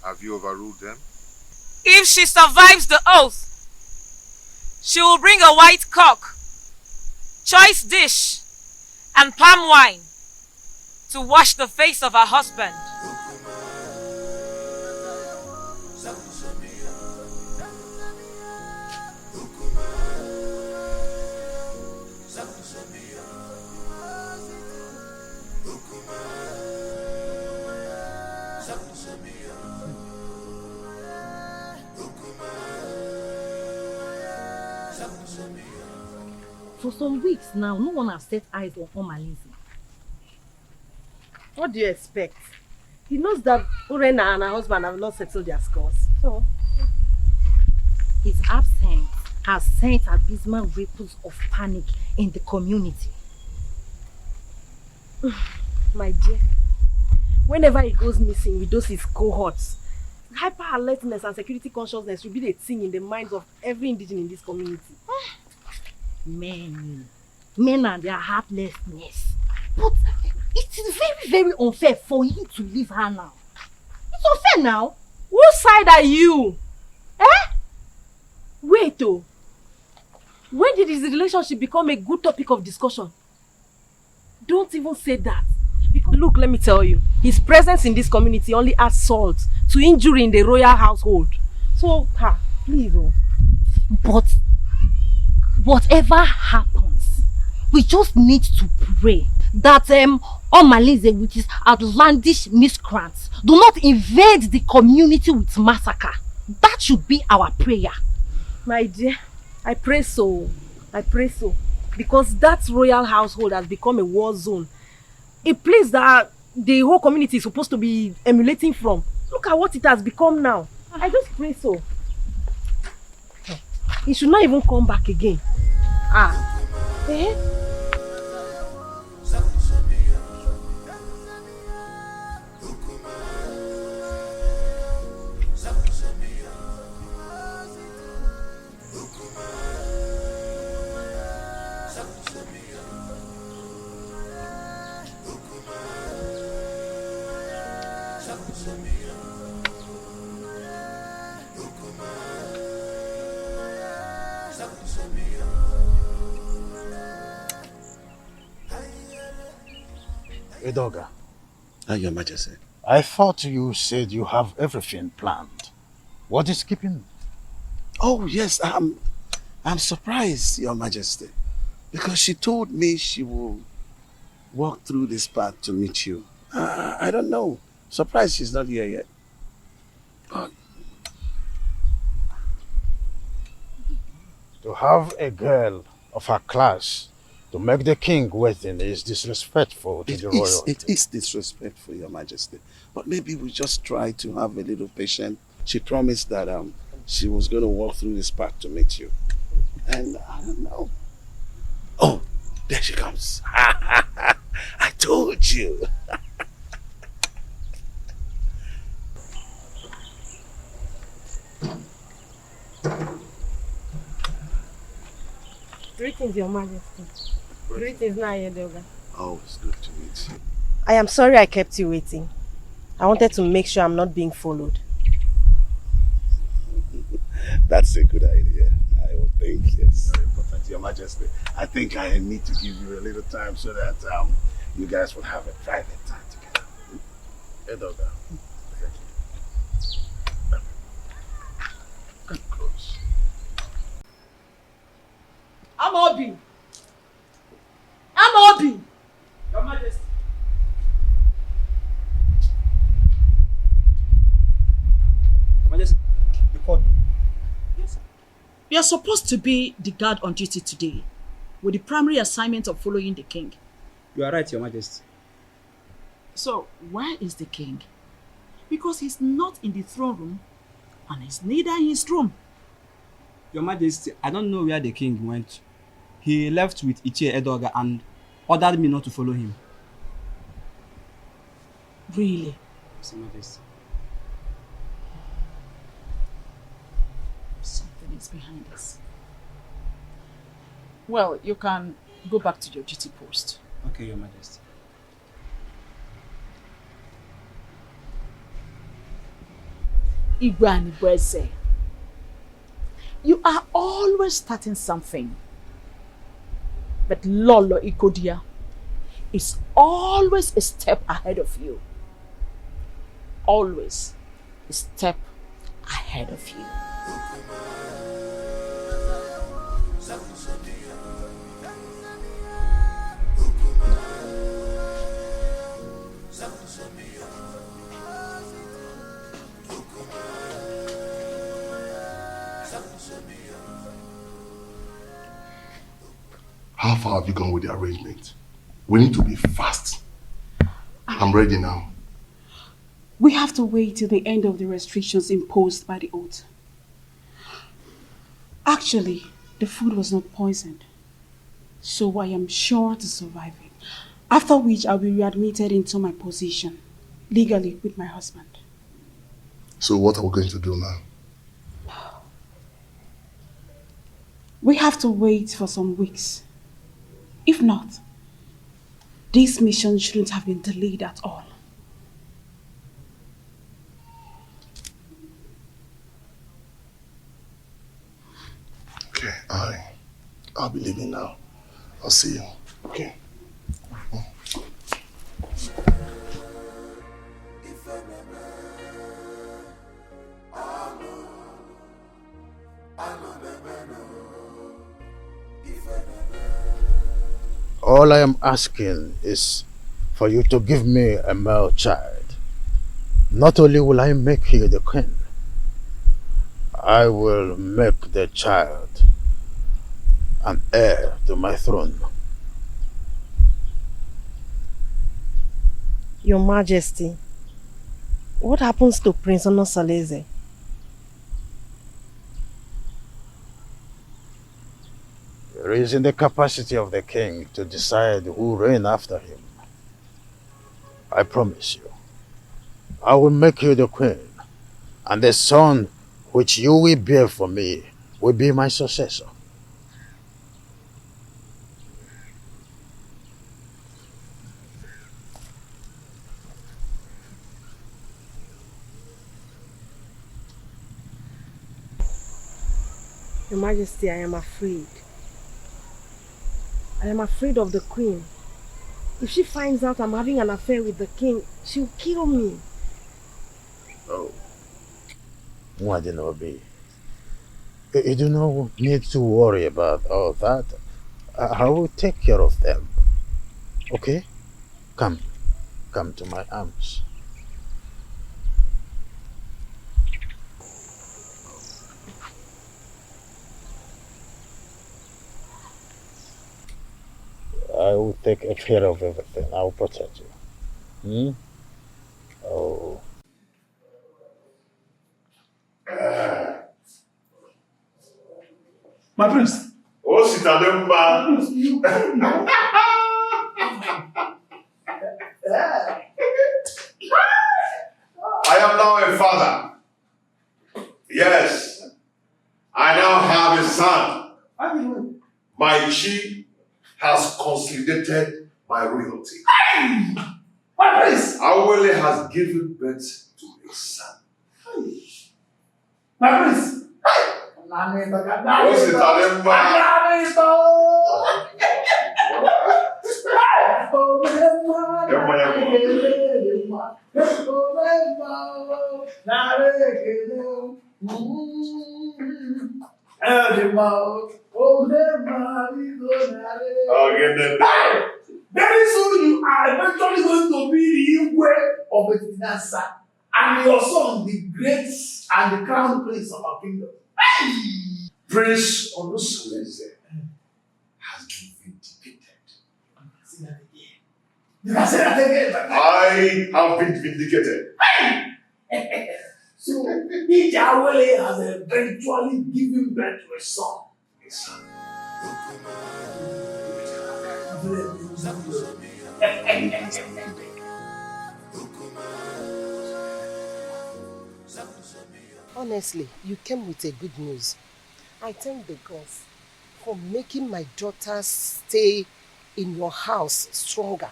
Have you overruled them? If she survives the oath, she will bring a white cock, choice dish, and palm wine to wash the face of her husband. For some weeks now, no one has set eyes on Omalise. What do you expect? He knows that Urena and her husband have not settled their scores. So, his absence has sent abysmal ripples of panic in the community. my dear, whenever he goes missing with those his cohorts, hyper alertness and security consciousness will be the thing in the minds of every indigene in this community. Men and their heartlessness. But it is very, very unfair for him to leave her now. It's unfair now. Whose side are you? Wait oh. When did his relationship become a good topic of discussion? Don't even say that. Because look, let me tell you, his presence in this community only adds salt to injury in the royal household. So, please oh. But whatever happens, we just need to pray that Omalise with his outlandish miscreants do not invade the community with massacre. That should be our prayer. My dear, I pray so. I pray so. Because that royal household has become a war zone. A place that the whole community is supposed to be emulating from. Look at what it has become now. I just pray so. He should not even come back again. Edoga. Your Majesty. I thought you said you have everything planned. What is keeping? Oh yes, I'm surprised, Your Majesty, because she told me she will walk through this path to meet you. I don't know. Surprised she's not here yet. To have a girl of her class to make the king waiting is disrespectful to the royal. It is disrespectful, Your Majesty. But maybe we just try to have a little patience. She promised that she was going to walk through this path to meet you. And I don't know. Oh, there she comes. I told you. Greetings, Your Majesty. Greetings, Edoga. Oh, it's good to meet you. I am sorry I kept you waiting. I wanted to make sure I'm not being followed. That's a good idea. I would think, yes. Very important, Your Majesty. I think I need to give you a little time so that you guys will have a private time together. Edoga. Come close. Amobi! Amobi! Your Majesty. Your Majesty, you called me. Yes, sir. You are supposed to be the guard on duty today, with the primary assignment of following the king. You are right, Your Majesty. So, where is the king? Because he's not in the throne room, and he's neither in his room. Your Majesty, I don't know where the king went. He left with Ichie Edoga and ordered me not to follow him. Really? Yes, Your Majesty. Something is behind us. Well, you can go back to your duty post. Okay, Your Majesty. Igwe Anibweze, you are always starting something. But Lolo Ikodia is always a step ahead of you. Always a step ahead of you. How far have you gone with the arrangement? We need to be fast. I'm ready now. We have to wait till the end of the restrictions imposed by the oath. Actually, the food was not poisoned, so I am sure to survive it. After which I'll be readmitted into my position, legally with my husband. So what are we going to do now? We have to wait for some weeks. If not, this mission shouldn't have been delayed at all. Okay, I'll be leaving now. I'll see you. Okay. All I am asking is for you to give me a male child. Not only will I make you the queen, I will make the child an heir to my throne. Your Majesty, what happens to Prince Onosaleze? It is in the capacity of the king to decide who reign after him. I promise you, I will make you the queen, and the son which you will bear for me will be my successor. Your Majesty, I am afraid. I am afraid of the queen. If she finds out I'm having an affair with the king, she'll kill me. Oh. NNEBE, you do not need to worry about all that. I will take care of them. Okay? Come to my arms. I will take care of everything. I will protect you. Oh. My prince. Oh, Sitalemba. I am now a father. Yes. I now have a son. My chi has consolidated my royalty. My prince. Awele has given birth to a son. My prince. Oh, Sitalemba. Very soon you are eventually going to be the Igwe of Etinasa, and your son the great and the crown prince of our kingdom. Prince Onosaleze has been vindicated. You can say that again. I have been vindicated. So, Ijawele has eventually given birth to a son. A son. Honestly, you came with a good news. I thank the gods for making my daughter's stay in your house stronger.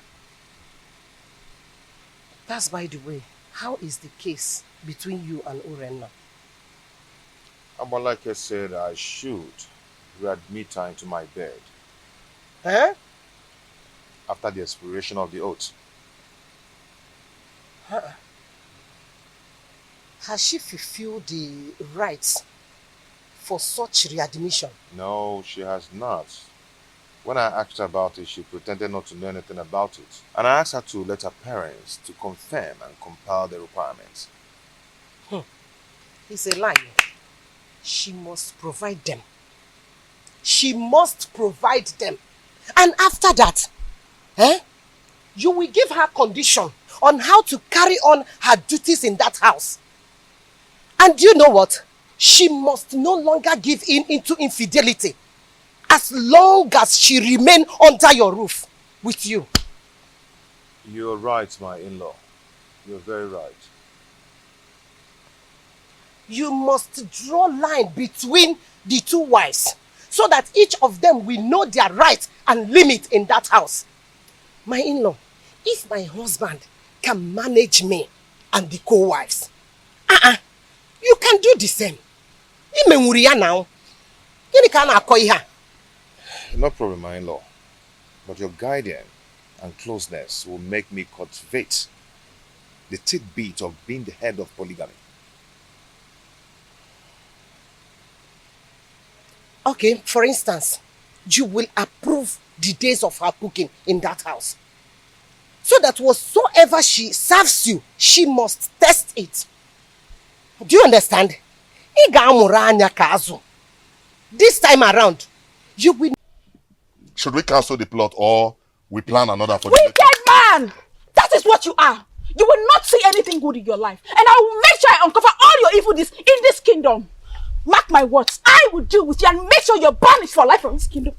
That's by the way. How is the case between you and Urenna? Amalake said I should readmit her into my bed. Huh? After the expiration of the oath. Has she fulfilled the rights for such readmission? No, she has not. When I asked her about it, she pretended not to know anything about it. And I asked her to let her parents to confirm and compile the requirements. He's a liar. She must provide them. She must provide them. And after that, you will give her condition on how to carry on her duties in that house. And you know what? She must no longer give in into infidelity as long as she remain under your roof with you. You're right, my in-law. You're very right. You must draw line between the two wives so that each of them will know their rights and limit in that house. My in-law, if my husband can manage me and the co-wives, you can do the same. Now. No problem, my in-law. But your guidance and closeness will make me cultivate the tidbit of being the head of polygamy. Okay, for instance, you will approve the days of her cooking in that house. So that whatsoever she serves you, she must test it. Do you understand? This time around, you will... Should we cancel the plot or we plan another for Wicked man! That is what you are. You will not see anything good in your life. And I will make sure I uncover all your evil deeds in this kingdom. Mark my words. I will deal with you and make sure you're banished for life from this kingdom.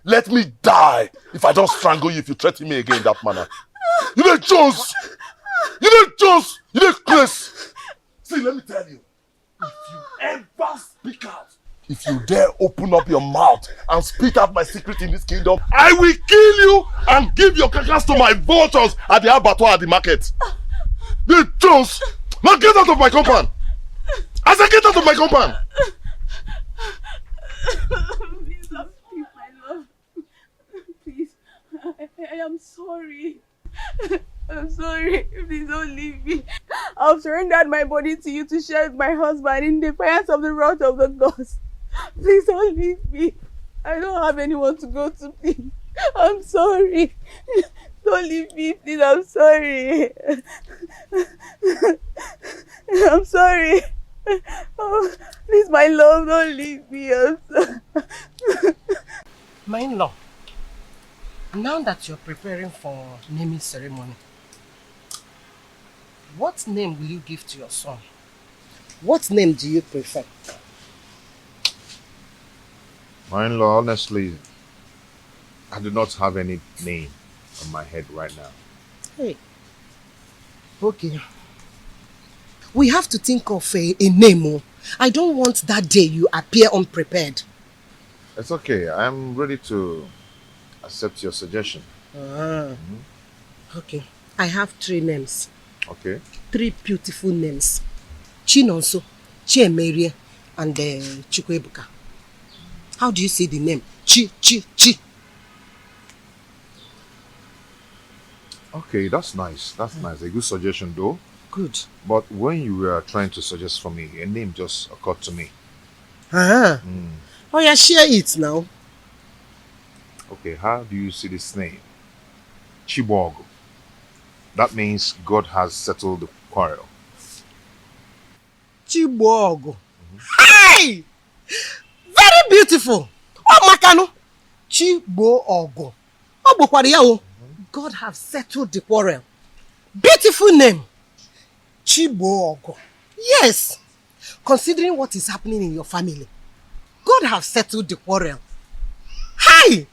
Let me die if I don't strangle you if you threaten me again in that manner. You know Jones! You know Jones! You know Chris! See, let me tell you. If you ever speak out, if you dare open up your mouth and spit out my secret in this kingdom, I will kill you and give your carcass to my vultures at the abattoir at the market. The Jones! Now get out of my compound! I said get out of my compound! Please don't speak, my love. Please, I am sorry. I'm sorry. Please don't leave me. I've surrendered my body to you to share with my husband in defiance of the wrath of the gods. Please don't leave me. I don't have anyone to go to, please. I'm sorry. Don't leave me, please. I'm sorry. I'm sorry. Oh, please, my love, don't leave me. I'm sorry. My in-law, now that you're preparing for naming ceremony, what name will you give to your son? What name do you prefer? My in-law, honestly, I do not have any name on my head right now. Hey. Okay. We have to think of a name. I don't want that day you appear unprepared. It's okay. I'm ready to accept your suggestion. Okay. I have 3 names. Okay. 3 beautiful names. Chinonso, Chiemerie, and Chikwebuka. How do you say the name? Chi. Okay, that's nice. That's nice. A good suggestion though. Good. But when you were trying to suggest for me, a name just occurred to me. Oh yeah, share it now. Okay, how do you see this name? Chibogo. That means God has settled the quarrel. Chibogo. Hey! Very beautiful. Oh, Makano. Chibogo. Oh, God have settled the quarrel. Beautiful name. Chibogo. Yes. Considering what is happening in your family, God have settled the quarrel. Hi!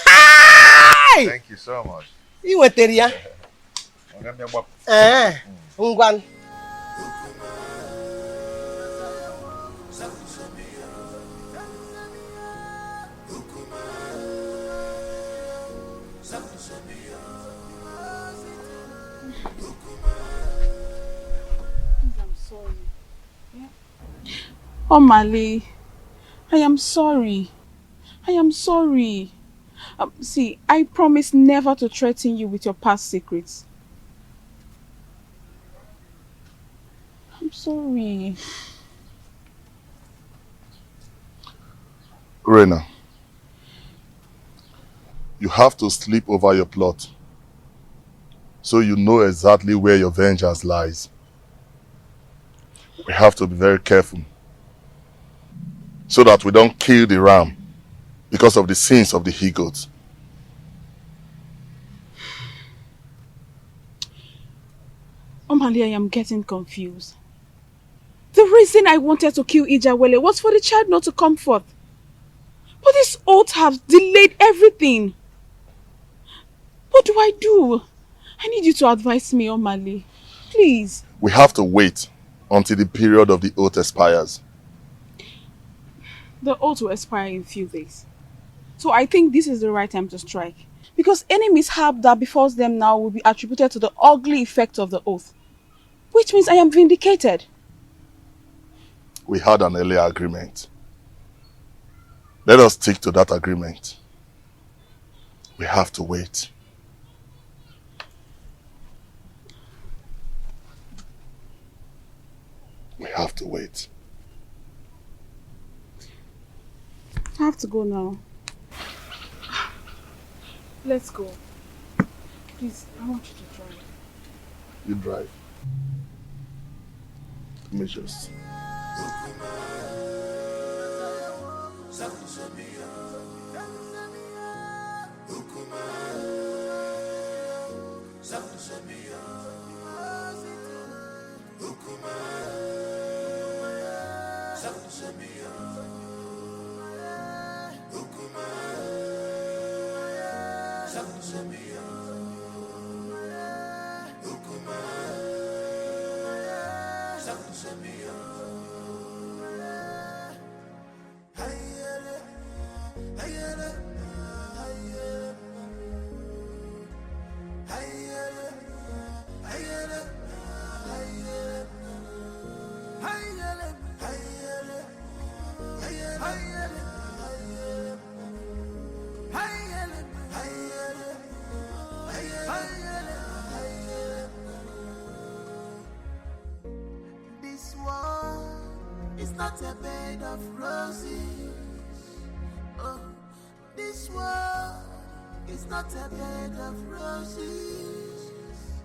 Hi! Thank you so much. You were there. Ngwan. Oh, Mali, I am sorry. I am sorry. See, I promise never to threaten you with your past secrets. I'm sorry. Rena, you have to sleep over your plot so you know exactly where your vengeance lies. We have to be very careful so that we don't kill the ram because of the sins of the he-goats. Omali, I am getting confused. The reason I wanted to kill Ijawele was for the child not to come forth. But this oath has delayed everything. What do I do? I need you to advise me, Omali. Please. We have to wait until the period of the oath expires. The oath will expire in a few days. So I think this is the right time to strike. Because any mishap that befalls them now will be attributed to the ugly effect of the oath. Which means I am vindicated. We had an earlier agreement. Let us stick to that agreement. We have to wait. We have to wait. I have to go now. Let's go. Please, I want you to drive. You drive. Let me just... This world is not a bed of roses. Oh, this world is not a bed of roses.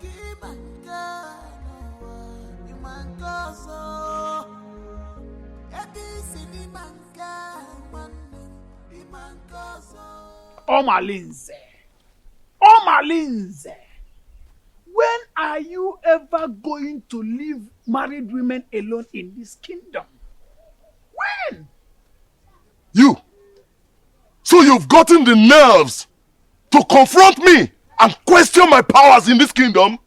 Keep on going, you man go so. Omalinze. Omalinze. When are you ever going to leave married women alone in this kingdom? When? You! So you've gotten the nerves to confront me and question my powers in this kingdom?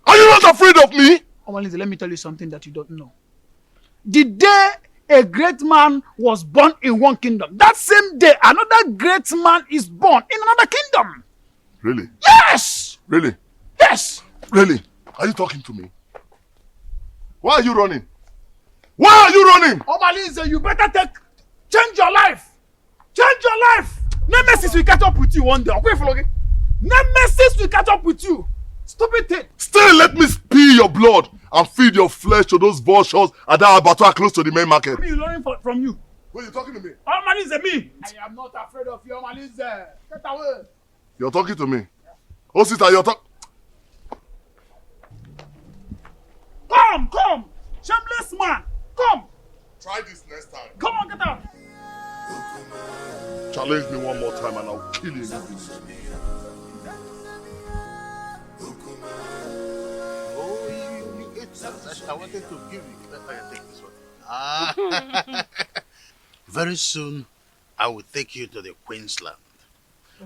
Are you not afraid of me? Omalinze, let me tell you something that you don't know. The day a great man was born in one kingdom, that same day another great man is born in another kingdom. Really? Yes! Really? Yes! Really? Are you talking to me? Why are you running? Why are you running? Omalinze, you better change your life. Change your life. Nemesis will catch up with you one day. Okay, Nemesis will catch up with you. Stupid thing. Still let me spill your blood and feed your flesh to those vultures at that abattoir close to the main market. Me learning from you. Who are you talking to me? Omalinze, me. I am not afraid of you, Omalinze. Get away. You're talking to me. Oh, sister, you're talking. Come. Shameless man. Come. Try this next time. Come on, get out. Challenge me one more time and I'll kill you. I wanted to give you. Let me take this one. Very soon, I will take you to the Queensland.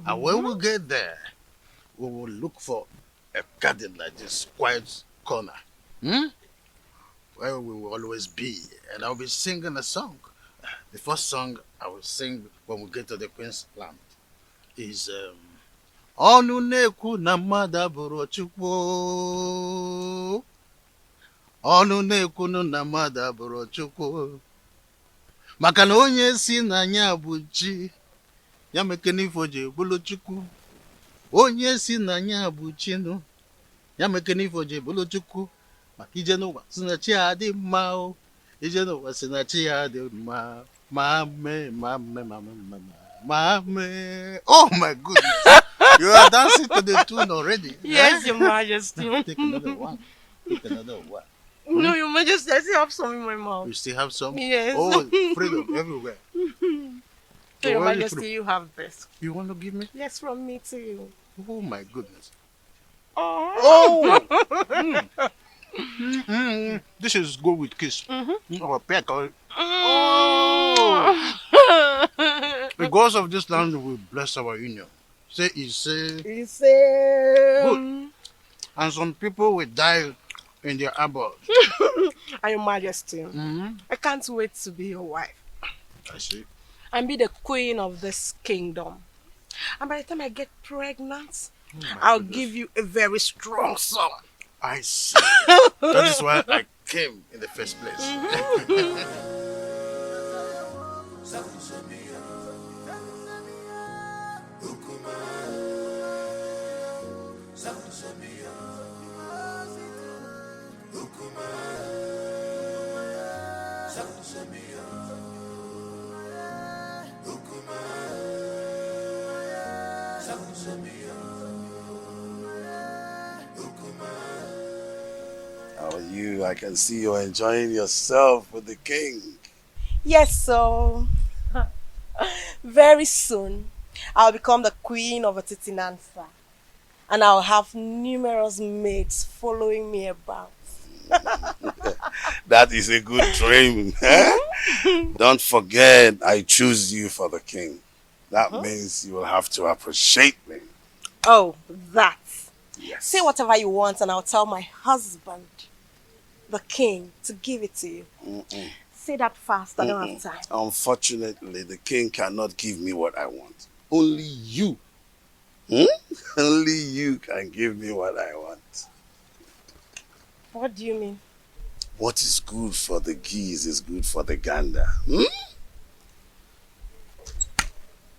And when we get there, we will look for a garden like this, quiet corner. Where we will always be. And I'll be singing a song. The first song I will sing when we get to the Queensland is Onu neku na mada buru chukwu. Onu neku na mada buru chukwu. Maka na onye si na nya bụ chi, ya mekene ifo je bulu chukwu. Onye si na nya bụ chi no, ya mekene ifo je bulu chukwu. Maka ije n'ụwa si na chi adị mma o. Ije n'ụwa si na chi adị mma. Mame. Oh my goodness. You are dancing to the tune already. Yes, Your Majesty. Take another one. No, Your Majesty, I still have some in my mouth. You still have some? Yes. Oh, freedom everywhere. So Your where are you Majesty, from? you have this. You want to give me? Yes, from me to you. Oh my goodness. Oh! This is good with kiss. Or peck. Or... Oh! The gods of this land will bless our union. Say, Good. And some people will die in their abode. And Your Majesty, I can't wait to be your wife. I see. And be the queen of this kingdom. And by the time I get pregnant, I'll give you a very strong son. I see. That is why I came in the first place. How are you? I can see you're enjoying yourself with the king. Yes, so very soon I'll become the queen of Titinansa. And I'll have numerous maids following me about. That is a good dream. Don't forget, I choose you for the king. That means you will have to appreciate me. Oh, that. Yes. Say whatever you want and I'll tell my husband, the king, to give it to you. Say that fast, I don't have time. Unfortunately, the king cannot give me what I want. Only you. Only you can give me what I want. What do you mean? What is good for the geese is good for the gander.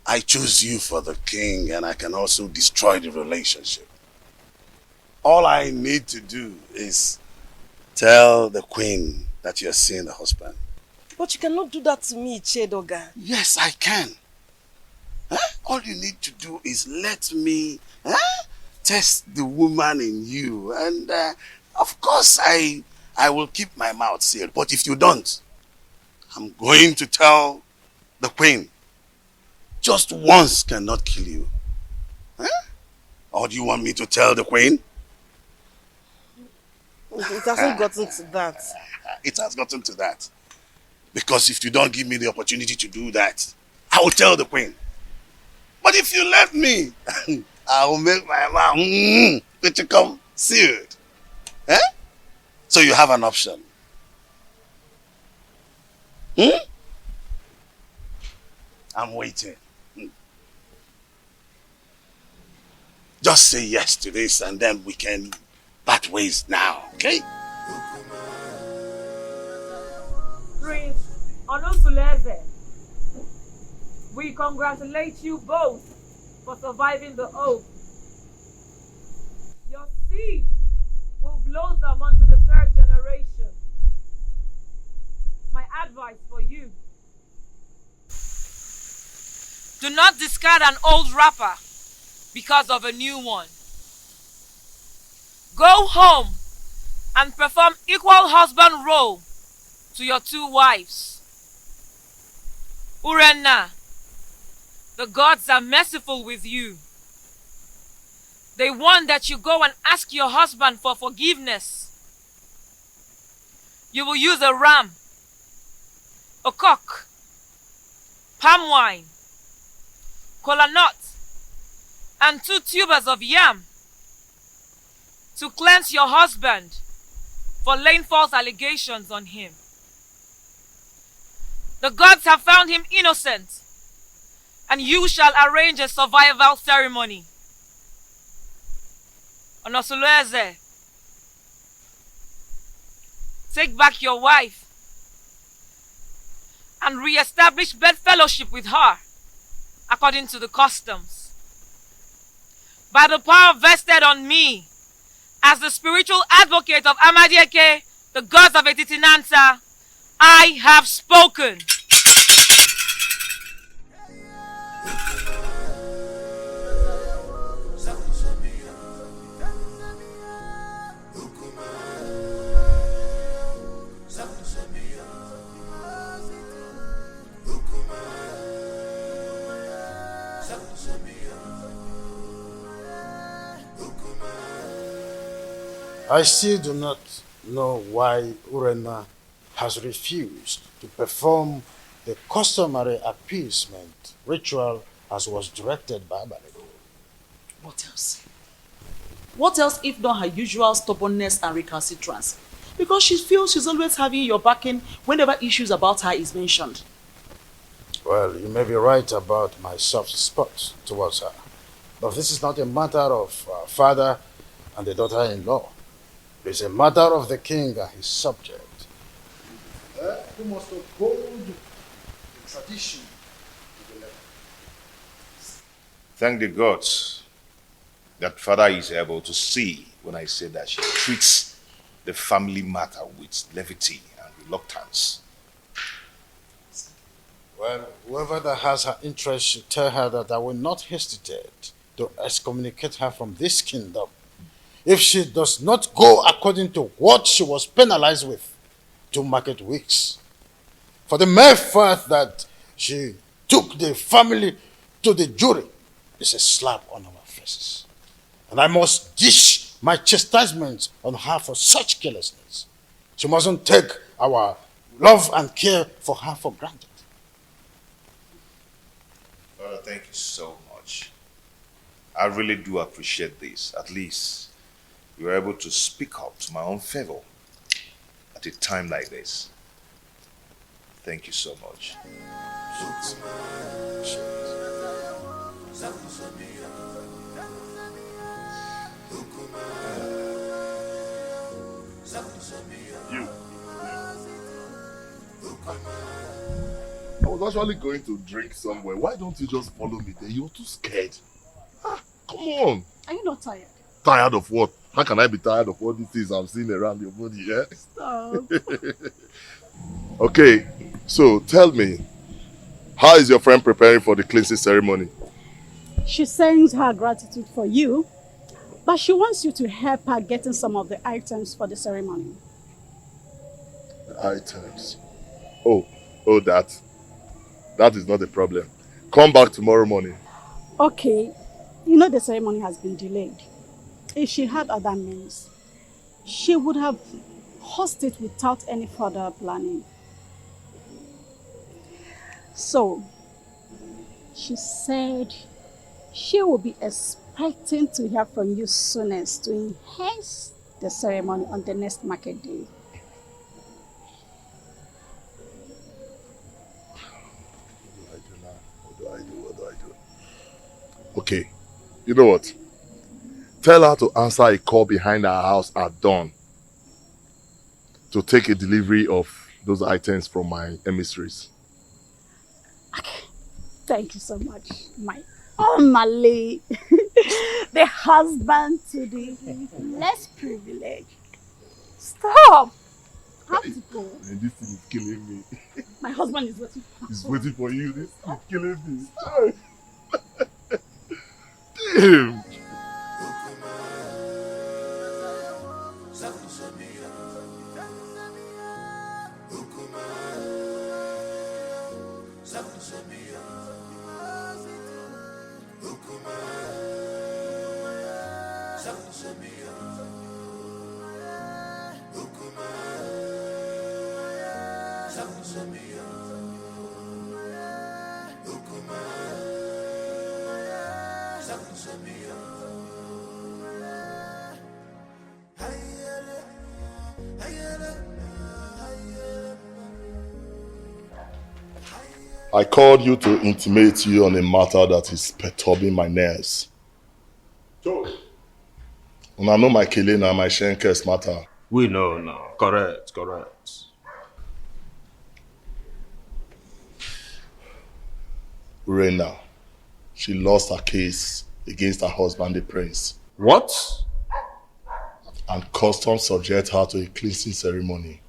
I choose you for the king and I can also destroy the relationship. All I need to do is tell the queen that you're seeing the husband. But you cannot do that to me, Chedoga. Yes, I can. All you need to do is let me test the woman in you. And of course, I will keep my mouth sealed. But if you don't, I'm going to tell the queen. Just once cannot kill you. Or do you want me to tell the queen? It hasn't gotten to that. It has gotten to that. Because if you don't give me the opportunity to do that, I will tell the queen. But if you let me, I will make my mouth to come sealed. So you have an option. I'm waiting. Just say yes to this and then we can part ways now, okay? Prince Onosuleze, we congratulate you both for surviving the oath. Your seed will blossom onto the third generation. My advice for you: do not discard an old wrapper because of a new one. Go home and perform equal husband role to your two wives. Urenna, the gods are merciful with you. They want that you go and ask your husband for forgiveness. You will use a ram, a cock, palm wine, kola nut, and 2 tubers of yam to cleanse your husband for laying false allegations on him. The gods have found him innocent, and you shall arrange a survival ceremony. Onosuleze, take back your wife and re-establish bedfellowship with her according to the customs. By the power vested on me as the spiritual advocate of Amadieke, the gods of Etitinansa, I have spoken. I still do not know why Urena has refused to perform the customary appeasement ritual as was directed by Abarigo. What else? What else if not her usual stubbornness and recalcitrance? Because she feels she's always having your backing whenever issues about her is mentioned. Well, you may be right about my soft spot towards her. But this is not a matter of father and the daughter-in-law. It is a matter of the king and his subject. Who must uphold the tradition to the letter. Thank the gods that father is able to see when I say that she treats the family matter with levity and reluctance. Well, whoever that has her interest should tell her that I will not hesitate to excommunicate her from this kingdom if she does not go according to what she was penalized with 2 market weeks. For the mere fact that she took the family to the jury is a slap on our faces. And I must dish my chastisement on her for such carelessness. She mustn't take our love and care for her for granted. Father, thank you so much. I really do appreciate this. At least you were able to speak up to my own favor at a time like this. Thank you so much. You. I was actually going to drink somewhere. Why don't you just follow me there? You're too scared. Come on. Are you not tired? Tired of what? How can I be tired of all these things I'm seeing around your body, yeah? Stop. Okay, so tell me, how is your friend preparing for the cleansing ceremony? She sends her gratitude for you, but she wants you to help her getting some of the items for the ceremony. The items? Oh, that is not a problem. Come back tomorrow morning. Okay, you know the ceremony has been delayed. If she had other means, she would have hosted it without any further planning. So, she said she will be expecting to hear from you soonest to enhance the ceremony on the next market day. What do I do? Okay, you know what? Tell her to answer a call behind our house at dawn to take a delivery of those items from my emissaries. Thank you so much, my Omale, the husband to the less privileged. Stop! I have to go. And this thing is killing me. My husband is waiting. He's waiting for you. This is killing me. Damn! I called you to intimate you on a matter that is perturbing my nerves. And I know my killing and my Shenkes matter. We know now. Correct. Urena, she lost her case against her husband, the prince. What? And customs subject her to a cleansing ceremony.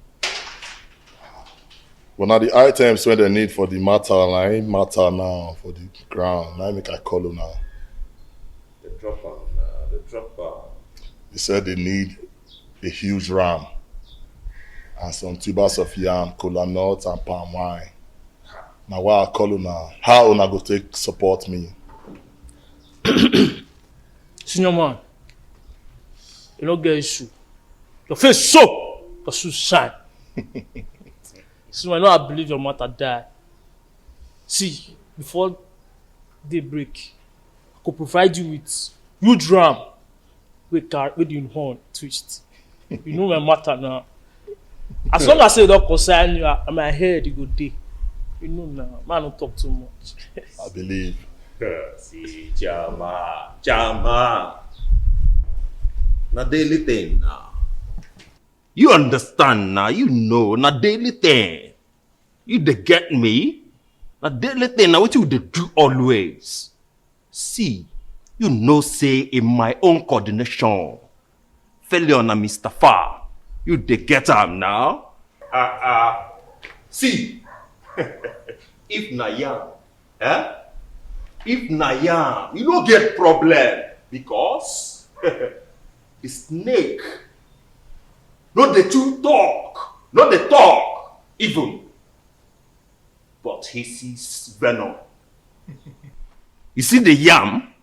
But now the items when they need for the matter, I ain't matter now for the ground. Now I make I call her now. The dropper. They said they need a huge ram and some tubers of yam, cola nuts and palm wine. Now why I call her now? How una go take support me? Senior man, you don't get issue. Your face soap, your shoes shine. So I know I believe your mother died. See, before daybreak, I could provide you with huge ram with the horn twist. You know my matter now. As long as you don't concern you, and my head you go day. You know now, man don't talk too much. I believe. See, Jama. Na daily thing now. You understand now, you know, na daily thing. You dey get me? Na daily thing now, what you dey do always. See, you know say in my own coordination, failure na Mr. Far, you dey get am now? See, if na yam, if na yam, you don't get problem because the snake, not the two talk, not the talk even, but he sees venom. You see the yam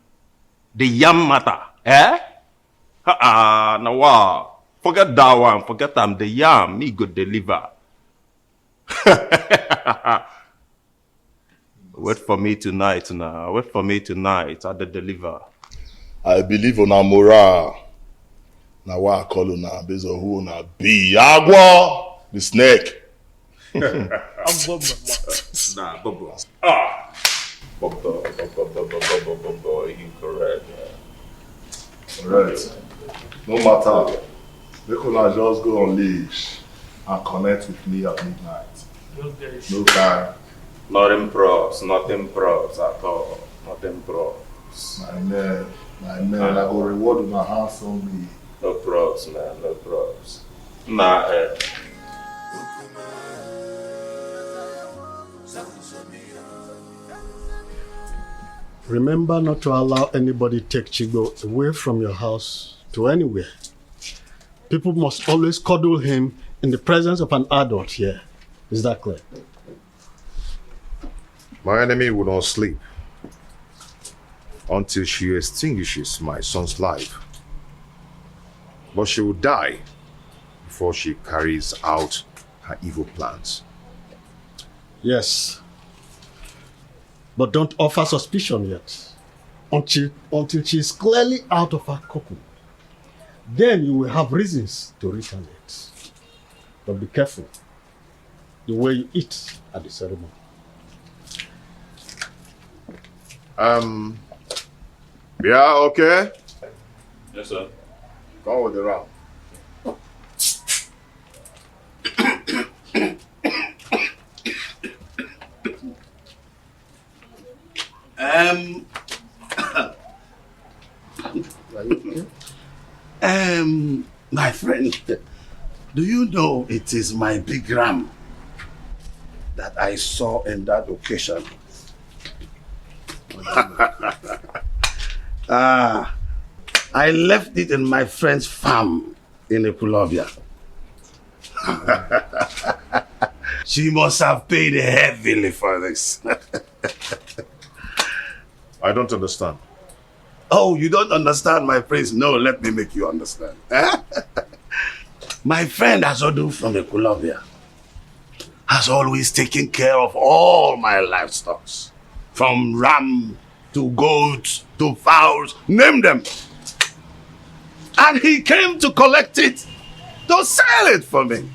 matter, now wow, forget that one, forget them. The yam, me go deliver. Wait for me tonight now. Wait for me tonight at the deliver. I believe on our morale. Now what I call on our based on who na be Agua, the snake. Nah, Bobo. Bobo, you correct. Alright. No matter. They could not just go on leash and connect with me at midnight. No time. Nothing props at all. Nothing props. My man, I go reward my handsomely. No props, man, no props. Nah, Remember not to allow anybody take Chigo away from your house to anywhere. People must always cuddle him in the presence of an adult here. Is that clear? My enemy will not sleep until she extinguishes my son's life. But she will die before she carries out her evil plans. Yes. But don't offer suspicion yet. Until she is clearly out of her cocoon. Then you will have reasons to retaliate. But be careful the way you eat at the ceremony. Yeah, okay? Yes, sir. Come with the round. My friend, do you know it is my big ram that I saw in that occasion? I left it in my friend's farm in Epulovia. She must have paid heavily for this. I don't understand. Oh, you don't understand, my prince? No, let me make you understand. My friend Azodu from Epulovia has always taken care of all my livestock. From ram to goats to fowls, name them. And he came to collect it, to sell it for me.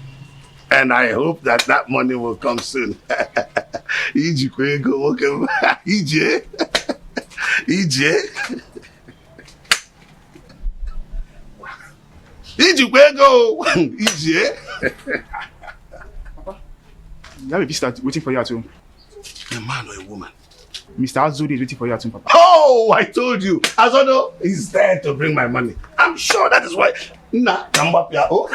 And I hope that money will come soon. Papa, you have a visitor waiting for you at home. A man or a woman? Mr. Azodi is waiting for you at home, Papa. Oh, I told you. Azodo is there to bring my money. I'm sure that is why. Nah, come up here. Oh.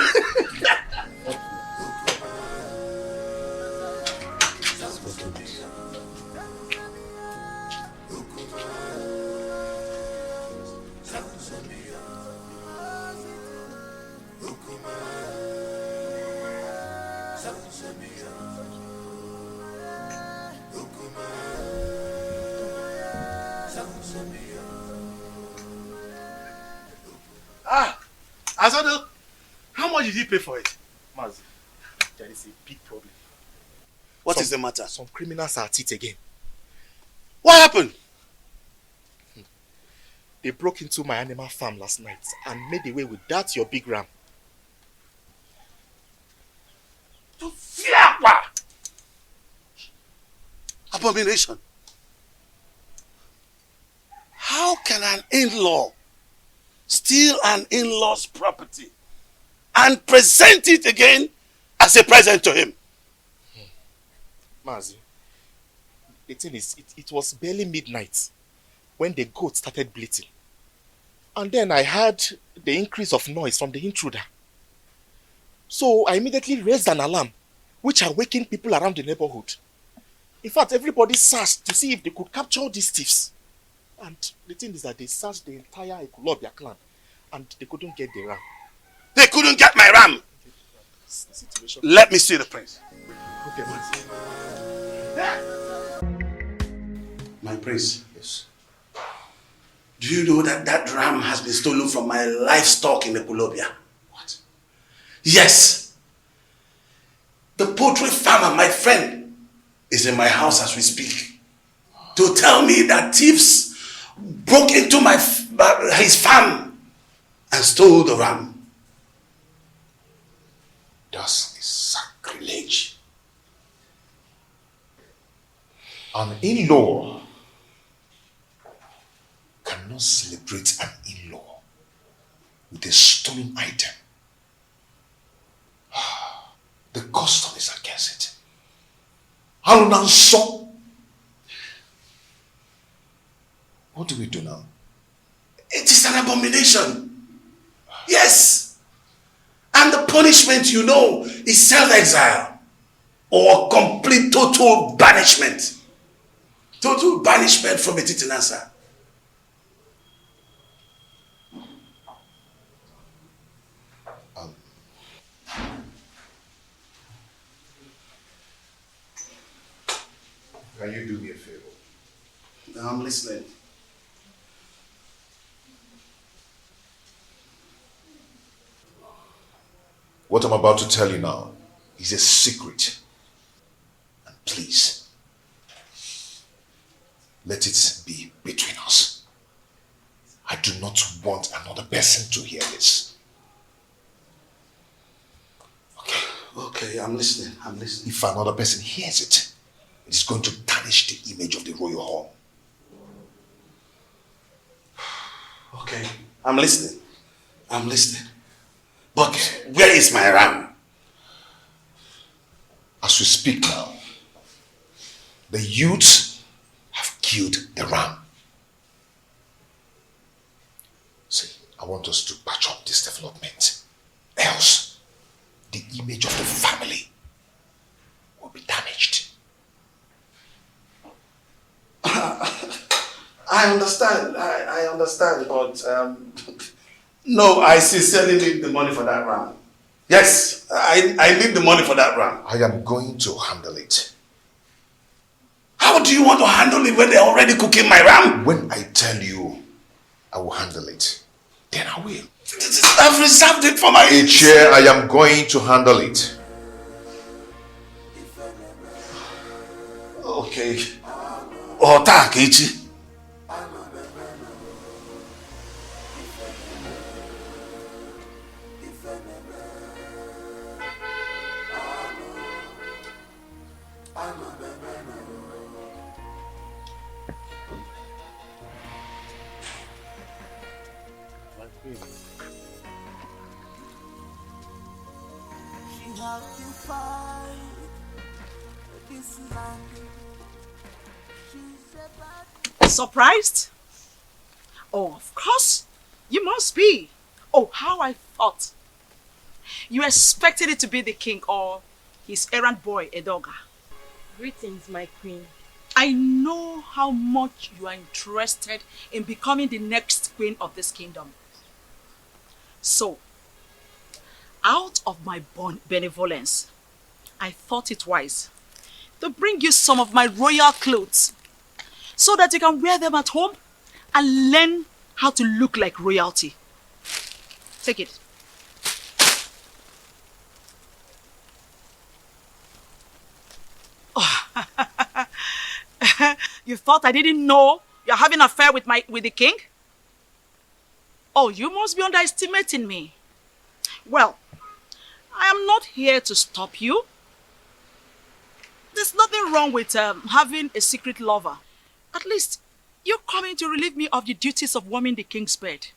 Asado, how much did he pay for it? Mazi, there is a big problem. What is the matter? Some criminals are at it again. What happened? They broke into my animal farm last night and made away with that your big ram. Abomination. How can an in-law steal an in-law's property and present it again as a present to him? Mazi, the thing is, it was barely midnight when the goat started bleating. And then I heard the increase of noise from the intruder. So I immediately raised an alarm, which awakened people around the neighborhood. In fact, everybody searched to see if they could capture these thieves. And the thing is that they searched the entire Inlove clan and they couldn't get the ram. They couldn't get my ram! Let me see the prince. Okay, Mazi. My prince. Yes. Do you know that that ram has been stolen from my livestock in Ekulobia? What? Yes. The poultry farmer, my friend, is in my house as we speak to tell me that thieves broke into his farm and stole the ram. That's a sacrilege. An in-law cannot celebrate an in-law with a stolen item. The custom is against it. So, what do we do now? It is an abomination. Yes. And the punishment, you know, is self-exile or complete total banishment. Total banishment from Etitinasa. Can you do me a favor? I'm listening. What I'm about to tell you now is a secret. And please, let it be between us. I do not want another person to hear this. Okay, I'm listening. If another person hears it, it is going to tarnish the image of the royal home. Okay, I'm listening. But where is my ram? As we speak now, the youths have killed the ram. See, I want us to patch up this development. Else, the image of the family will be damaged. I understand. I understand, but no, I sincerely need the money for that ram. Yes, I need the money for that ram. I am going to handle it. How do you want to handle it when they're already cooking my ram? When I tell you I will handle it, then I will. I've reserved it for my... Chair, I am going to handle it. Okay. Ota Kechi. Surprised? Oh, of course. You must be. Oh, how I thought. You expected it to be the king or his errand boy, Edoga. Greetings, my queen. I know how much you are interested in becoming the next queen of this kingdom. So, out of my benevolence, I thought it wise to bring you some of my royal clothes so that you can wear them at home and learn how to look like royalty. Take it. You thought I didn't know you're having an affair with the king? Oh, you must be underestimating me. Well, I am not here to stop you. There's nothing wrong with having a secret lover. At least you're coming to relieve me of the duties of warming the king's bed.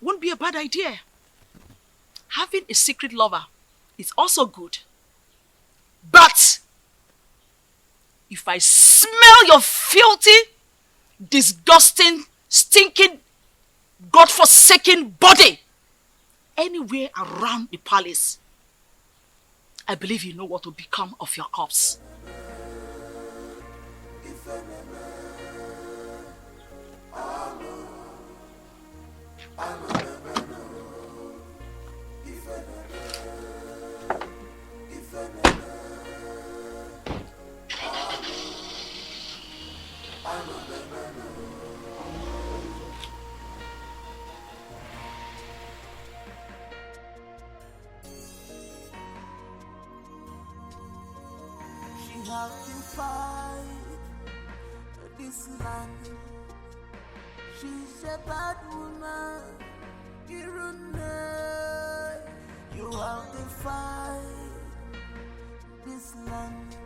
Won't be a bad idea. Having a secret lover is also good. But if I smell your filthy, disgusting, stinking, godforsaken body anywhere around the palace, I believe you know what will become of your corpse. She have to fight this land. She's a bad woman. You have to fight this land.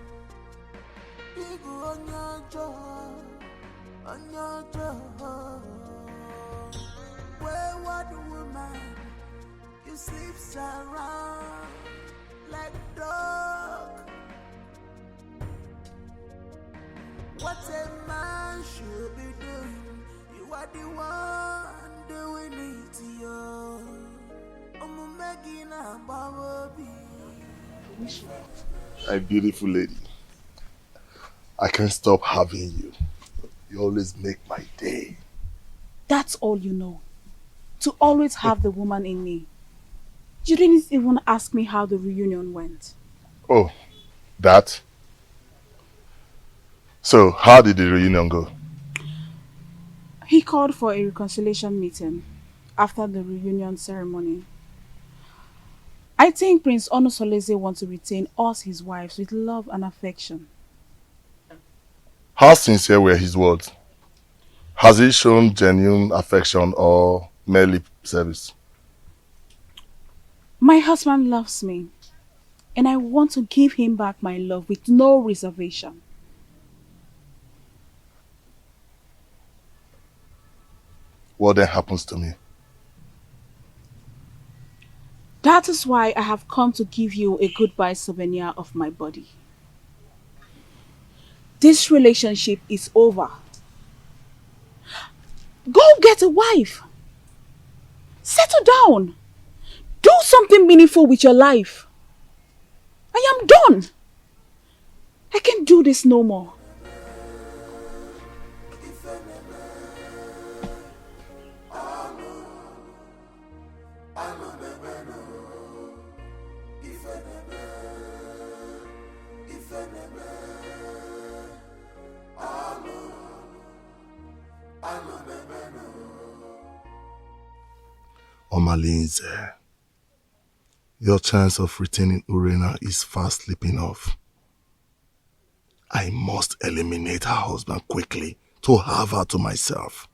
Big on your jaw, on your jaw. Wayward woman, you sleeps around like dog. What a man should be doing, you are the one doing it to you. My beautiful lady, I can't stop having you. You always make my day. That's all you know. To always have the woman in me. You didn't even ask me how the reunion went. Oh, that? So, how did the reunion go? He called for a reconciliation meeting after the reunion ceremony. I think Prince Onosolese wants to retain us, his wives, with love and affection. How sincere were his words? Has he shown genuine affection or mere lip service? My husband loves me, and I want to give him back my love with no reservation. What then happens to me? That is why I have come to give you a goodbye souvenir of my body. This relationship is over. Go get a wife. Settle down. Do something meaningful with your life. I am done. I can't do this no more. Omalinze, your chance of retaining Urena is fast slipping off. I must eliminate her husband quickly to have her to myself.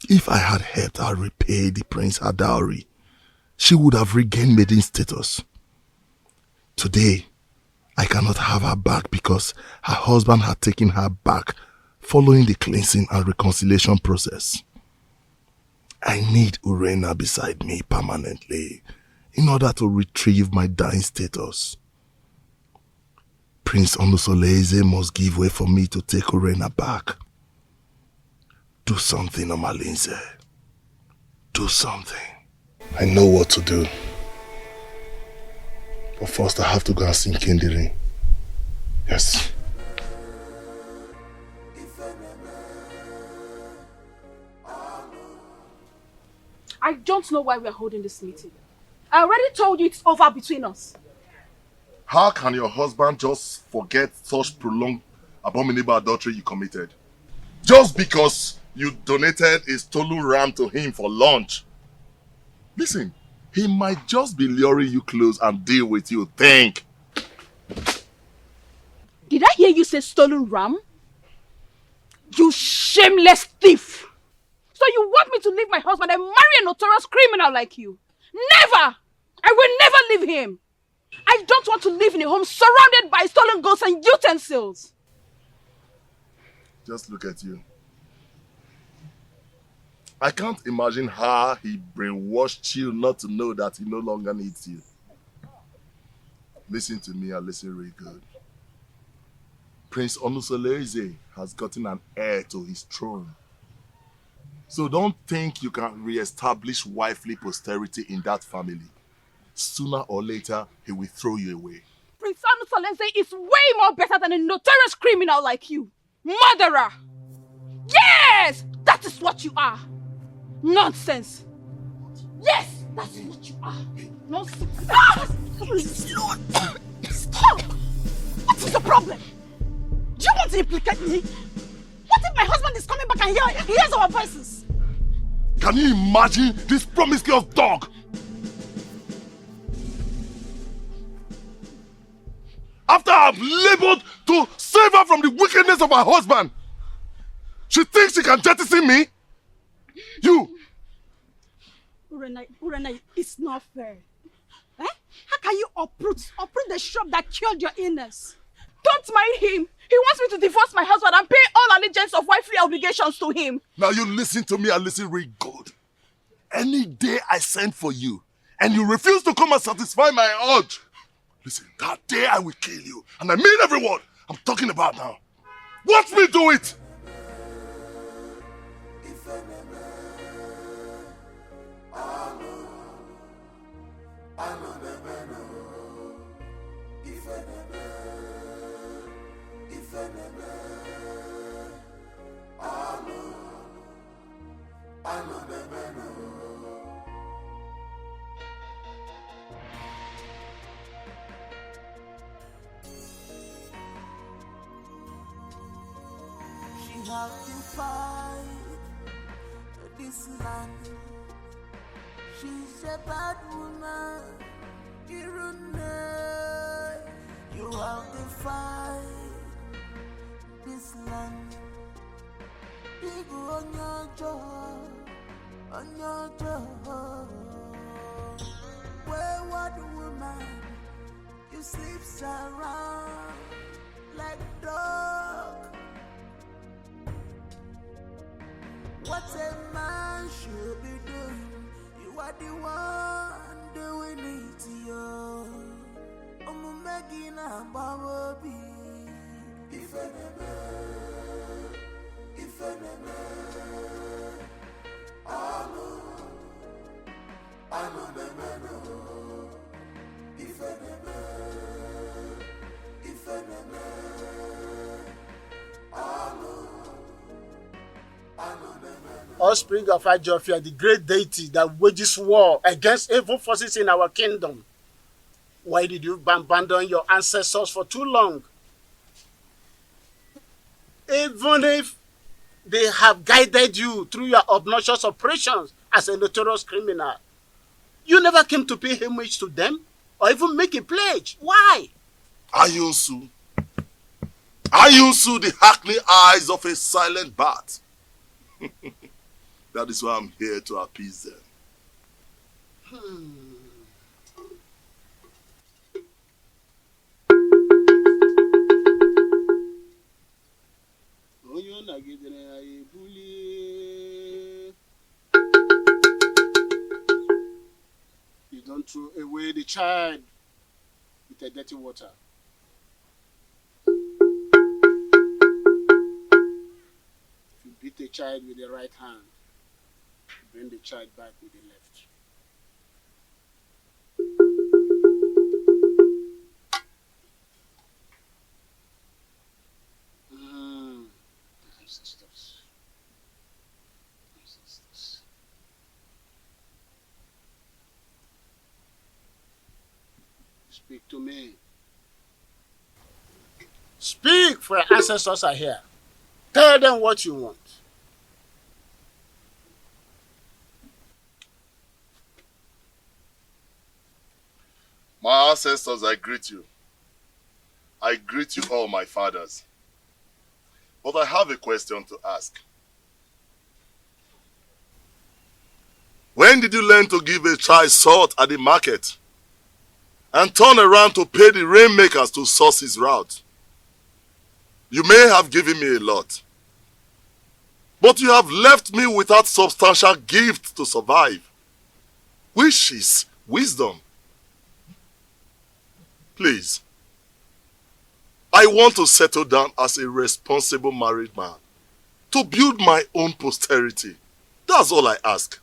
If I had helped her repay the prince her dowry, she would have regained maiden status. Today, I cannot have her back because her husband had taken her back following the cleansing and reconciliation process. I need Urena beside me permanently in order to retrieve my dying status. Prince Onosolese must give way for me to take Urena back. Do something, Omalinze. Do something. I know what to do. But first I have to go and sing Kindiri. Yes. I don't know why we are holding this meeting. I already told you it's over between us. How can your husband just forget such prolonged, abominable adultery you committed? Just because you donated a stolen ram to him for lunch. Listen, he might just be luring you close and deal with you. Think. Did I hear use a stolen ram? You shameless thief! So you want me to leave my husband and marry a notorious criminal like you? Never! I will never leave him! I don't want to live in a home surrounded by stolen goods and utensils! Just look at you. I can't imagine how he brainwashed you not to know that he no longer needs you. Listen to me and listen really good. Prince Onusoleze has gotten an heir to his throne. So don't think you can re-establish wifely posterity in that family. Sooner or later, he will throw you away. Prince Onusoleze is way more better than a notorious criminal like you. Murderer! Yes! That is what you are. Nonsense. Yes, that's what you are. Nonsense. Ah! Lord! Stop! What is the problem? Do you want to implicate me? What if my husband is coming back and hears our voices? Can you imagine this promiscuous dog? After I've labored to save her from the wickedness of her husband, she thinks she can jettison me? You! Urenai, it's not fair. Eh? How can you uproot the shrub that killed your illness? Don't marry him. He wants me to divorce my husband and pay all allegiance of wifely obligations to him. Now you listen to me and listen really good. Any day I send for you and you refuse to come and satisfy my urge, listen, that day I will kill you. And I mean every word I'm talking about now. Watch me do it! She have defied this land. She's a bad woman. You have defied this land. People on your job. Wayward woman, you sleep around like dog. What a man should be doing, you are the one doing it to you. I'm making a baby. If Offspring of Ajofia, the great deity that wages war against evil forces in our kingdom. Why did you abandon your ancestors for too long? Even if they have guided you through your obnoxious operations as a notorious criminal, you never came to pay homage to them or even make a pledge. Why? Ayusu, the hackney eyes of a silent bat. That is why I'm here to appease them. You don't throw away the child with a dirty water. If you beat the child with the right hand, bring the child back with the left. Ancestors. Speak to me. Speak, for your ancestors are here. Tell them what you want. My ancestors, I greet you. I greet you all, my fathers. But I have a question to ask. When did you learn to give a child salt at the market and turn around to pay the rainmakers to source his route? You may have given me a lot, but you have left me without substantial gift to survive, which is wisdom. Please, I want to settle down as a responsible married man, to build my own posterity. That's all I ask.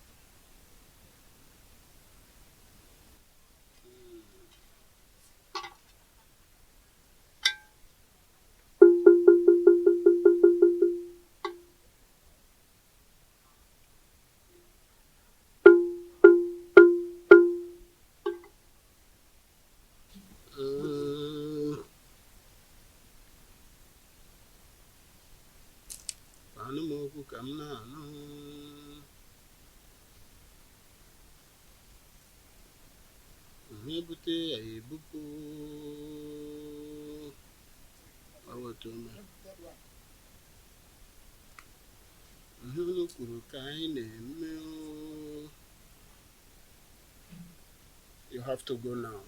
You have to go now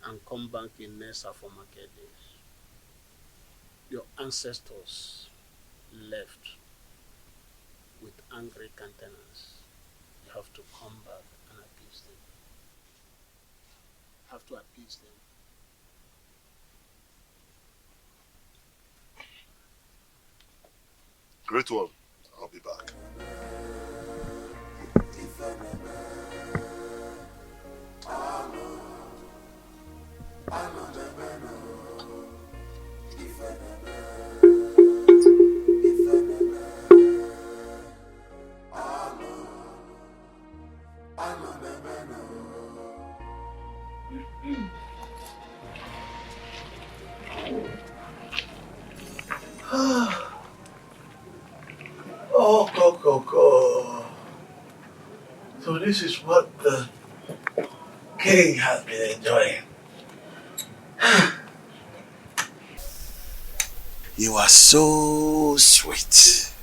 and come back in Nessa for market days. Your ancestors left with angry countenance. You have to come back and appease them. You have to appease them. Great one. I'll be back. Oh, Coco. So this is what the king has been enjoying. You are so sweet.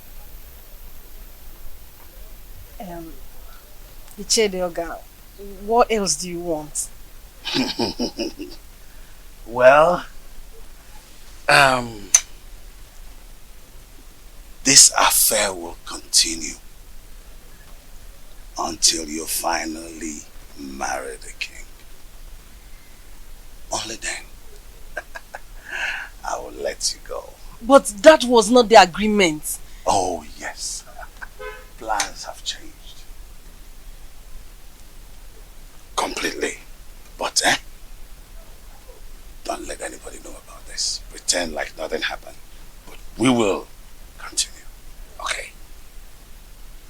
Ichedioga, what else do you want? Well, this affair will continue until you finally marry the king. Only then I will let you go. But that was not the agreement. Oh yes, plans have changed completely. But don't let anybody know about this. Pretend like nothing happened. But we will continue, okay?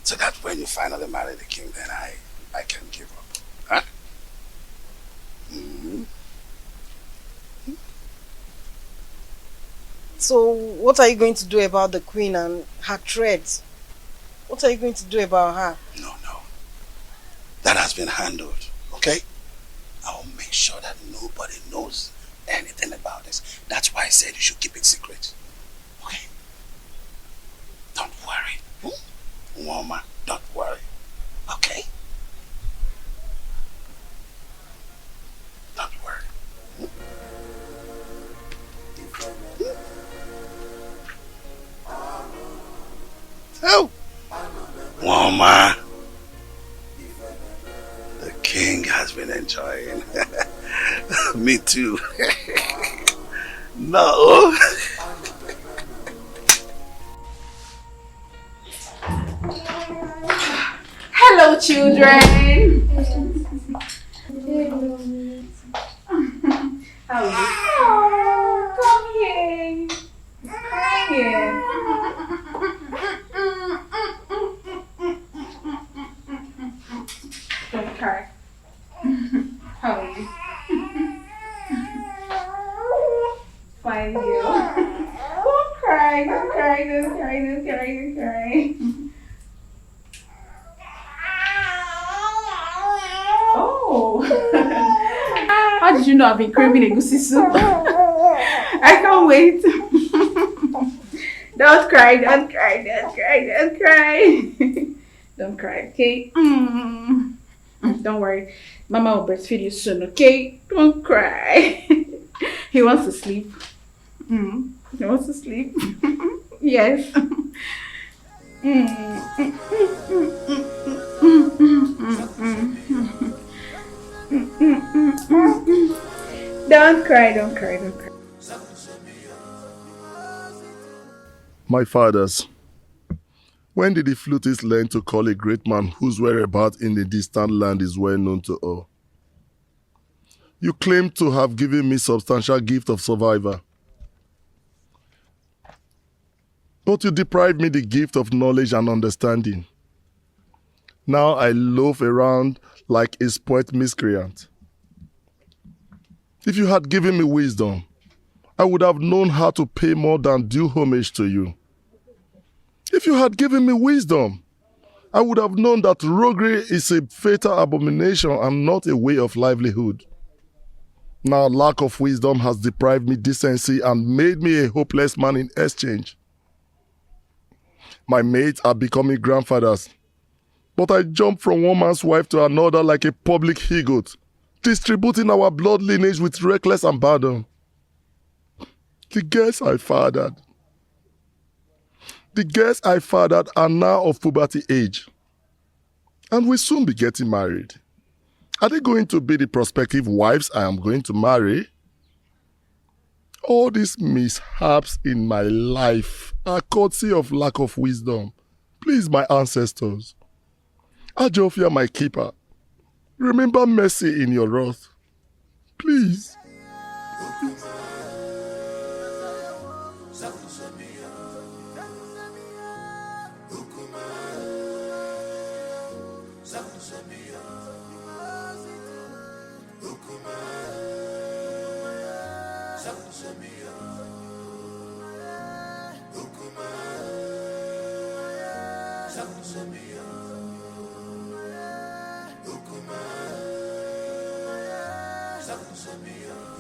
So that when you finally marry the king, then I can give up. Huh? Mm-hmm. So what are you going to do about the queen and her threats? What are you going to do about her? No. That has been handled, okay? I will make sure that nobody knows anything about this. That's why I said you should keep it secret. Okay? Don't worry. Woman, don't worry. Okay? Don't worry. Oh! Woman! The king has been enjoying. Me too. No. Hello, children. How are you? Oh, come here. Come here. Don't cry. How are you? Fine, girl. Don't cry, don't cry, don't cry, don't cry, don't cry. How did you know I've been craving egusi soup? I can't wait. Don't cry, don't cry, don't cry, don't cry. Don't cry, okay? Don't worry. Mama will breastfeed you soon, okay? Don't cry. He wants to sleep. He wants to sleep. Yes. Don't cry, don't cry, don't cry. My fathers, when did the flutist learn to call a great man whose whereabouts in the distant land is well known to all? You claim to have given me substantial gift of survivor. But you deprived me the gift of knowledge and understanding. Now I loaf around like a spoilt miscreant. If you had given me wisdom, I would have known how to pay more than due homage to you. If you had given me wisdom, I would have known that roguery is a fatal abomination and not a way of livelihood. Now lack of wisdom has deprived me decency and made me a hopeless man in exchange. My mates are becoming grandfathers, but I jump from one man's wife to another like a public he-goat, distributing our blood lineage with reckless abandon. The girls I fathered are now of puberty age and will soon be getting married. Are they going to be the prospective wives I am going to marry? All these mishaps in my life are courtesy of lack of wisdom. Please, my ancestors, Ajofia, my keeper, remember mercy in your wrath. Please.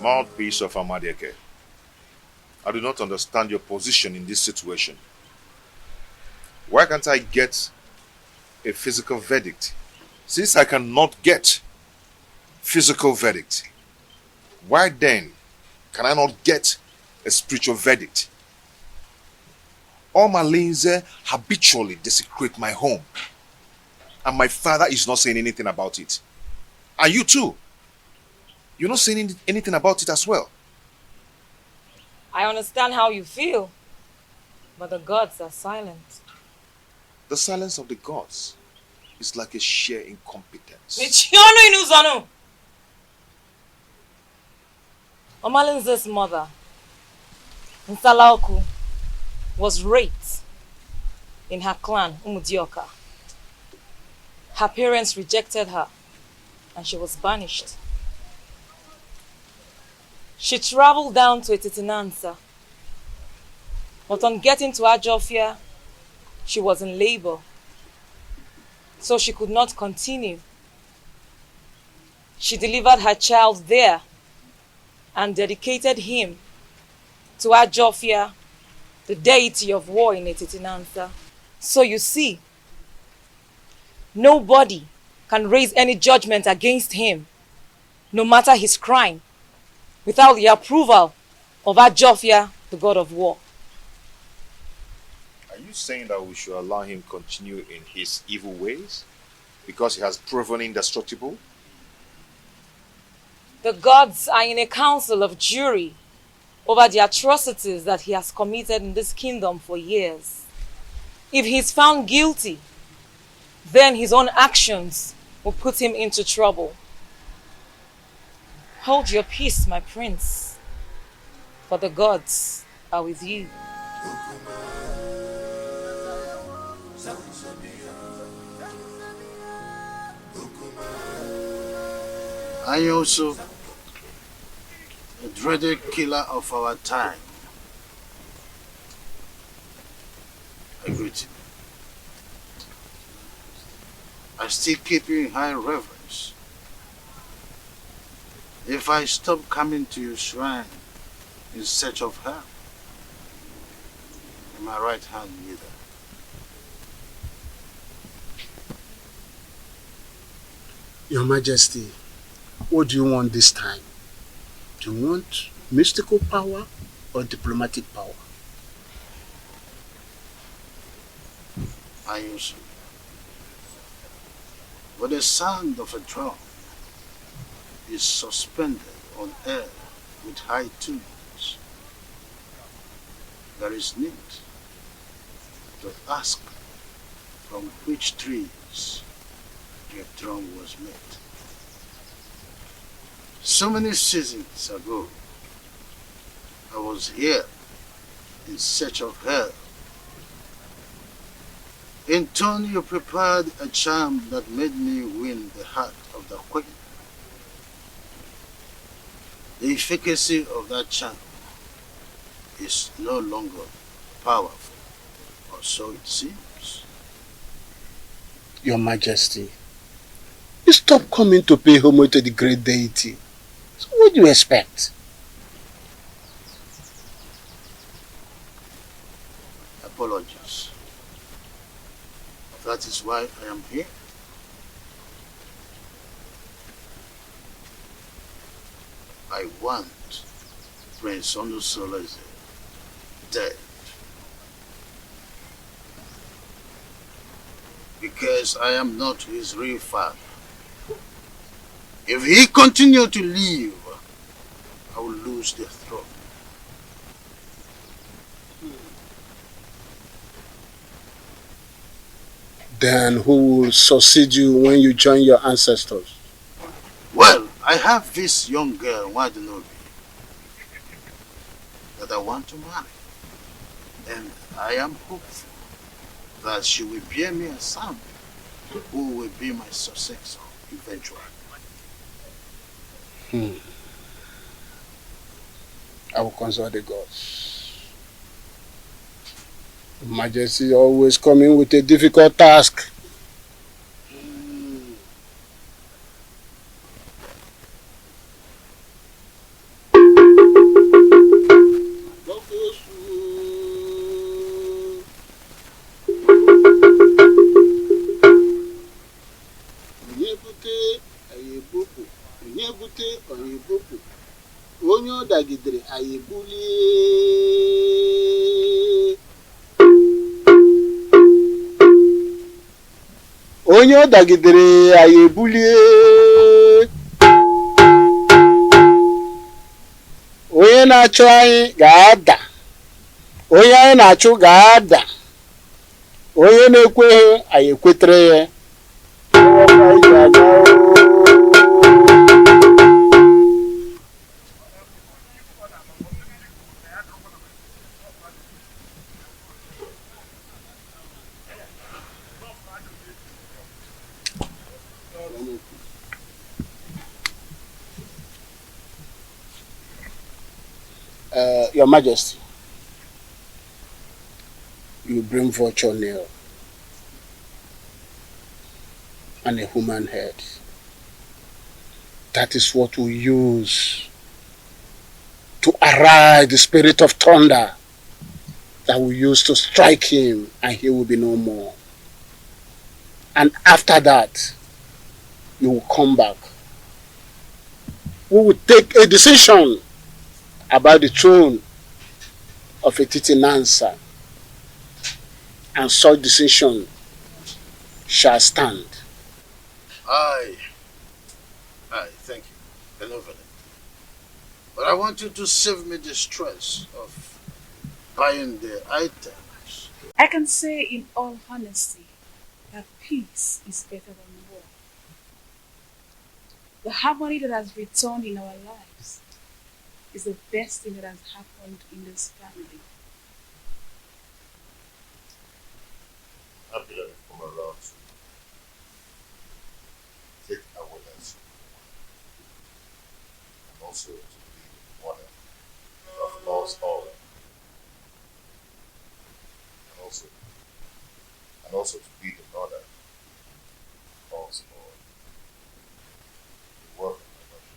Mouthpiece of Amadeke, I do not understand your position in this situation. Why can't I get a physical verdict? Since I cannot get physical verdict, why then can I not get a spiritual verdict? All my Linze habitually desecrate my home, and my father is not saying anything about it. And you too, you're not saying anything about it as well. I understand how you feel, but the gods are silent. The silence of the gods is like a sheer incompetence. Omalinze's mother, Nsalaoku, was raped in her clan, Umudioka. Her parents rejected her and she was banished. She traveled down to Etitinansa, but on getting to Ajofia, she was in labor, so she could not continue. She delivered her child there and dedicated him to Ajofia, the deity of war in Etitinansa. So you see, nobody can raise any judgment against him, no matter his crime, without the approval of Ajofia, the god of war. Are you saying that we should allow him continue in his evil ways because he has proven indestructible? The gods are in a council of jury over the atrocities that he has committed in this kingdom for years. If he is found guilty, then his own actions will put him into trouble. Hold your peace, my prince, for the gods are with you. I also, the dreaded killer of our time, I greet you. I still keep you in high reverence. if I stop coming to your shrine in search of her, in my right hand neither. Your Majesty, what do you want this time? Do you want mystical power or diplomatic power? I answer. For the sound of a drum is suspended on air with high tunes. There is need to ask from which trees the drum was made. So many seasons ago, I was here in search of her. In turn, you prepared a charm that made me win the heart of the queen. The efficacy of that charm is no longer powerful, or so it seems. Your Majesty, you stop coming to pay homage to the great deity. So what do you expect? Apologies. That is why I am here. I want Prince Onusoleze dead. Because I am not his real father. If he continue to live, I will lose the throne. Then who will succeed you when you join your ancestors? Well, I have this young girl, NNEBE, that I want to marry. And I am hopeful that she will bear me a son who will be my successor eventually. I will consult the gods. Your Majesty always coming with a difficult task. Onye ọ dagidere anyị ebulie. Onye ọ dagidere anyị ebulie. Onye na-achụ anyị ga-ada. Onye anyị na-achụ ga-ada. Onye na-ekweghị anyị ekwetere ya. Your Majesty, you bring vulture nail and a human head. That is what we use to arise the spirit of thunder that we use to strike him, and he will be no more. And after that, you will come back. We will take a decision about the throne of Etiti Nansa, and such decision shall stand. Aye, thank you. Enough of it. But I want you to save me the stress of buying the items. I can say in all honesty that peace is better than war. The harmony that has returned in our lives is the best thing that has happened in this family. I've learned from around to take our lesson and also to be one of us all. And also to be the mother of us all. The work of my life.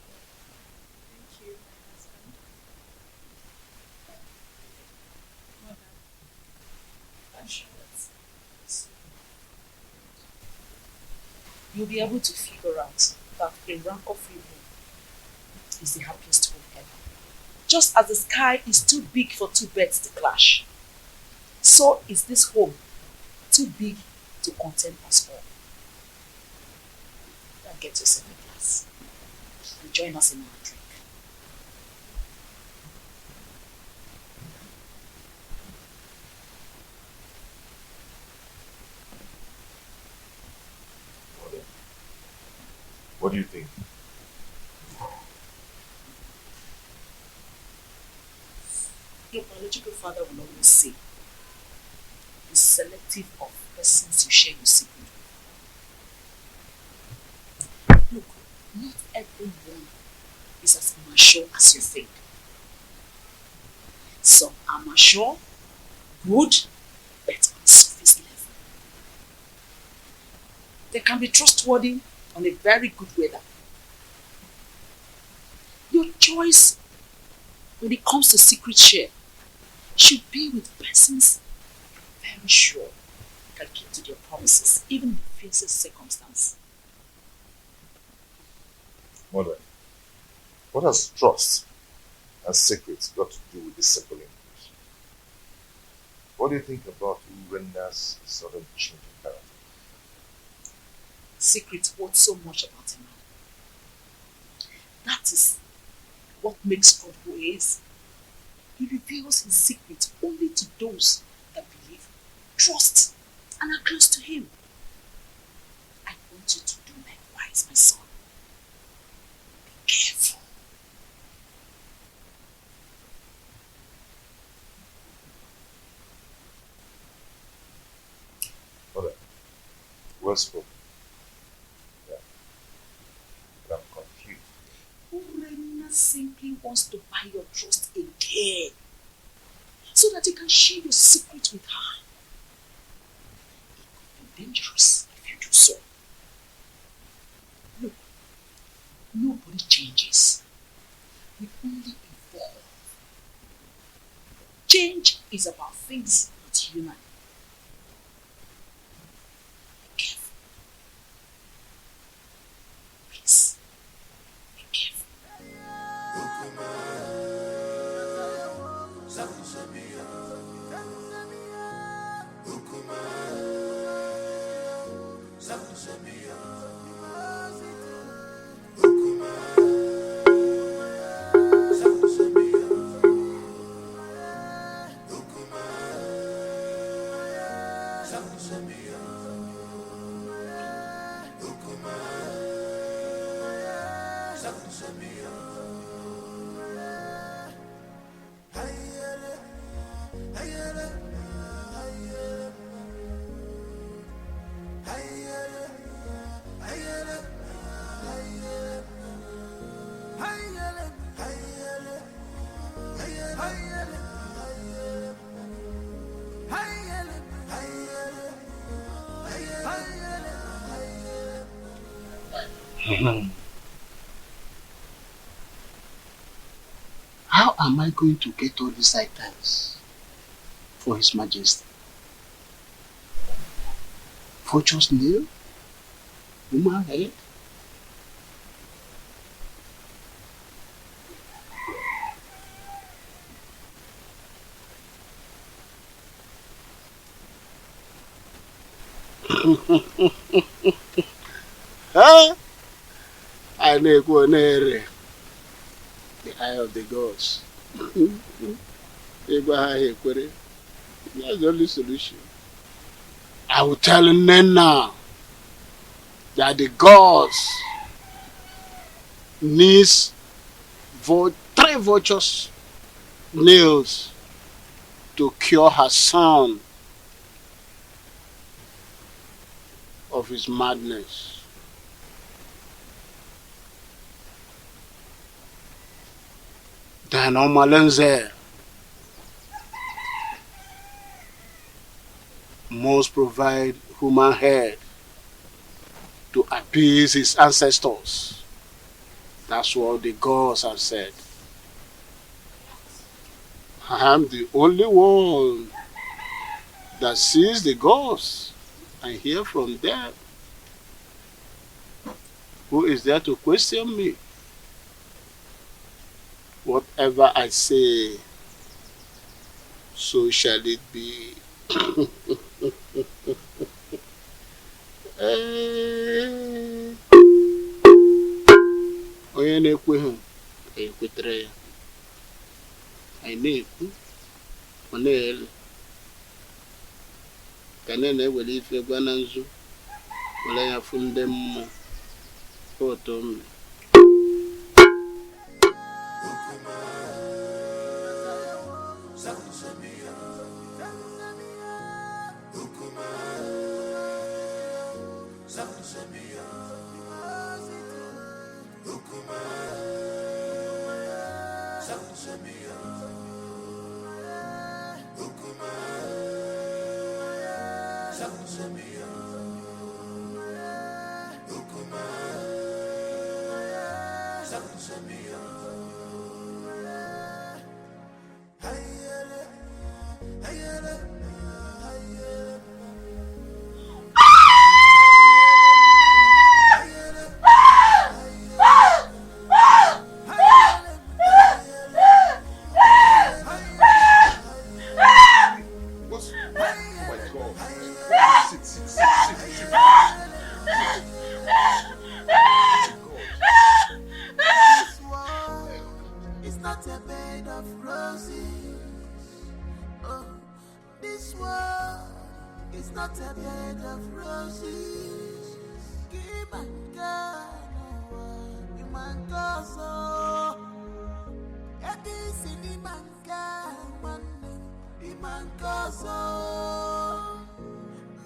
you'll be able to figure out that a rancor-free home is the happiest home ever. Just as the sky is too big for two birds to clash, so is this home too big to contain us all. Now get yourself a glass and join us in our drink. What do you think? Your biological father will always say, be selective of persons you share your secret with. Look, not everyone is as mature as you think. Some are mature, good, but on surface level. They can be trustworthy on a very good weather. Your choice when it comes to secret share should be with persons you're very sure can keep to their promises, even in the fiercest circumstance. Mother, what has trust and secrets got to do with this simple English? What do you think about Urenda's sudden change in character? Secrets worth so much about a man. That is what makes God who he is. He reveals his secrets only to those that believe, trust, and are close to him. I want you to do likewise, my son. Be careful. Mother, well spoken. Yeah. But I'm confused. Urena simply wants to buy your trust again, so that you can share your secret with her. It could be dangerous if you do so. Look, nobody changes. We only evolve. Change is about things not human. Be careful. Please, be careful. How am I going to get all these items for His Majesty? Vulture's nail? Human head? Huh? I know the eye of the gods. That's the only solution. I will tell Nen now that the gods needs 3 vultures' nails to cure her son of his madness. Then Omalenze must provide human head to appease his ancestors. That's what the gods have said. I am the only one that sees the gods and hear from them. Who is there to question me? Whatever I say, so shall it be. Onye na-ekweghị ekwetere ya. Anyị na-ekwu, ọ na-ele. Ka na-ewere ife gwa na nzu, were ya fụ ndị mmụọ. Otu mme.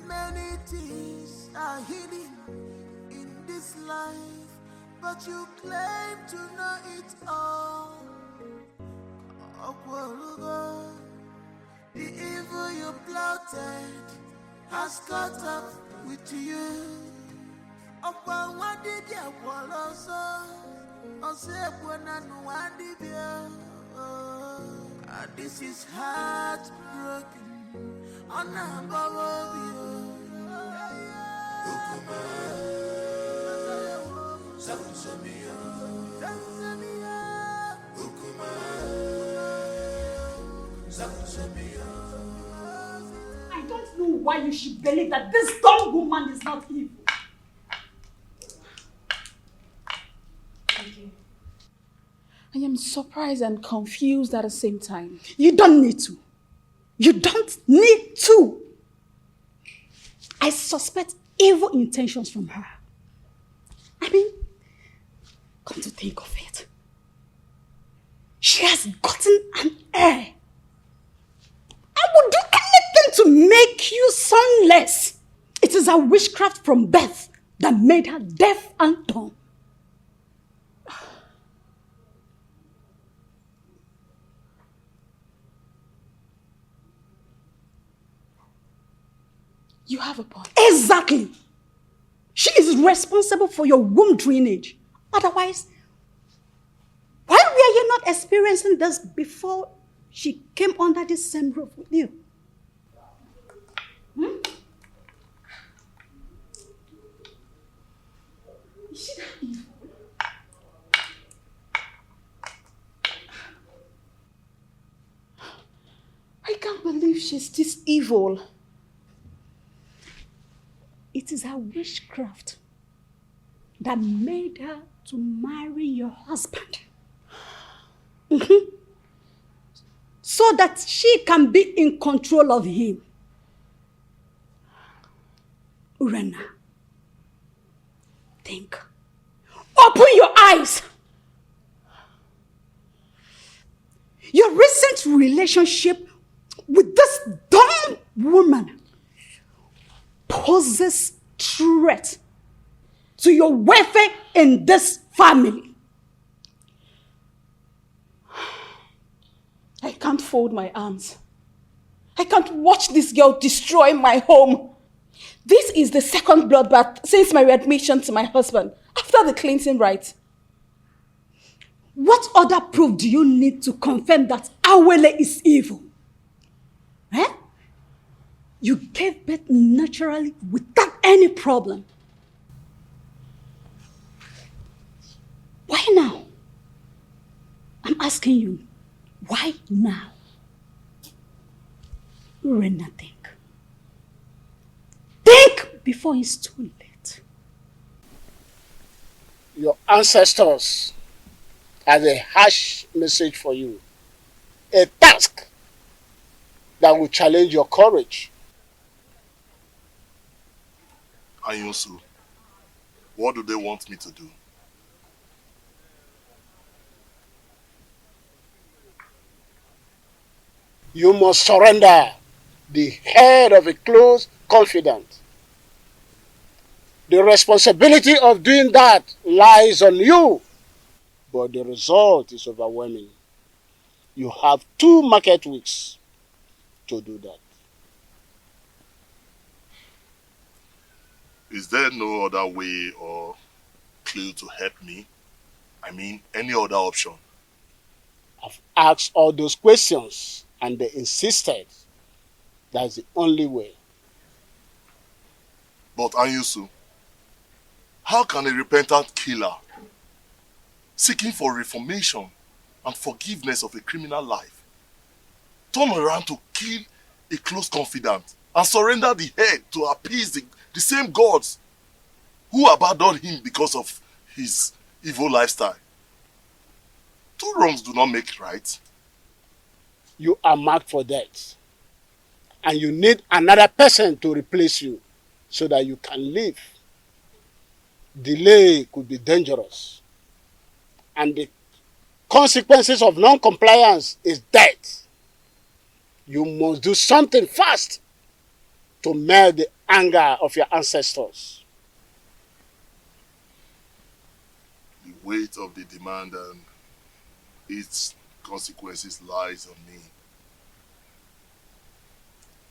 Many things are hidden in this life, but you claim to know it all. The evil you plotted has caught up with you. This is heartbroken. I don't know why you should believe that this dumb woman is not evil. I am surprised and confused at the same time. You don't need to. You don't need to. I suspect evil intentions from her. I mean, come to think of it, she has gotten an heir. I would do anything to make you sonless. It is a witchcraft from birth that made her deaf and dumb. You have a point. Exactly. She is responsible for your womb drainage. Otherwise, why were you not experiencing this before she came under this same roof with you? Is she that evil? I can't believe she's this evil. It is her witchcraft that made her to marry your husband. So that she can be in control of him. Urena, think. Open your eyes. Your recent relationship with this dumb woman poses threat to your welfare in this family. I can't fold my arms. I can't watch this girl destroy my home. This is the second bloodbath since my readmission to my husband after the cleansing rite. What other proof do you need to confirm that Awele is evil? Eh? You gave birth naturally without any problem. Why now? I'm asking you, why now? Urena, think. Think before it's too late. Your ancestors has a harsh message for you. A task that will challenge your courage. Anyusu, what do they want me to do? You must surrender the head of a close confidant. The responsibility of doing that lies on you, but the result is overwhelming. You have 2 market weeks to do that. Is there no other way or clue to help me? I mean, any other option? I've asked all those questions and they insisted that's the only way. But Anyusu, how can a repentant killer seeking for reformation and forgiveness of a criminal life turn around to kill a close confidant and surrender the head to appease the same gods who abandoned him because of his evil lifestyle? 2 wrongs do not make right. You are marked for death. And you need another person to replace you so that you can live. Delay could be dangerous. And the consequences of non-compliance is death. You must do something fast to melt the anger of your ancestors. The weight of the demand and its consequences lies on me.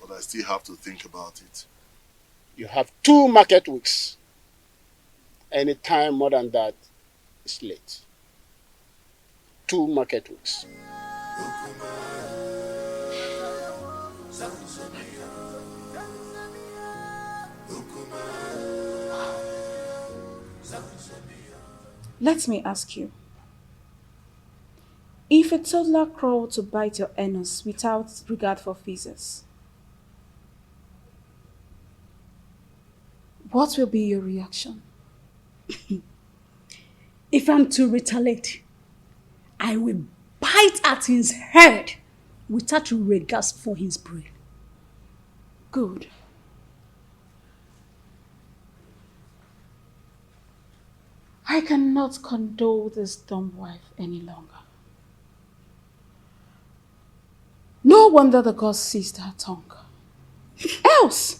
But I still have to think about it. You have 2 market weeks. Any time more than that is late. 2 market weeks. Let me ask you. If a toddler crawled to bite your anus without regard for physics, what will be your reaction? If I'm to retaliate, I will bite at his head without regards for his brain. Good. I cannot condole this dumb wife any longer. No wonder the gods seized her tongue. Else,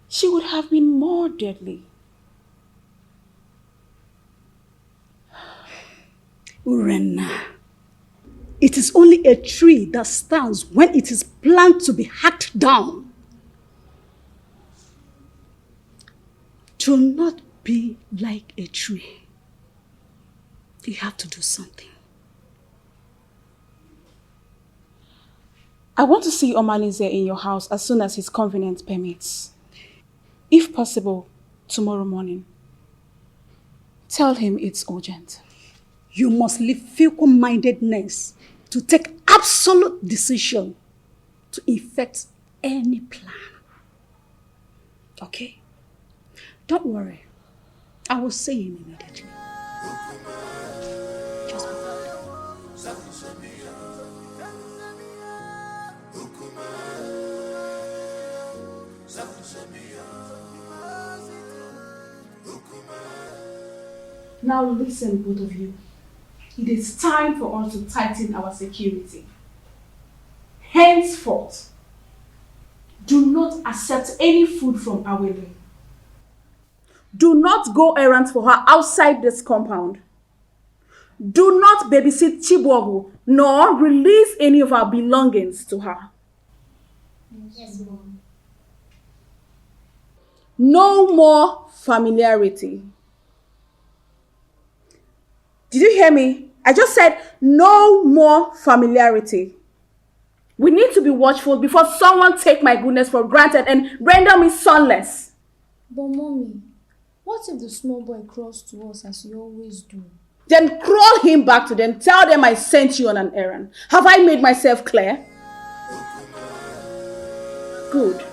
she would have been more deadly. Urena, it is only a tree that stands when it is planned to be hacked down. Do not be like a tree. You have to do something. I want to see Omalize in your house as soon as his convenience permits. If possible, tomorrow morning. Tell him it's urgent. You must leave fickle-mindedness to take absolute decision to effect any plan. Okay? Don't worry. I will see him immediately. Just Now listen, both of you. It is time for us to tighten our security. Henceforth, do not accept any food from Awele. Do not go errands for her outside this compound. Do not babysit Chibuogu, nor release any of our belongings to her. Yes, Mom. No more familiarity. Did you hear me? I just said no more familiarity. We need to be watchful before someone take my goodness for granted and render me sonless. But Mommy, What if the small boy crawls to us as you always do? Then crawl him back to them. Tell them I sent you on an errand. Have I made myself clear? Good.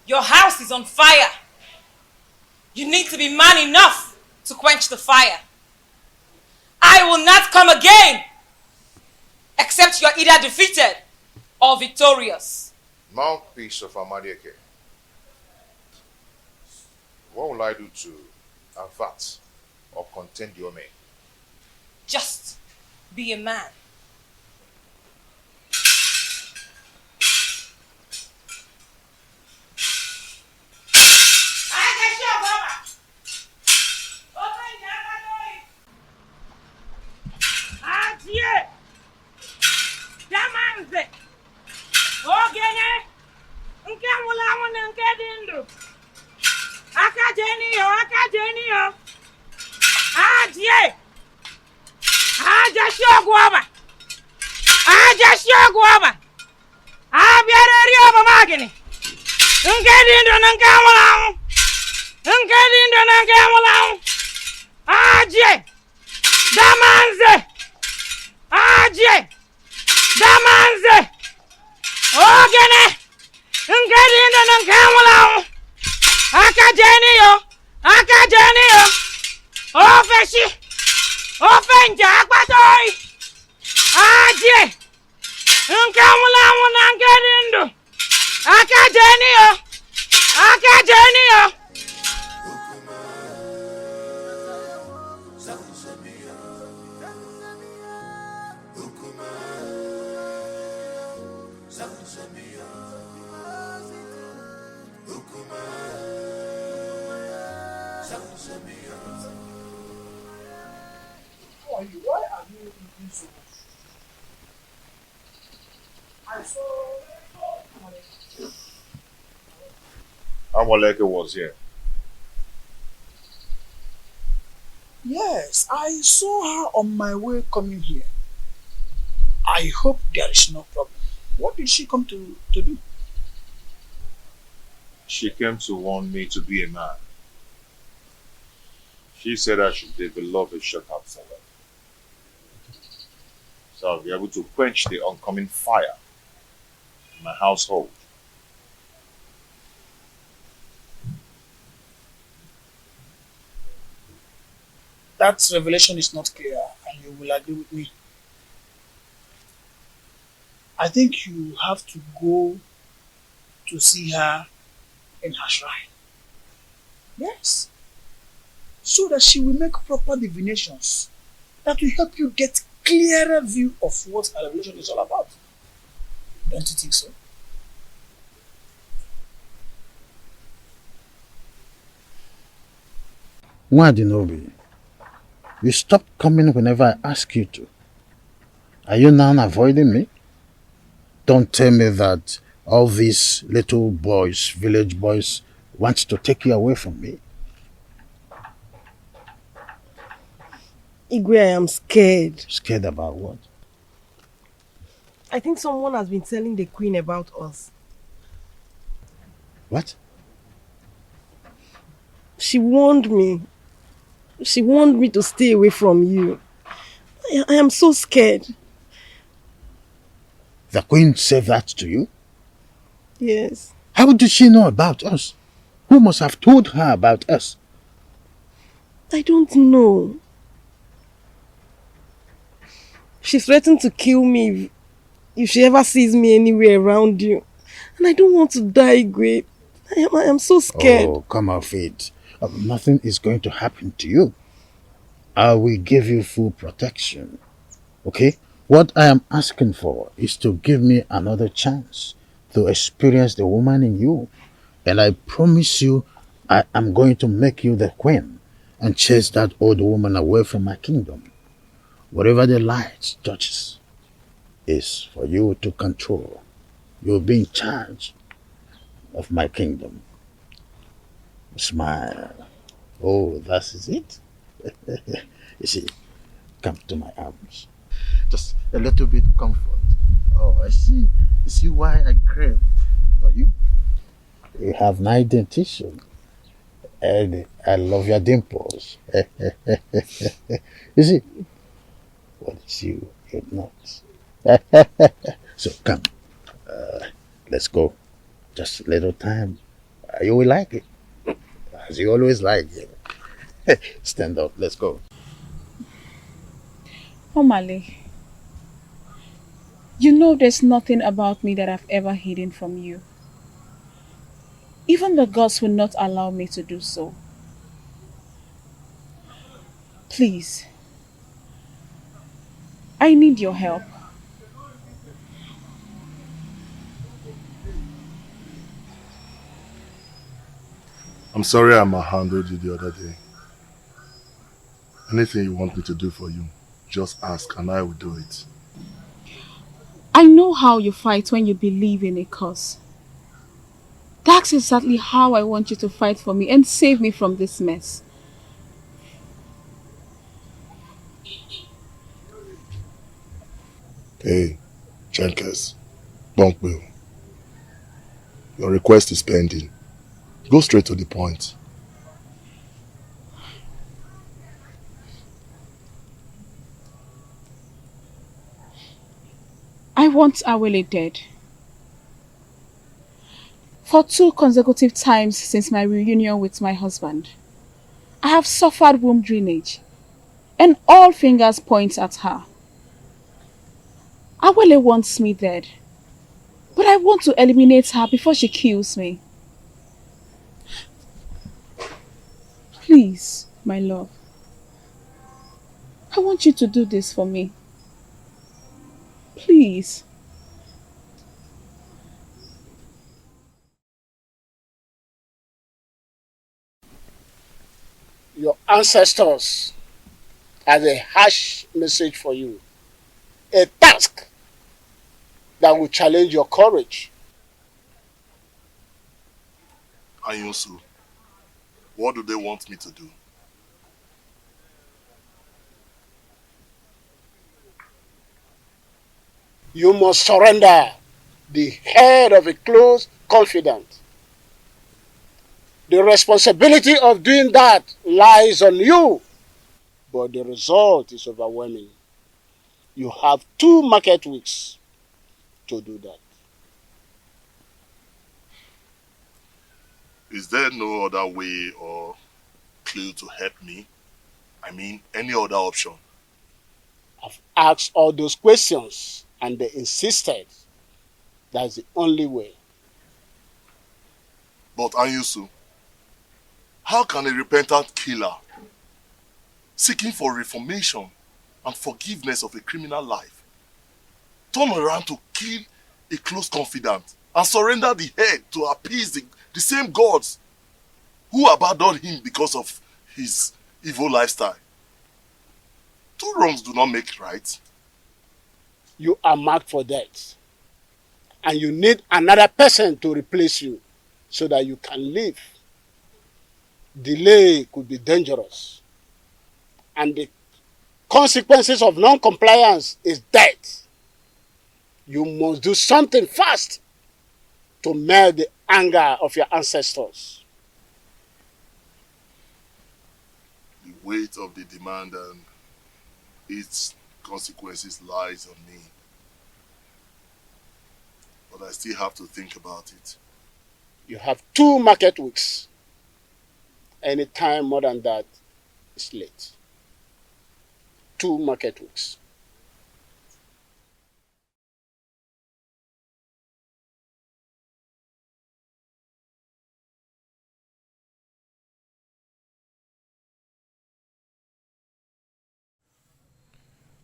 Your house is on fire. You need to be man enough to quench the fire. I will not come again except you're either defeated or victorious. Mouthpiece of Amadieke. What will I do to avert or contend your men? Just be a man. Amoleke was here. Yes, I saw her on my way coming here. I hope there is no problem. What did she come to do? She came to warn me to be a man. She said I should develop a shortcut for her, so I'll be able to quench the oncoming fire in my household. That revelation is not clear, and you will agree with me. I think you have to go to see her in her shrine. Yes. So that she will make proper divinations that will help you get clearer view of what her revelation is all about. Don't you think so? NNEBE, you stop coming whenever I ask you to. Are you now avoiding me? Don't tell me that all these little boys, village boys, want to take you away from me. Igwe, I am scared. Scared about what? I think someone has been telling the queen about us. What? She warned me. She warned me to stay away from you. I am so scared. The queen said that to you? Yes. How did she know about us? Who must have told her about us? I don't know. She threatened to kill me if she ever sees me anywhere around you. And I don't want to die, Igwe. I am so scared. Oh, come off it. Nothing is going to happen to you. I will give you full protection. Okay? What I am asking for is to give me another chance to experience the woman in you. And I promise you, I am going to make you the queen and chase that old woman away from my kingdom. Whatever the light touches is for you to control. You'll be in charge. of my kingdom. Smile. Oh, that is it. You see, come to my arms. Just a little bit comfort. Oh, I see. You see why I crave for you? You have nice dentition. And I love your dimples. You see, what is you? You're not. So come, let's go. Just a little time. You will like it. As you always like it. Stand up, let's go. Omale, you know there's nothing about me that I've ever hidden from you. Even the gods will not allow me to do so. Please, I need your help. I'm sorry I handled you the other day. Anything you want me to do for you, just ask and I will do it. I know how you fight when you believe in a cause. That's exactly how I want you to fight for me and save me from this mess. Hey, Chenkers, Bonkbill, your request is pending. Go straight to the point. I want Awele dead. For 2 consecutive times since my reunion with my husband, I have suffered womb drainage, and all fingers point at her. Awele wants me dead, but I want to eliminate her before she kills me. Please, my love, I want you to do this for me. Please. Your ancestors have a harsh message for you. A task that will challenge your courage. Ayunsu, what do they want me to do? You must surrender the head of a close confidant. The responsibility of doing that lies on you, but the result is overwhelming. You have 2 market weeks to do that. Is there no other way or clue to help me? I mean, any other option? I've asked all those questions and they insisted that's the only way. But Anyusu, how can a repentant killer seeking for reformation and forgiveness of a criminal life turn around to kill a close confidant and surrender the head to appease the same gods who abandoned him because of his evil lifestyle? 2 wrongs do not make right. You are marked for death, and you need another person to replace you so that you can live. Delay could be dangerous, and the consequences of non-compliance is death. You must do something fast to melt the anger of your ancestors. The weight of the demand and its consequences lies on me. But I still have to think about it. You have 2 market weeks. Any time more than that is late. 2 market weeks.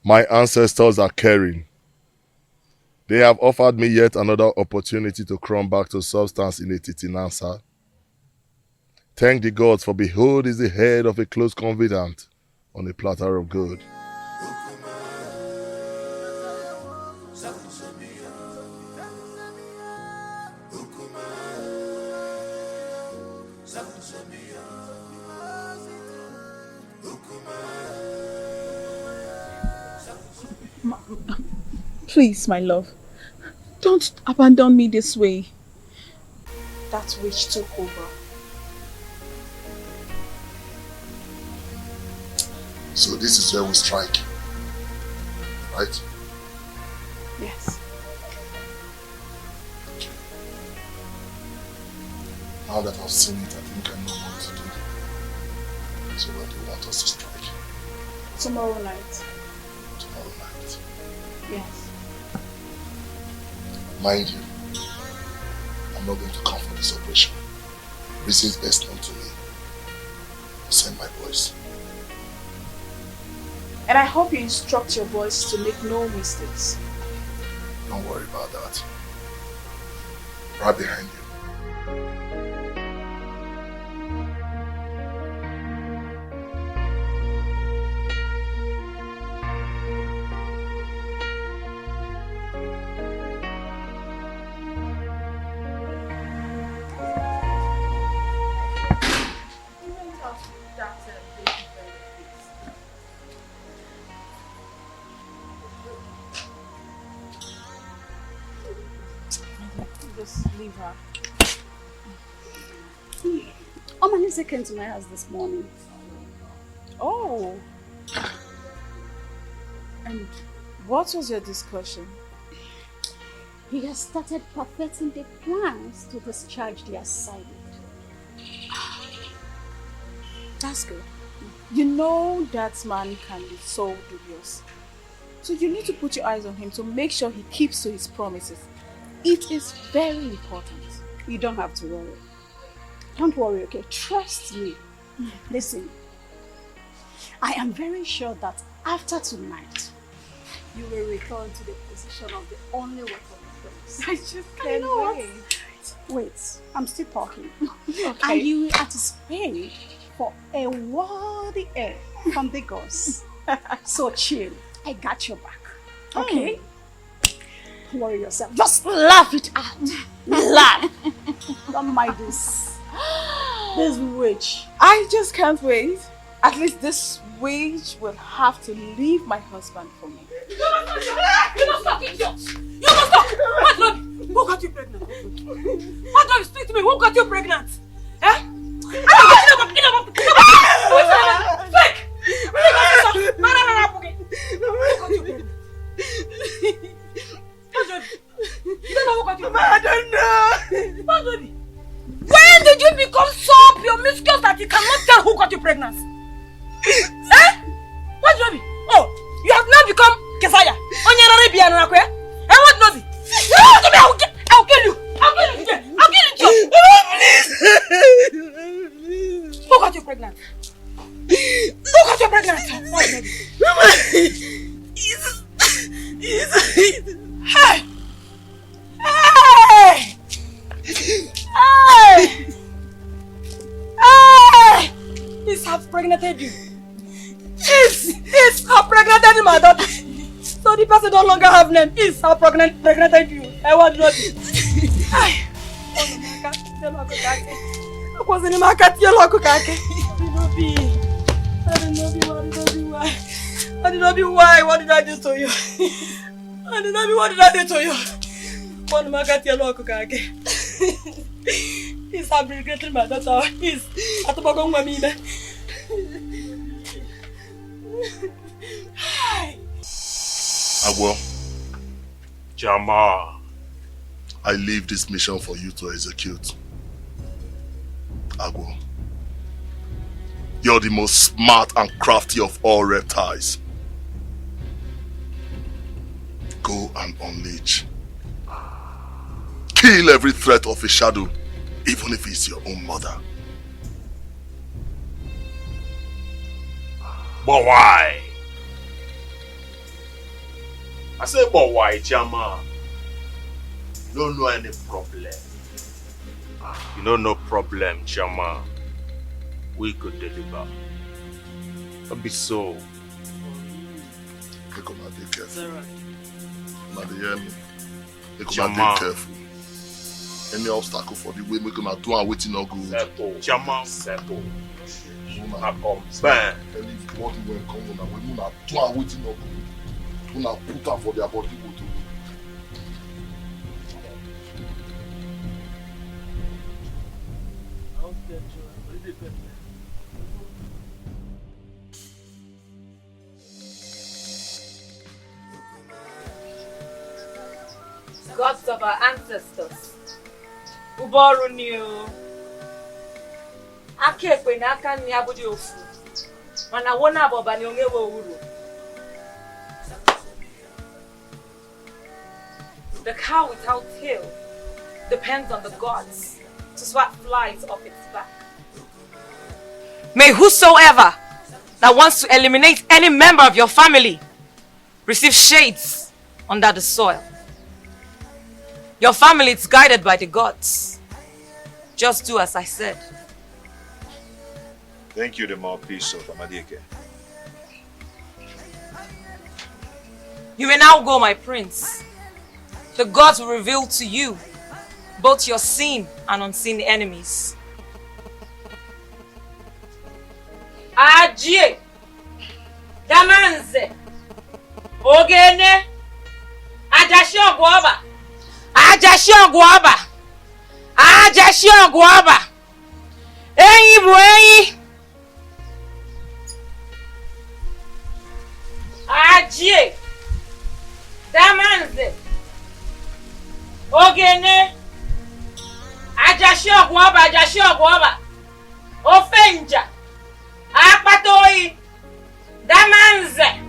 My ancestors are caring. They have offered me yet another opportunity to come back to substance in a titinansa. Thank the gods, for behold is the head of a close confidant on a platter of gold. Please, my love, don't abandon me this way. That witch took over. So this is where we strike, right? Yes. Now that I've seen it, I think I know what to do. So when do you want us to strike? Tomorrow night. Tomorrow night. Yes. Mind you, I'm not going to come for this operation. Reasons best known to me. I'll send my boys. And I hope you instruct your boys to make no mistakes. Don't worry about that. Right behind you. Just leave her. Omalise came to my house this morning. Oh. And what was your discussion? He has started perfecting the plans to discharge the assignment. That's good. You know that man can be so dubious. So you need to put your eyes on him to make sure he keeps to his promises. It is very important. You don't have to worry. Don't worry, okay? Trust me. Listen, I am very sure that after tonight, you will return to the position of the only weapon of the I just can't wait. Wait, I'm still talking. Okay. And you will anticipate for a worthy heir from the gods. So chill. I got your back. Okay? Don't worry yourself. Just laugh it out. Laugh. Don't mind this. This witch. I just can't wait. At least this witch will have to leave my husband for me. You don't stop, idiot! You don't stop! What, Lobby? Who got you pregnant? What, Lobby? Speak to me. Who got you pregnant? Eh? Fake! I don't know. When did you become so promiscuous that you cannot tell who got you pregnant? Eh? What, Lobby? Oh, you have now become Kesaya. And what, Lobby? I'll kill you. I'll kill you. I'll kill you. Please. Who got you pregnant? Who got you pregnant? What, Lobby? Hey! Hey! Hey! Hey! He's half pregnanted you. He's half pregnanted my daughter. So the person no longer have name. He's half pregnanted you. I want to Hey! I was in my cat yellow cocaine. I did not be why. What did I do to you? I did not be what did I do to you? One my cat yellow cocaine. He's fabricating my daughter. He's at the bottom of me. Agwo. Jama. I leave this mission for you to execute. Agwo. You're the most smart and crafty of all reptiles. Go and unleash. Kill every threat of a shadow, even if it's your own mother. But why? I say, but why, Jama? You don't know any problem. You know no problem, Jama. We could deliver. Don't be so. Make una dey careful. Una dey hear me? Make una Jama. dey careful. Any obstacle for the way, make una do and waiting no good. Settle. Jama, settle. Una come. Bang. Anybody when come una way, una do and waiting no good. When I put her for their body, Gods of our ancestors. Uboru new. Akekwe na aka nni abudi ofu. Mana wona aboba ni ongewe uru. The cow without tail depends on the gods to swat flies off its back. May whosoever that wants to eliminate any member of your family receive shades under the soil. Your family is guided by the gods. Just do as I said. Thank you, the mouthpiece of Amadike. You may now go, my prince. The gods will reveal to you both your seen and unseen enemies. Ajie, Damanze, Ogene, Ajashio Guaba, Ajashio Guaba, Ajashio Guaba, Eyi Bueyi, Ajie, Damanze, Ogene, Ajashio Guaba, Ofenja, Apatoi, Damanze.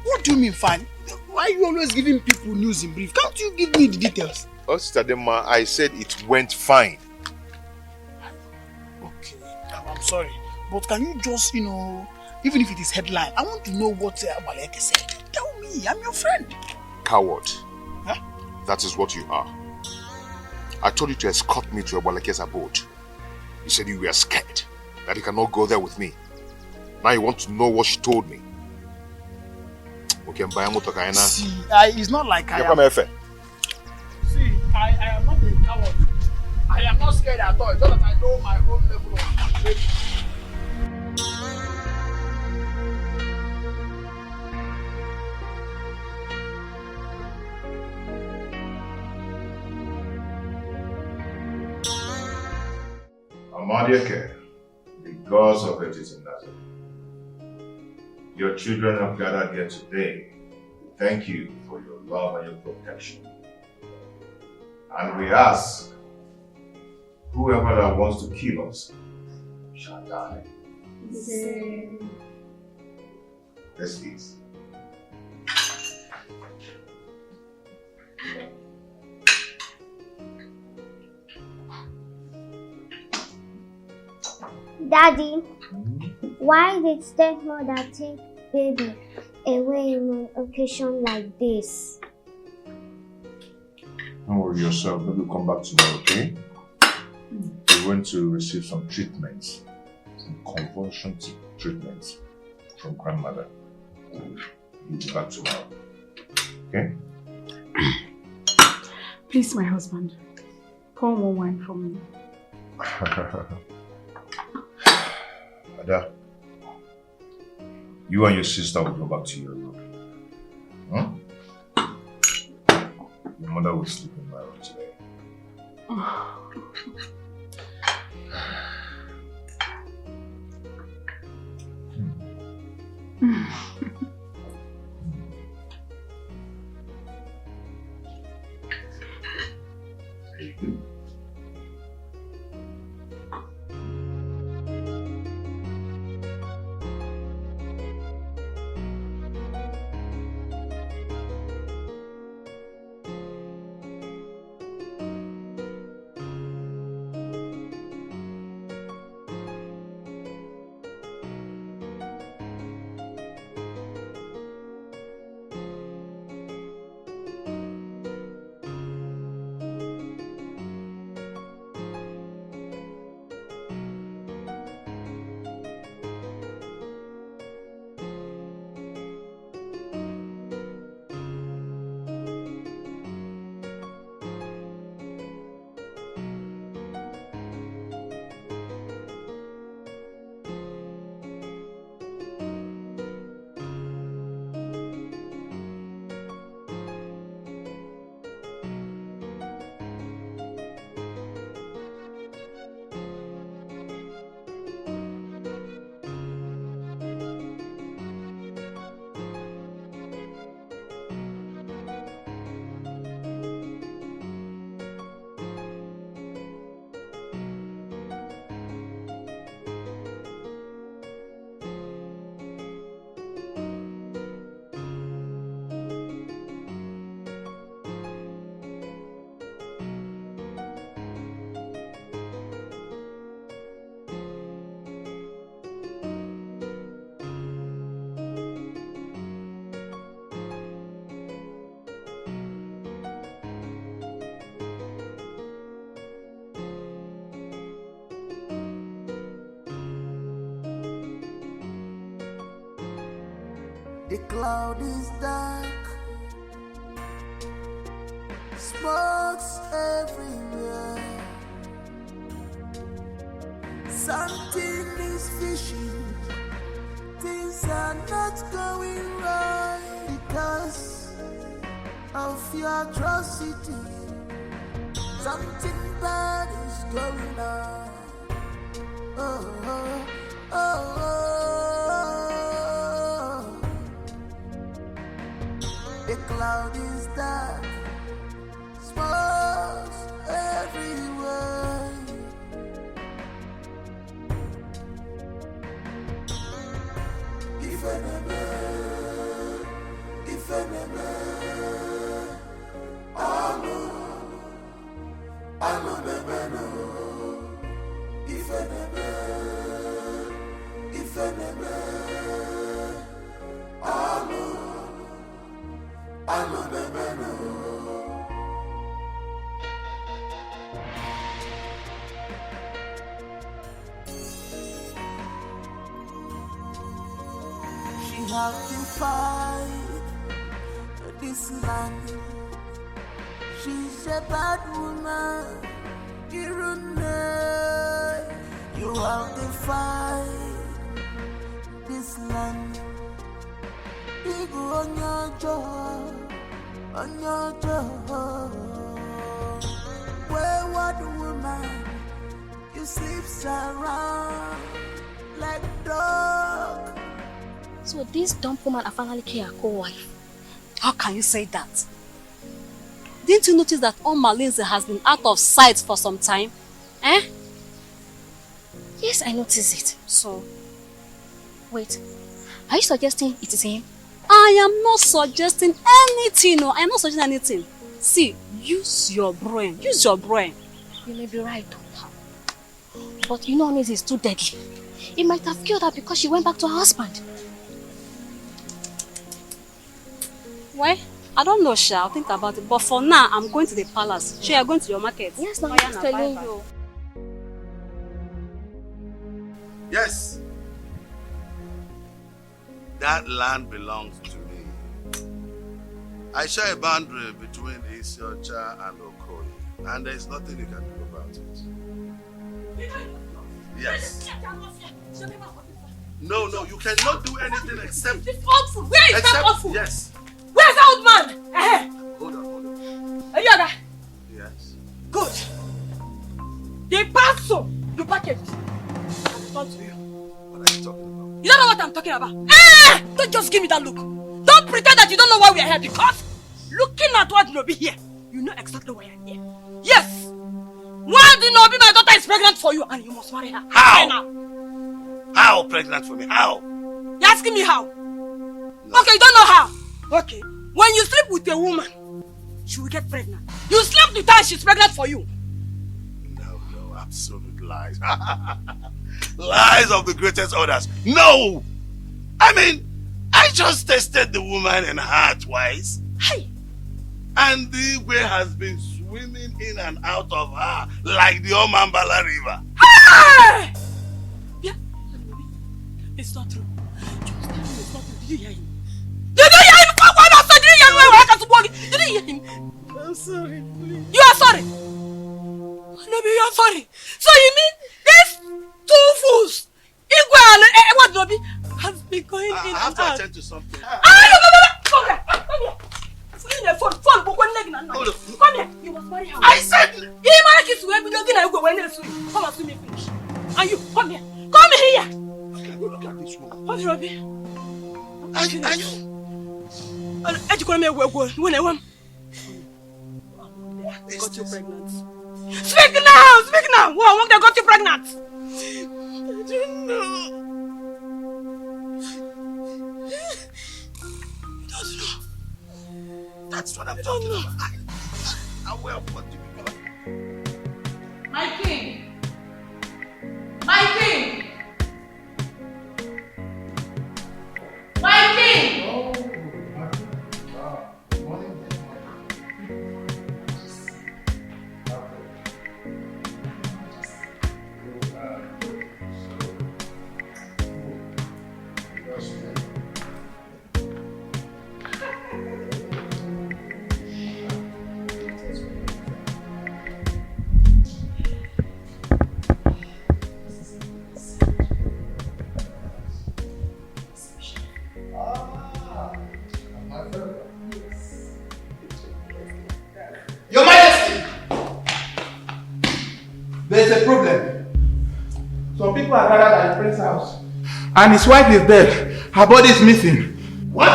What do you mean fine? Why are you always giving people news in brief? Can't you give me the details? Oh, Sister Dema, I said it went fine. Okay, I'm sorry. But can you just, even if it is headline, I want to know what Abaleke said. Tell me, I'm your friend. Coward. Huh? That is what you are. I told you to escort me to Abaleke's abode. You said you were scared, that you cannot go there with me. Now you want to know what she told me. Okay, see, it's not like I am... See, I am not a coward. I am not scared at all. It's just that I know my own level of safety. Amadiake, the gods of it is in Nazareth. Your children have gathered here today. Thank you for your love and your protection. And we ask, whoever that wants to kill us shall die. Let's eat. Daddy, why did stepmother take baby away in an occasion like this? Don't worry yourself, maybe we'll come back tomorrow, okay? We went to receive some treatments, some convulsion treatments from grandmother. We'll be back tomorrow, okay? Please, my husband, pour more wine for me. Ada, you and your sister will go back to your room. Huh? Your mother will sleep in my room today. There you go. The cloud is dark, smokes everywhere. Something is fishing, things are not going right because of your atrocity. Something bad is going on. Oh, oh, oh, oh. The cloud is dark, smokes everywhere. If enemy, I know the better. If enemy, I know the better. She have defied this land. She's a bad woman. You have defied this land. Big on your jaw, wayward woman, you sleeps around like dog. So this dumb woman I finally care a co-wife. How can you say that? Didn't you notice that Omalinze has been out of sight for some time? Eh? Yes, I noticed it. So, wait. Are you suggesting it is him? I am not suggesting anything. No, I am not suggesting anything. See, use your brain. Use your brain. You may be right. But you know Omalinze is too deadly. He might have killed her because she went back to her husband. Well, I don't know, Sha. I'll think about it. But for now, I'm going to the palace. Sha, you're going to your market. Yes, I'm just telling you. Yes. That land belongs to me. I share a boundary between Isiocha and Okoye, and there is nothing you can do about it. Yes. No, you cannot do anything except... This old fool! Where is that old fool? Yes. Where's that old man? Hold on. Are you there? Yes. Good. The parcel you packaged. What to you? What are you talking about? You don't know what I'm talking about. Don't just give me that look. Don't pretend that you don't know why we are here, because looking at what Nobi here, you know exactly why I'm here. Yes. Why do Nobi, my daughter is pregnant for you and you must marry her? How? How pregnant for me? How? You're asking me how? No. Okay, you don't know how. Okay. When you sleep with a woman, she will get pregnant. You slept with her and she's pregnant for you. No, absolute lies. Lies of the greatest orders. No! I mean, I just tested the woman and her twice. Hey! And the Igwe has been swimming in and out of her like the Omambala River. Hey! Yeah. It's not true. Just tell me it's not true. Did you hear him? Did you hear him? Did you hear him? I'm sorry, please. You are sorry? Nobi, you are sorry. So you mean these two fools, Igwe and what Nobi, has been going in and out? I have to attend to something. Come here. Come here. You must marry her. I said... Come and see me finish. And you, come here. Come here. Look at this woman. What's Robbie? Are you... Got you pregnant. Speak now! What they got you pregnant? I don't know. You don't know. That's what I'm talking about. I'm aware of what you got. My king! My king! My king! Your Majesty! There's a problem. Some people are gathered at the prince's house. And his wife is dead. Her body is missing. What?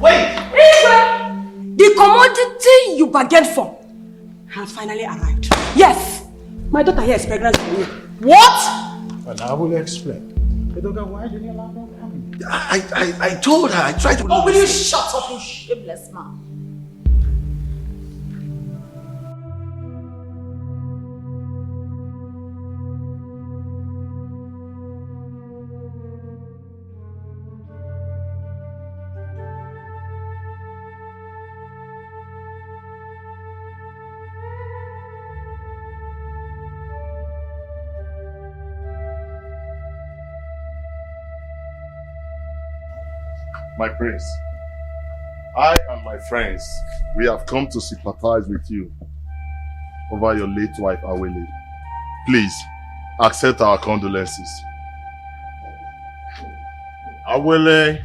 Wait! The commodity you bargained for has finally arrived. Yes! My daughter here is pregnant with me. What? Well, I will explain. Why did you allow them coming? I told her, I tried to... Oh, will you shut up, you shameless man? My prince, I and my friends, we have come to sympathize with you over your late wife, Awele. Please, accept our condolences. Awele.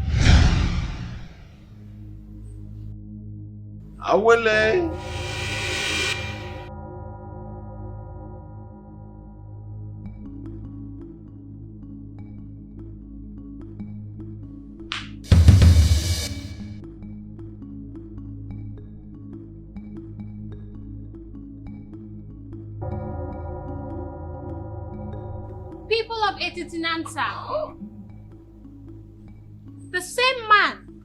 Awele. People of Etitinansa, the same man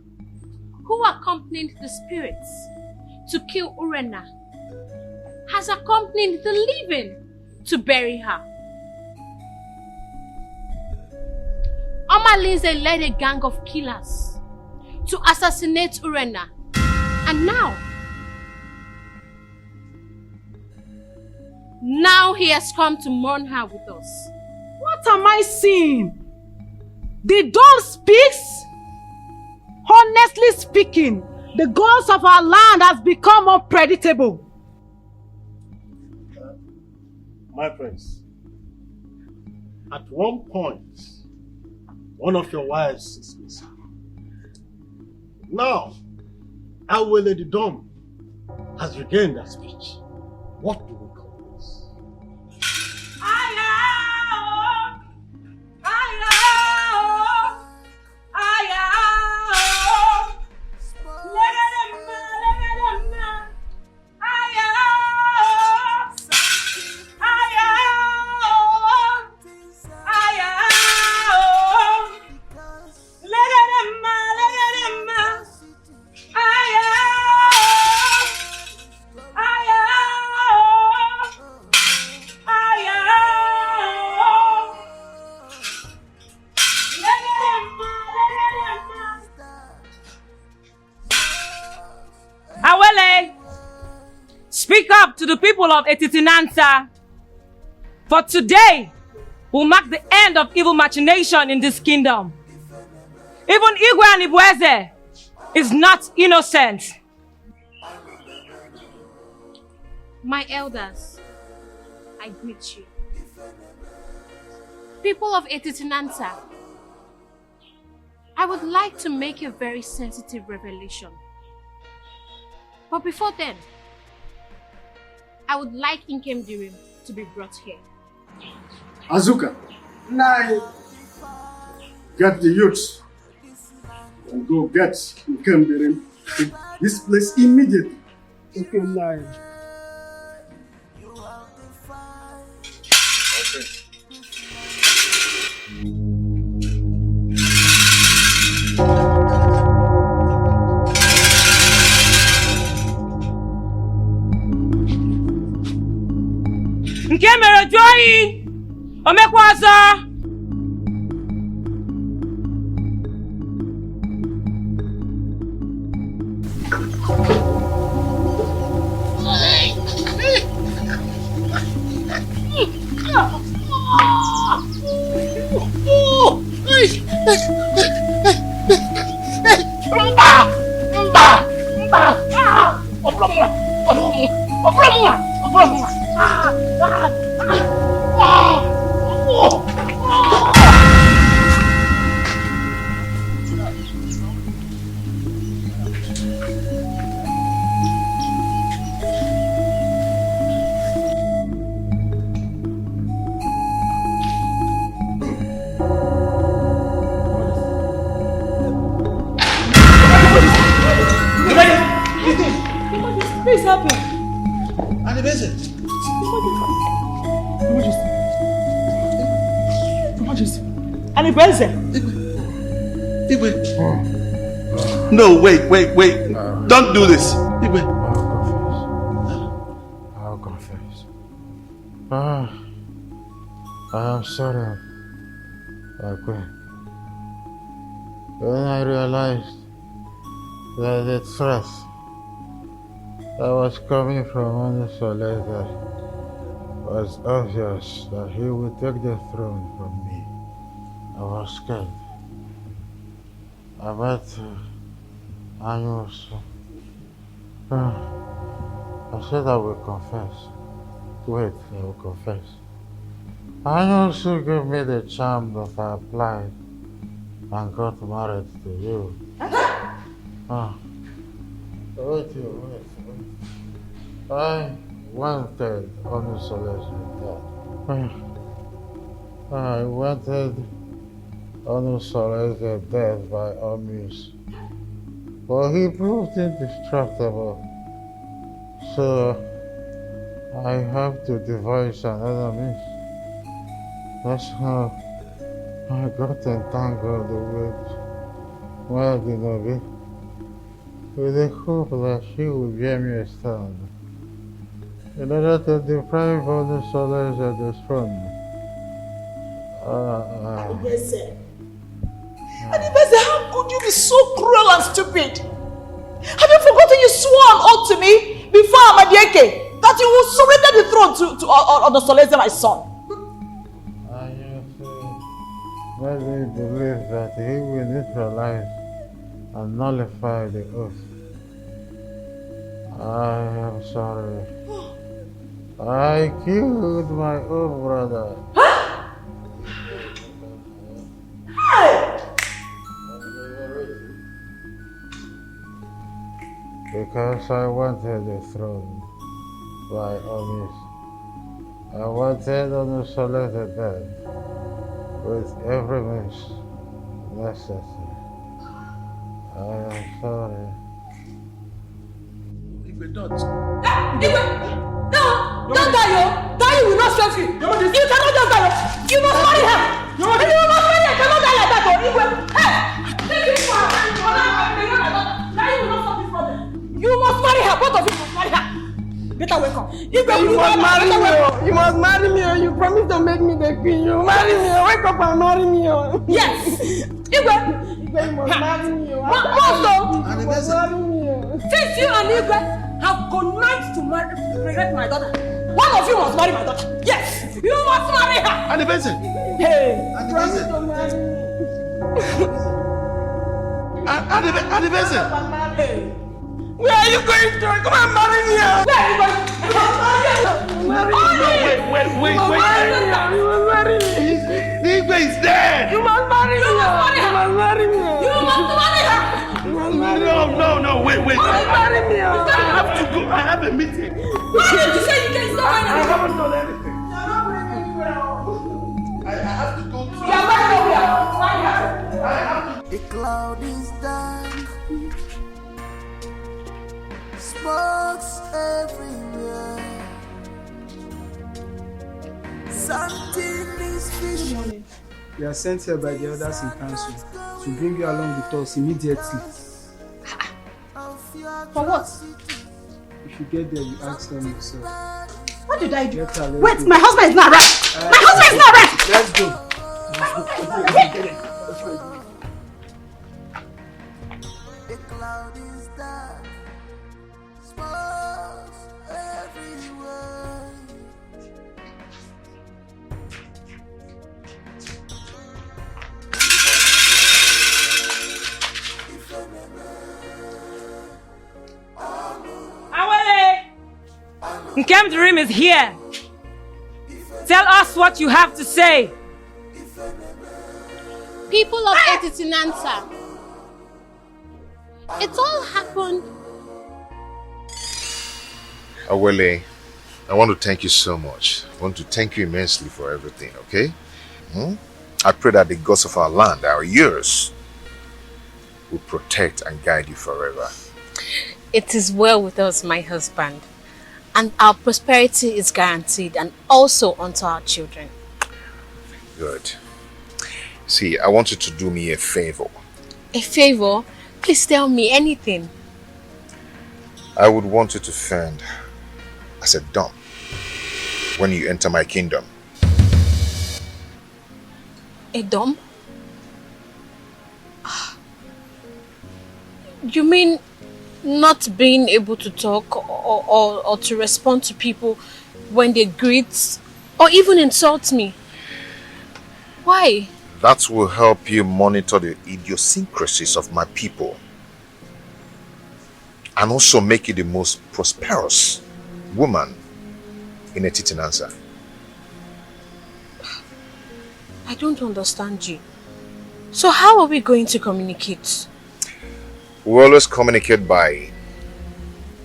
who accompanied the spirits to kill Urena has accompanied the living to bury her. Omalize led a gang of killers to assassinate Urena, and now he has come to mourn her with us. What am I seeing? The dog speaks? Honestly speaking, the gods of our land has become unpredictable. My friends, at one point, one of your wives is missing. Now, Awele the Dom has regained her speech. What do we call this? Speak up to the people of Etitinansa. For today will mark the end of evil machination in this kingdom. Even Igwe and Ibueze is not innocent. My elders, I greet you. People of Etitinansa, I would like to make a very sensitive revelation. But before then, I would like Nkem Dirim to be brought here. Azuka, get the youths and go get Nkem Dirim to this place immediately. Okay, Nai. Nke mere joyi omekwazo. Igwe. No, wait. Don't do this. Igwe. I'll confess. I am sorry. When I realized that the threat that was coming from Onusoleta was obvious that he would take the throne from me, I was scared. I met Anyos. I said I will confess. Wait, I will confess. Anyos gave me the charm that I applied and got married to you. Wait. I wanted Onusoleta's death. I wanted Onusoleta's death by all means. But he proved indestructible. So I have to devise another means. That's how I got entangled with NNEBE, with the hope that she would bear me a stand, in order to deprive Onusoleta of the throne. Adibese, how could you be so cruel and stupid? Have you forgotten you swore an oath to me before Amadieke that you will surrender the throne to Onusoleta, my son? Let me believe that he will neutralize and nullify the oath. I am sorry. I killed my own brother. Because I wanted the throne by all means. I wanted Onusoleta dead with every means necessary. I am sorry. Don't die, yo! Die will not save you! You cannot just die! You must marry her! You must marry her! You cannot die like that, oh! Hey! Take you for her! Die will not solve this problem! You must marry her! Both of you must marry her! Better wake up! You must marry me! You must marry me! You promised to make me the queen! You marry me! Wake up and marry me! Yes! Igwe, you must marry me! You must marry me! Since you and Igwe have connived to pregnant my daughter, one of you must marry my daughter. Yes, you must marry her. And the person. Hey, promise to marry me. And the person. Where are you going to? Come and marry me. Where are you going? Marry me. Wait. You must marry me. Igwe is dead. You must marry me. You must marry her. You must marry her. No, wait. Marry me. I have to go. I have a meeting. Why did you say you can stop? I haven't done anything. I have to go to. You are going nowhere. I have to. The cloud is dark. Smokes everywhere. Something is fishing. We are sent here by the elders in council to bring you along with us immediately. For what? If you get there, you ask them yourself. What did I do? Wait, go. My husband is not right. My husband is not right. Let's go. The cloud is dark. Smokes everywhere. Nkem Dream is here. Tell us what you have to say. People of Etitinanta, it all happened. Awele, I want to thank you so much. I want to thank you immensely for everything, okay? I pray that the gods of our land, our years, will protect and guide you forever. It is well with us, my husband. And our prosperity is guaranteed, and also unto our children. Good. See, I want you to do me a favor. A favor? Please tell me anything. I would want you to fend as a dumb when you enter my kingdom. A dumb? You mean not being able to talk or to respond to people when they greet or even insult me? Why? That will help you monitor the idiosyncrasies of my people and also make you the most prosperous woman in Etitinansa. I don't understand you. So how are we going to communicate? We always communicate by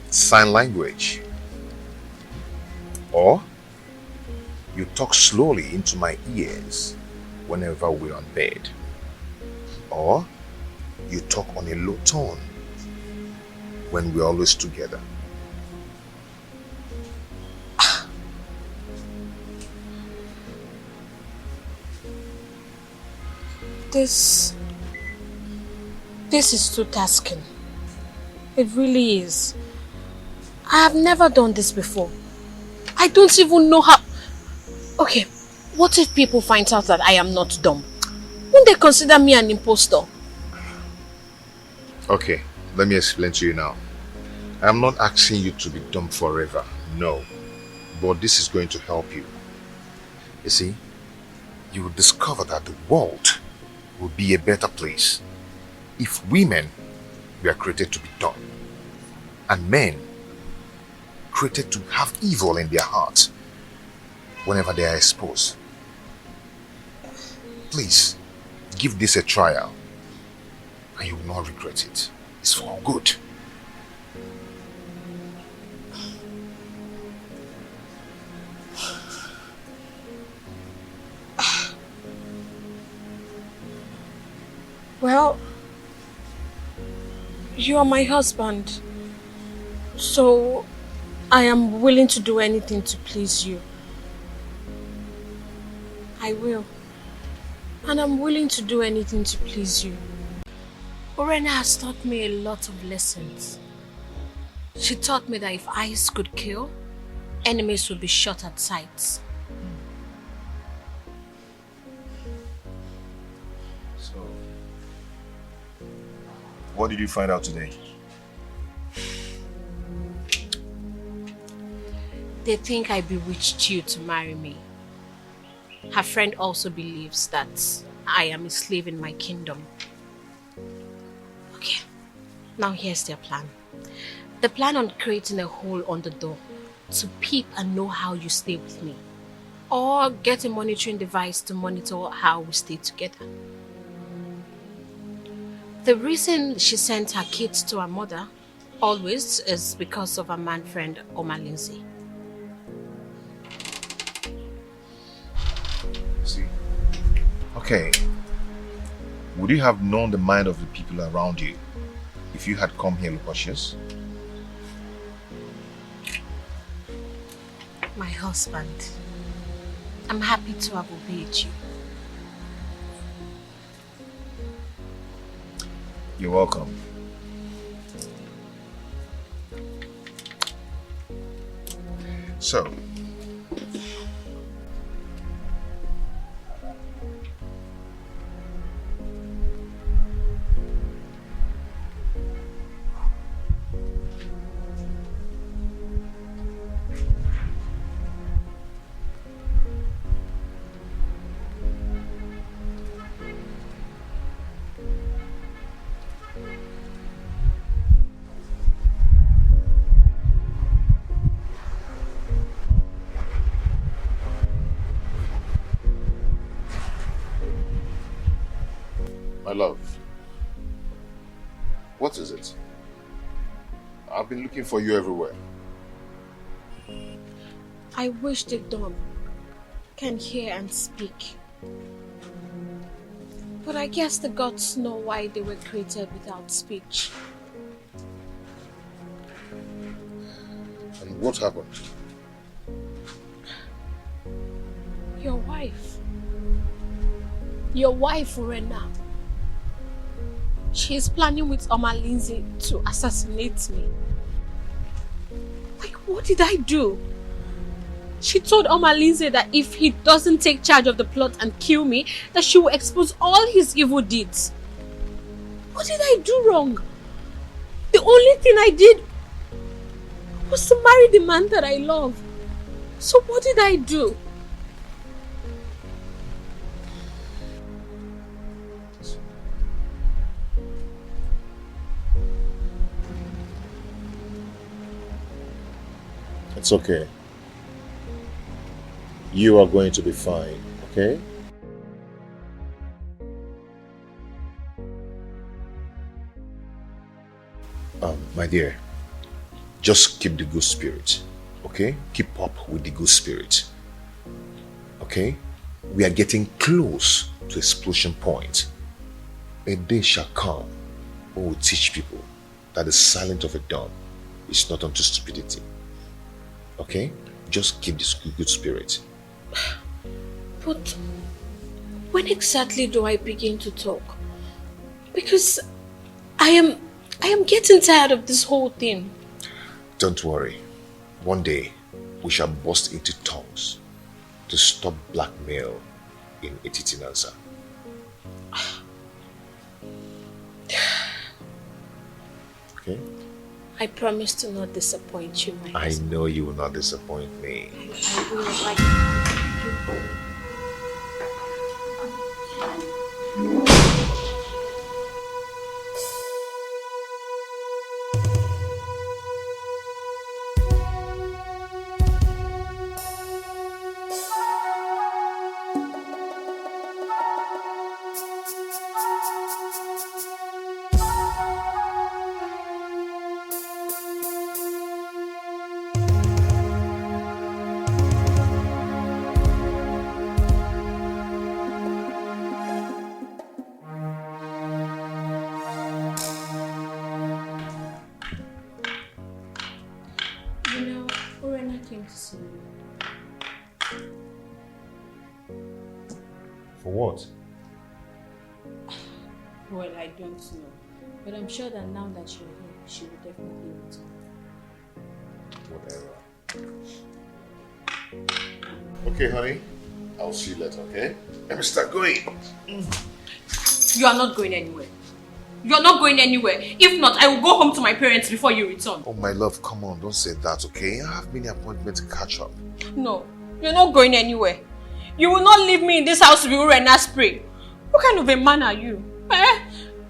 sign language. Or you talk slowly into my ears whenever we're on bed. Or you talk on a low tone when we're always together. This is too tasking. It really is. I have never done this before. I don't even know how... Okay, what if people find out that I am not dumb? Won't they consider me an impostor? Okay, let me explain to you now. I'm not asking you to be dumb forever, no. But this is going to help you. You see, you will discover that the world will be a better place if women were created to be dumb and men created to have evil in their hearts whenever they are exposed. Please, give this a trial and you will not regret it. It's for good. Well, you are my husband, so I am willing to do anything to please you. I will. And I'm willing to do anything to please you. Orena has taught me a lot of lessons. She taught me that if eyes could kill, enemies would be shot at sight. So, what did you find out today? They think I bewitched you to marry me. Her friend also believes that I am a slave in my kingdom. Okay, now here's their plan. They plan on creating a hole on the door to peep and know how you stay with me. Or get a monitoring device to monitor how we stay together. The reason she sent her kids to her mother always is because of her man friend Oma Lindsay. See? Okay. Would you have known the mind of the people around you if you had come here cautious? My husband, I'm happy to have obeyed you. You're welcome. So, my love, what is it? I've been looking for you everywhere. I wish the dawn can hear and speak. But I guess the gods know why they were created without speech. And what happened? Your wife. Your wife, Urena, she is planning with Lindsay to assassinate me. Like, what did I do? She told Lindsay that if he doesn't take charge of the plot and kill me, that she will expose all his evil deeds. What did I do wrong? The only thing I did was to marry the man that I love. So what did I do? It's okay. You are going to be fine, okay? My dear, just keep the good spirit, okay? Keep up with the good spirit, okay? We are getting close to explosion point. A day shall come when we teach people that the silence of a dawn is not unto stupidity, okay? Just keep this good spirit. But when exactly do I begin to talk? Because I am getting tired of this whole thing. Don't worry. One day, we shall burst into tongues to stop blackmail in Etitinansa. Okay? I promise to not disappoint you, my I husband. know you will not disappoint me. I will. For what? Well, I don't know. But I'm sure that now that you're here, she will definitely return. Whatever. Okay, honey. I'll see you later, okay? Let me start going. You are not going anywhere. You're not going anywhere. If not, I will go home to my parents before you return. Oh, my love, come on. Don't say that, okay? I have many appointments to catch up. No, you're not going anywhere. You will not leave me in this house to be Urena spray. What kind of a man are you?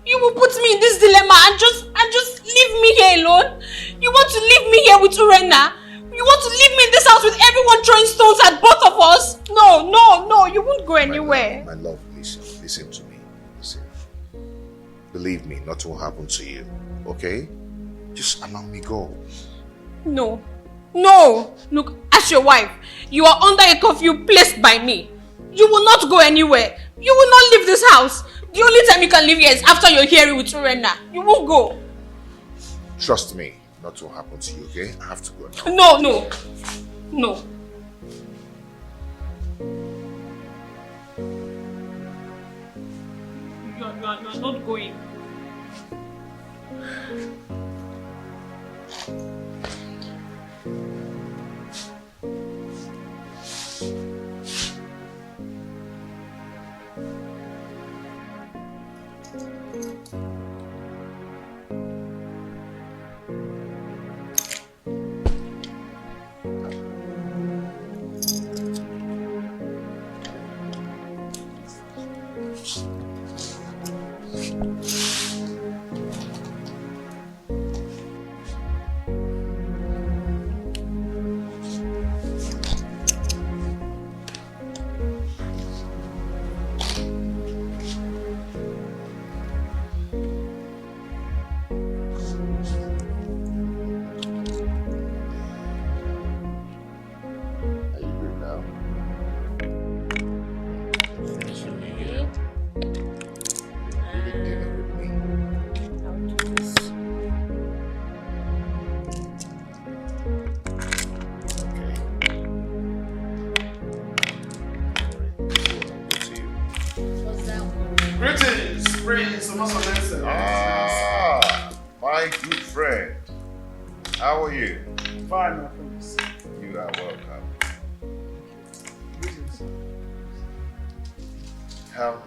You will put me in this dilemma and just leave me here alone? You want to leave me here with Urena? You want to leave me in this house with everyone throwing stones at both of us? No, you won't go anywhere. My love, listen to me. Listen. Believe me, nothing will happen to you, okay? Just allow me go. No. Look, as your wife, you are under a curfew placed by me. You will not go anywhere. You will not leave this house. The only time you can leave here is after you're here with Urena. You won't go. Trust me, nothing will happen to you, okay? I have to go now. No. You are not going. Really did a good Greetings, Prince Omosolese. Ah, my good friend. How are you? Fine, my friends. You are welcome. Greetings. How?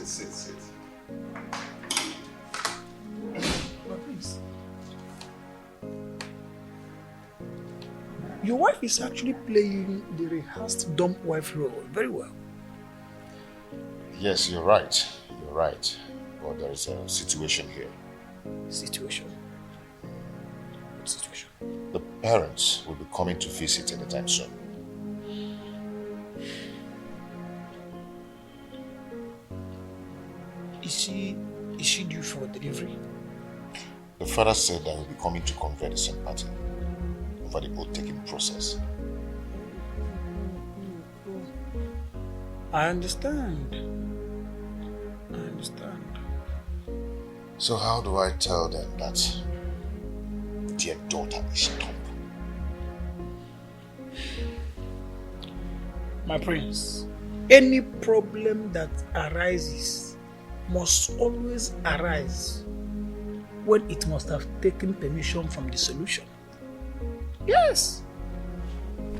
Sit. Your wife is actually playing the rehearsed dumb wife role very well. Yes, you're right. You're right. But there is a situation here. Situation? What situation? The parents will be coming to visit anytime soon. Is she due for delivery? The father said that he'll be coming to convey the same party over the oath-taking process. I understand. So how do I tell them that their daughter is dumb? My prince, any problem that arises must always arise when it must have taken permission from the solution. Yes.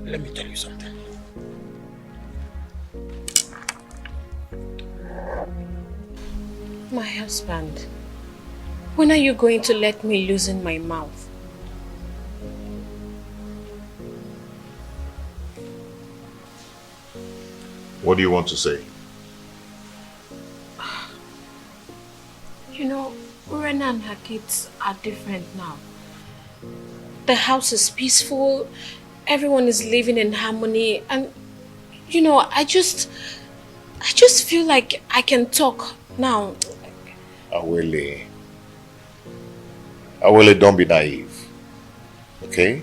Let me tell you something. My husband, when are you going to let me loosen my mouth? What do you want to say? You know, Urena and her kids are different now. The house is peaceful, everyone is living in harmony, and you know, I just feel like I can talk now. Awele, don't be naive. Okay?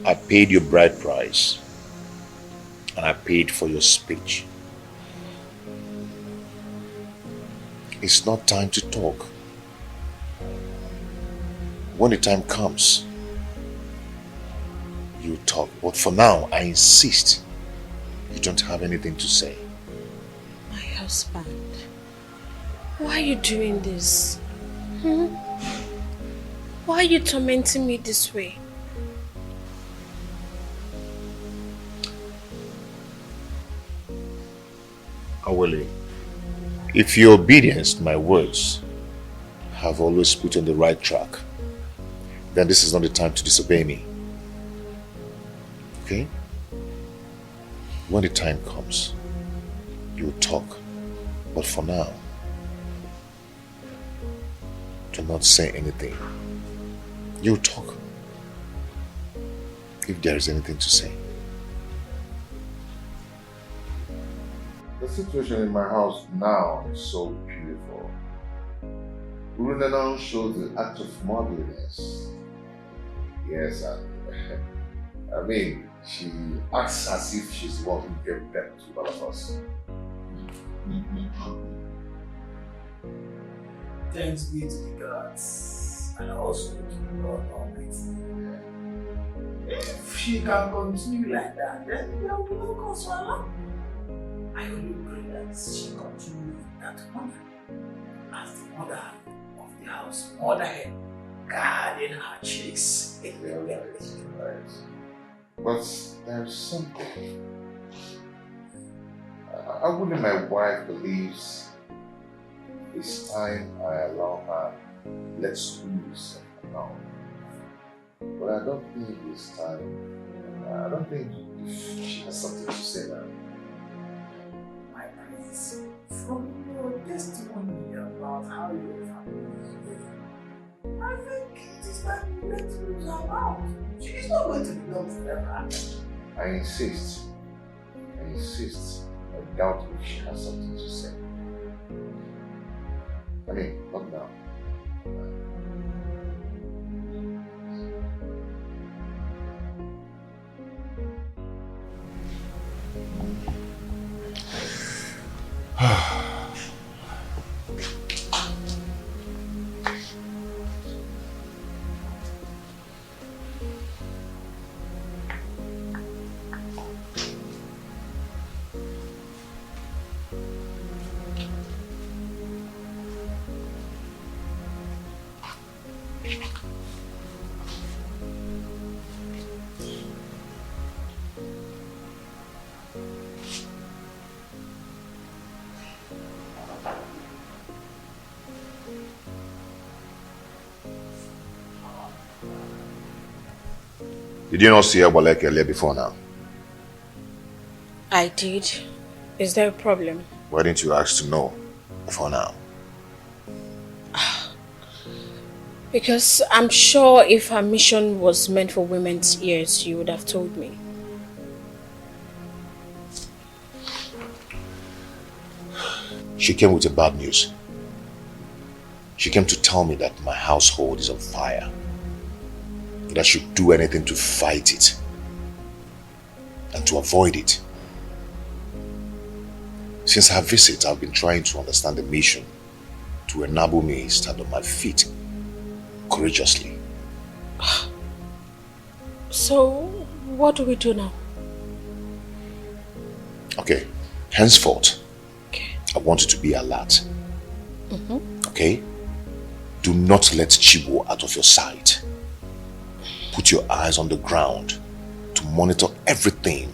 I paid your bride price. And I paid for your speech. It's not time to talk. When the time comes, you talk. But for now, I insist you don't have anything to say. My husband, why are you doing this? Why are you tormenting me this way? Awele, if your obedience to my words have always put you on the right track, then this is not the time to disobey me. Okay? When the time comes, you'll talk. But for now, do not say anything. You'll talk if there is anything to say. The situation in my house now is so beautiful. Urunana shows the act of motherliness. Yes, and I mean, she acts as if she's the one who gave birth to all of us. Thanks be to the gods and also to God Almighty. If she can continue like that, then there will be no cause for alarm. I only pray that she continue with that honor as the mother of the house, mother hen, guarding her chicks. Right. But there's something. I wouldn't my wife believes it's time I allow her let's loose now. But I don't think it's time. I don't think if she has something to say now. My prince, from your testimony about how your family is doing, I think it is time you let loose her mouth. She is not going to be done forever. I insist. I doubt if she has something to say. I mean, not now. Did you not see Ebolek earlier before now? I did. Is there a problem? Why didn't you ask to know before now? Because I'm sure if her mission was meant for women's ears, you would have told me. She came with a bad news. She came to tell me that my household is on fire. That I should do anything to fight it and to avoid it. Since her visit, I've been trying to understand the mission to enable me to stand on my feet courageously. So, what do we do now? Okay, henceforth, I want you to be alert. Okay? Do not let Chibo out of your sight. Put your eyes on the ground to monitor everything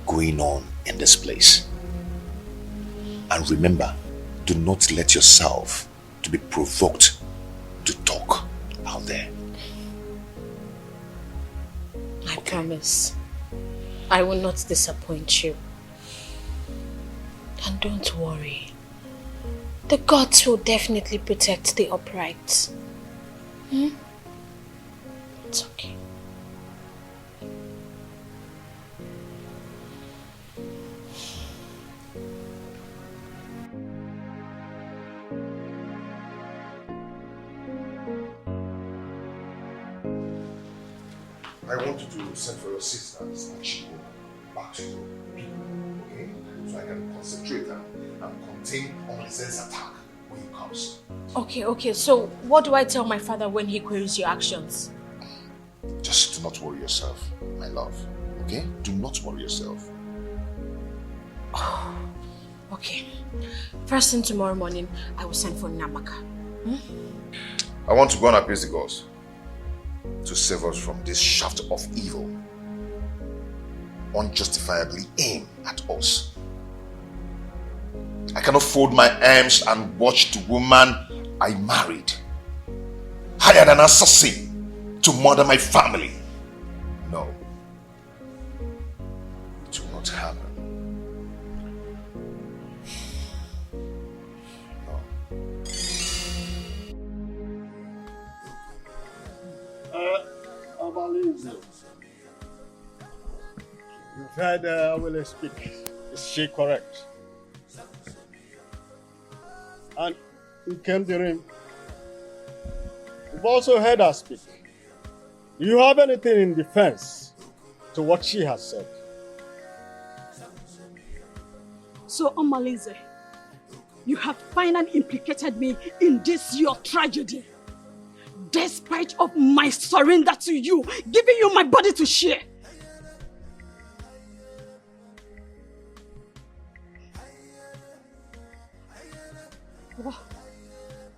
going on in this place. And remember, do not let yourself to be provoked to talk out there. I promise. I will not disappoint you. And don't worry. The gods will definitely protect the upright. It's okay. I want you to send for your sisters and she will back to you, okay? So I can concentrate and contain Omalize's attack when he comes. Okay, so what do I tell my father when he queries your actions? Just do not worry yourself, my love, okay? Do not worry yourself. Okay. First thing tomorrow morning, I will send for Namaka. I want to go and appease the gods to save us from this shaft of evil unjustifiably aimed at us. I cannot fold my arms and watch the woman I married, hired an assassin to murder my family. No. It will not happen. You've heard Awele speak. Is she correct? And Nkemdirim, you've also heard her speak. Do you have anything in defense to what she has said? So, Omalize, you have finally implicated me in this your tragedy. Despite of my surrender to you, giving you my body to share.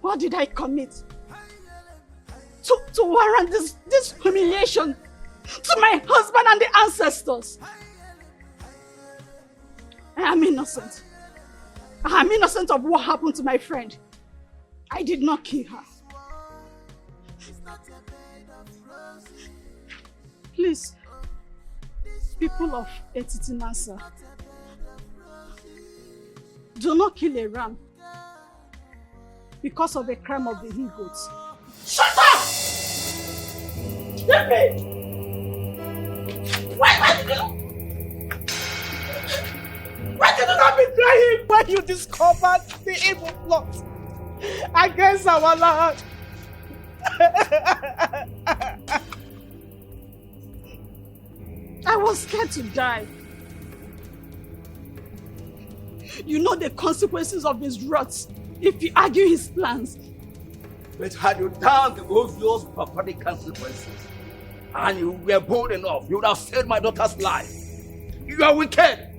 What did I commit? To warrant this humiliation to my husband and the ancestors. I am innocent. I am innocent of what happened to my friend. I did not kill her. Please, people of Etitinasa, do not kill a ram because of a crime of the he-goats. Shut up! Let me! Why did you not betray him when you discovered the evil plot against our land? I was scared to die. You know the consequences of his wrath if you argue his plans. But had you done the obvious barbaric consequences and you were bold enough, you would have saved my daughter's life. You are wicked.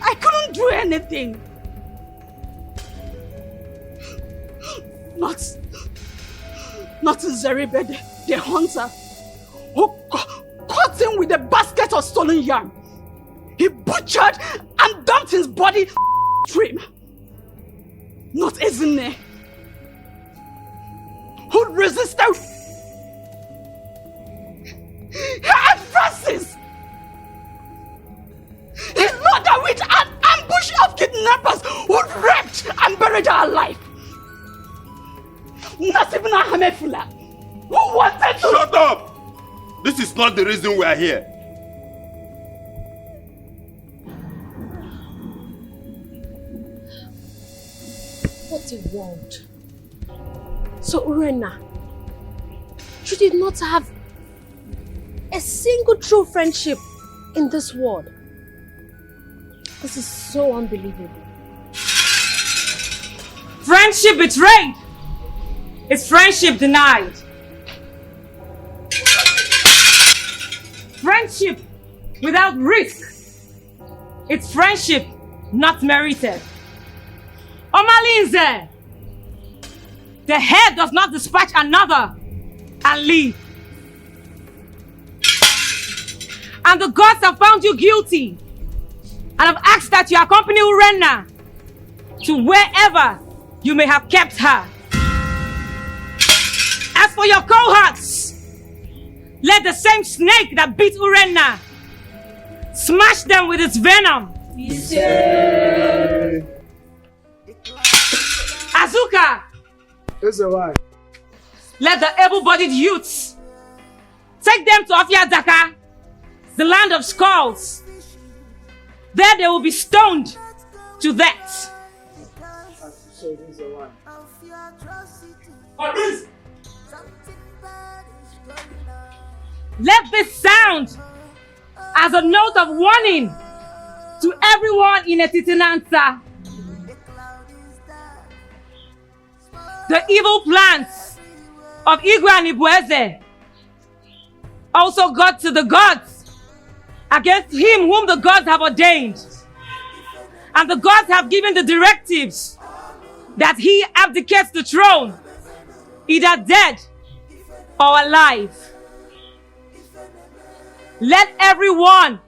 I couldn't do anything. Not Zeribe, the hunter, who caught him with a basket of stolen yam. He butchered and dumped his body stream. Not Ezine, who resisted and Francis. He lured with an ambush of kidnappers who raped and buried her alive. Not even a Hamefula who wanted to... Shut up! This is not the reason we are here. What a world. So Urena, you did not have a single true friendship in this world. This is so unbelievable. Friendship betrayed is friendship denied. Friendship without risk, it's friendship not merited. Omalinze, the head does not dispatch another and leave. And the gods have found you guilty and have asked that you accompany Urena to wherever you may have kept her. As for your cohorts, let the same snake that beat Urena smash them with its venom. Azuka, let the able-bodied youths take them to Afiadaka, the land of skulls. There they will be stoned to death. Let this sound as a note of warning to everyone in Etitinansa. The evil plans of Igwe and Ibueze also got to the gods against him whom the gods have ordained. And the gods have given the directives that he abdicates the throne, either dead or alive. Let everyone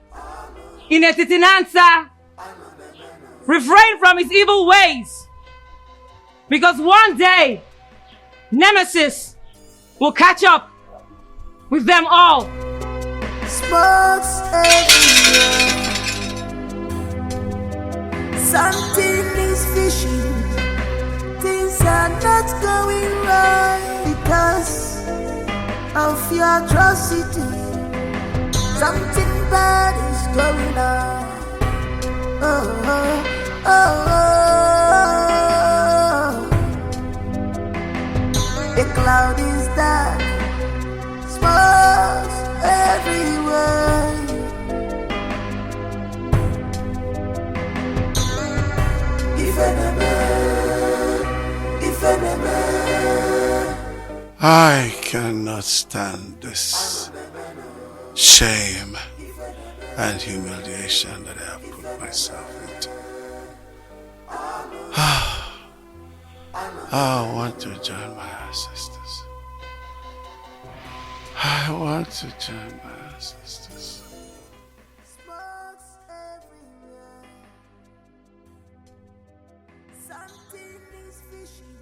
in Etitinansa refrain from his evil ways, because one day Nemesis will catch up with them all. Smokes everywhere. Something is fishing. Things are not going right because of your atrocity. Something bad is going on. Oh, oh, oh, oh. The cloud is dark. Smokes everywhere. I cannot stand this shame and humiliation that I have put myself into. I want to join my ancestors. I want to join my ancestors. Something is fishing.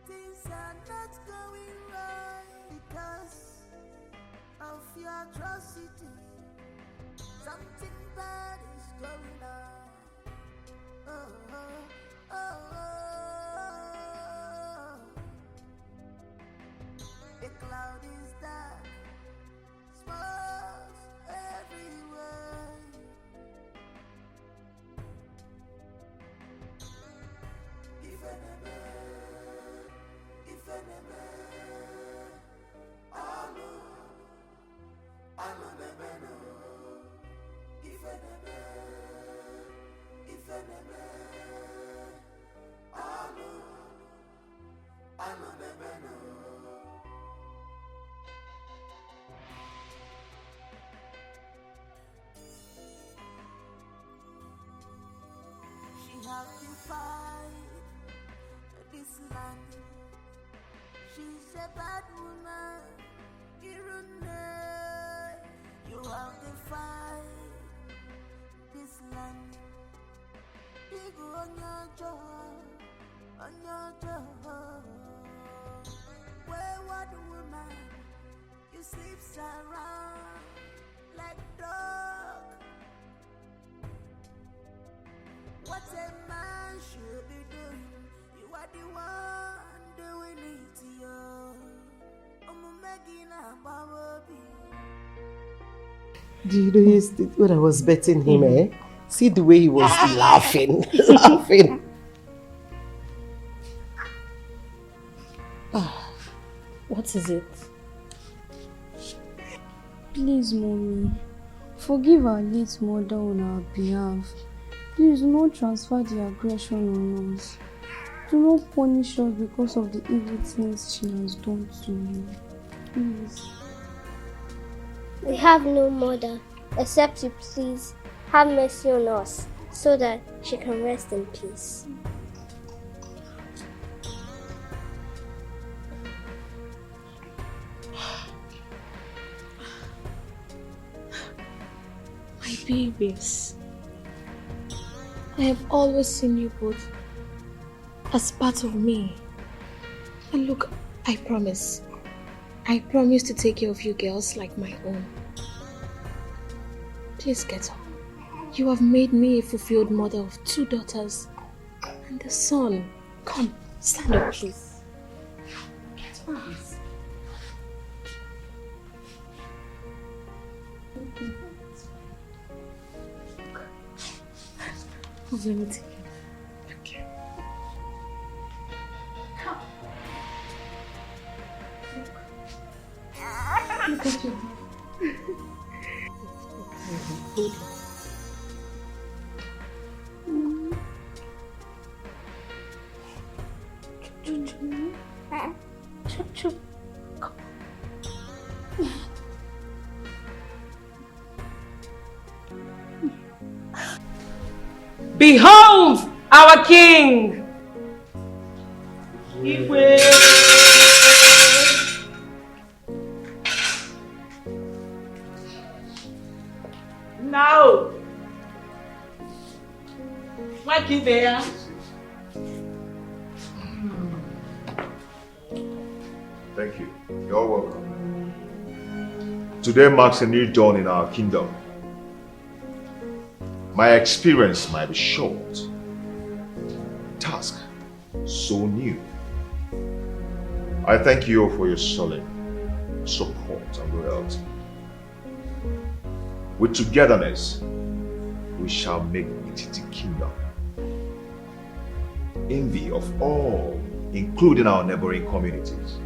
Things are not going right because of your atrocity. Something bad is going on. Oh, oh, oh, oh. The cloud is dark. Smokes everywhere. She has defied this land. She's a bad woman. You have defied this land. You go on your job. Wayward woman, you sleep around. What a man should be doing, you are the one doing it, yo. Do you know when I was betting him, see the way he was laughing, laughing. What is it? Please, Mommy, forgive our late mother on our behalf. Please do not transfer the aggression on us. Do not punish us because of the evil things she has done to you. Please. We have no mother, except you please have mercy on us, so that she can rest in peace. My babies, I have always seen you both as part of me. And look, I promise to take care of you girls like my own. Please get up. You have made me a fulfilled mother of 2 daughters and a son. Come, stand up, please. Get up. Let me take you. Okay. Come. Look at you. Behold our king! Now, what is there? Thank you. You're welcome. Today marks a new dawn in our kingdom. My experience might be short. Task so new. I thank you for your solid support and loyalty. With togetherness, we shall make ETIKO kingdom envy of all, including our neighboring communities.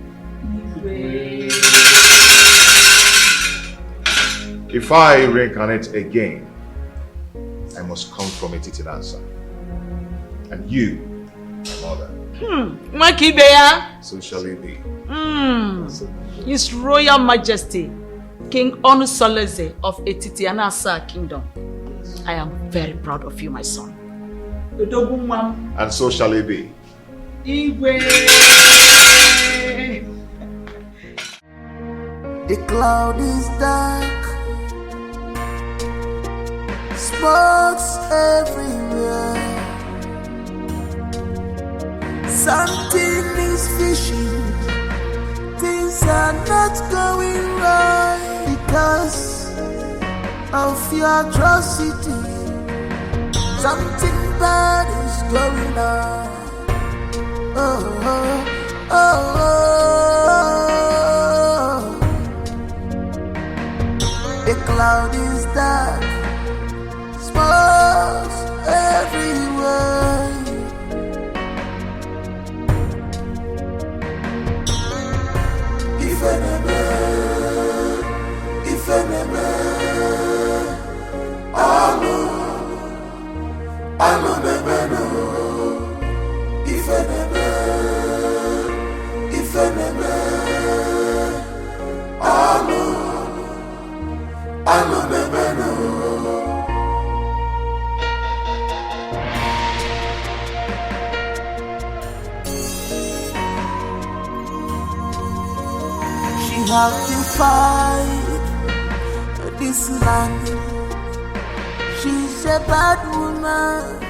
If I reincarnate again, I must come from Etitinansa. And you, my mother. So shall it be. His Royal Majesty, King Onusoleze of Etitinansa Kingdom. I am very proud of you, my son. And so shall it be. The cloud is dark, smokes everywhere. Something is fishing, things are not going right because of your atrocity. Something bad is going on. Oh, oh, oh, oh. The cloud is dark, smokes everywhere. If enemy, Alo bebeno. If enemy, Alo bebeno. She have defied this land. She's a bad woman.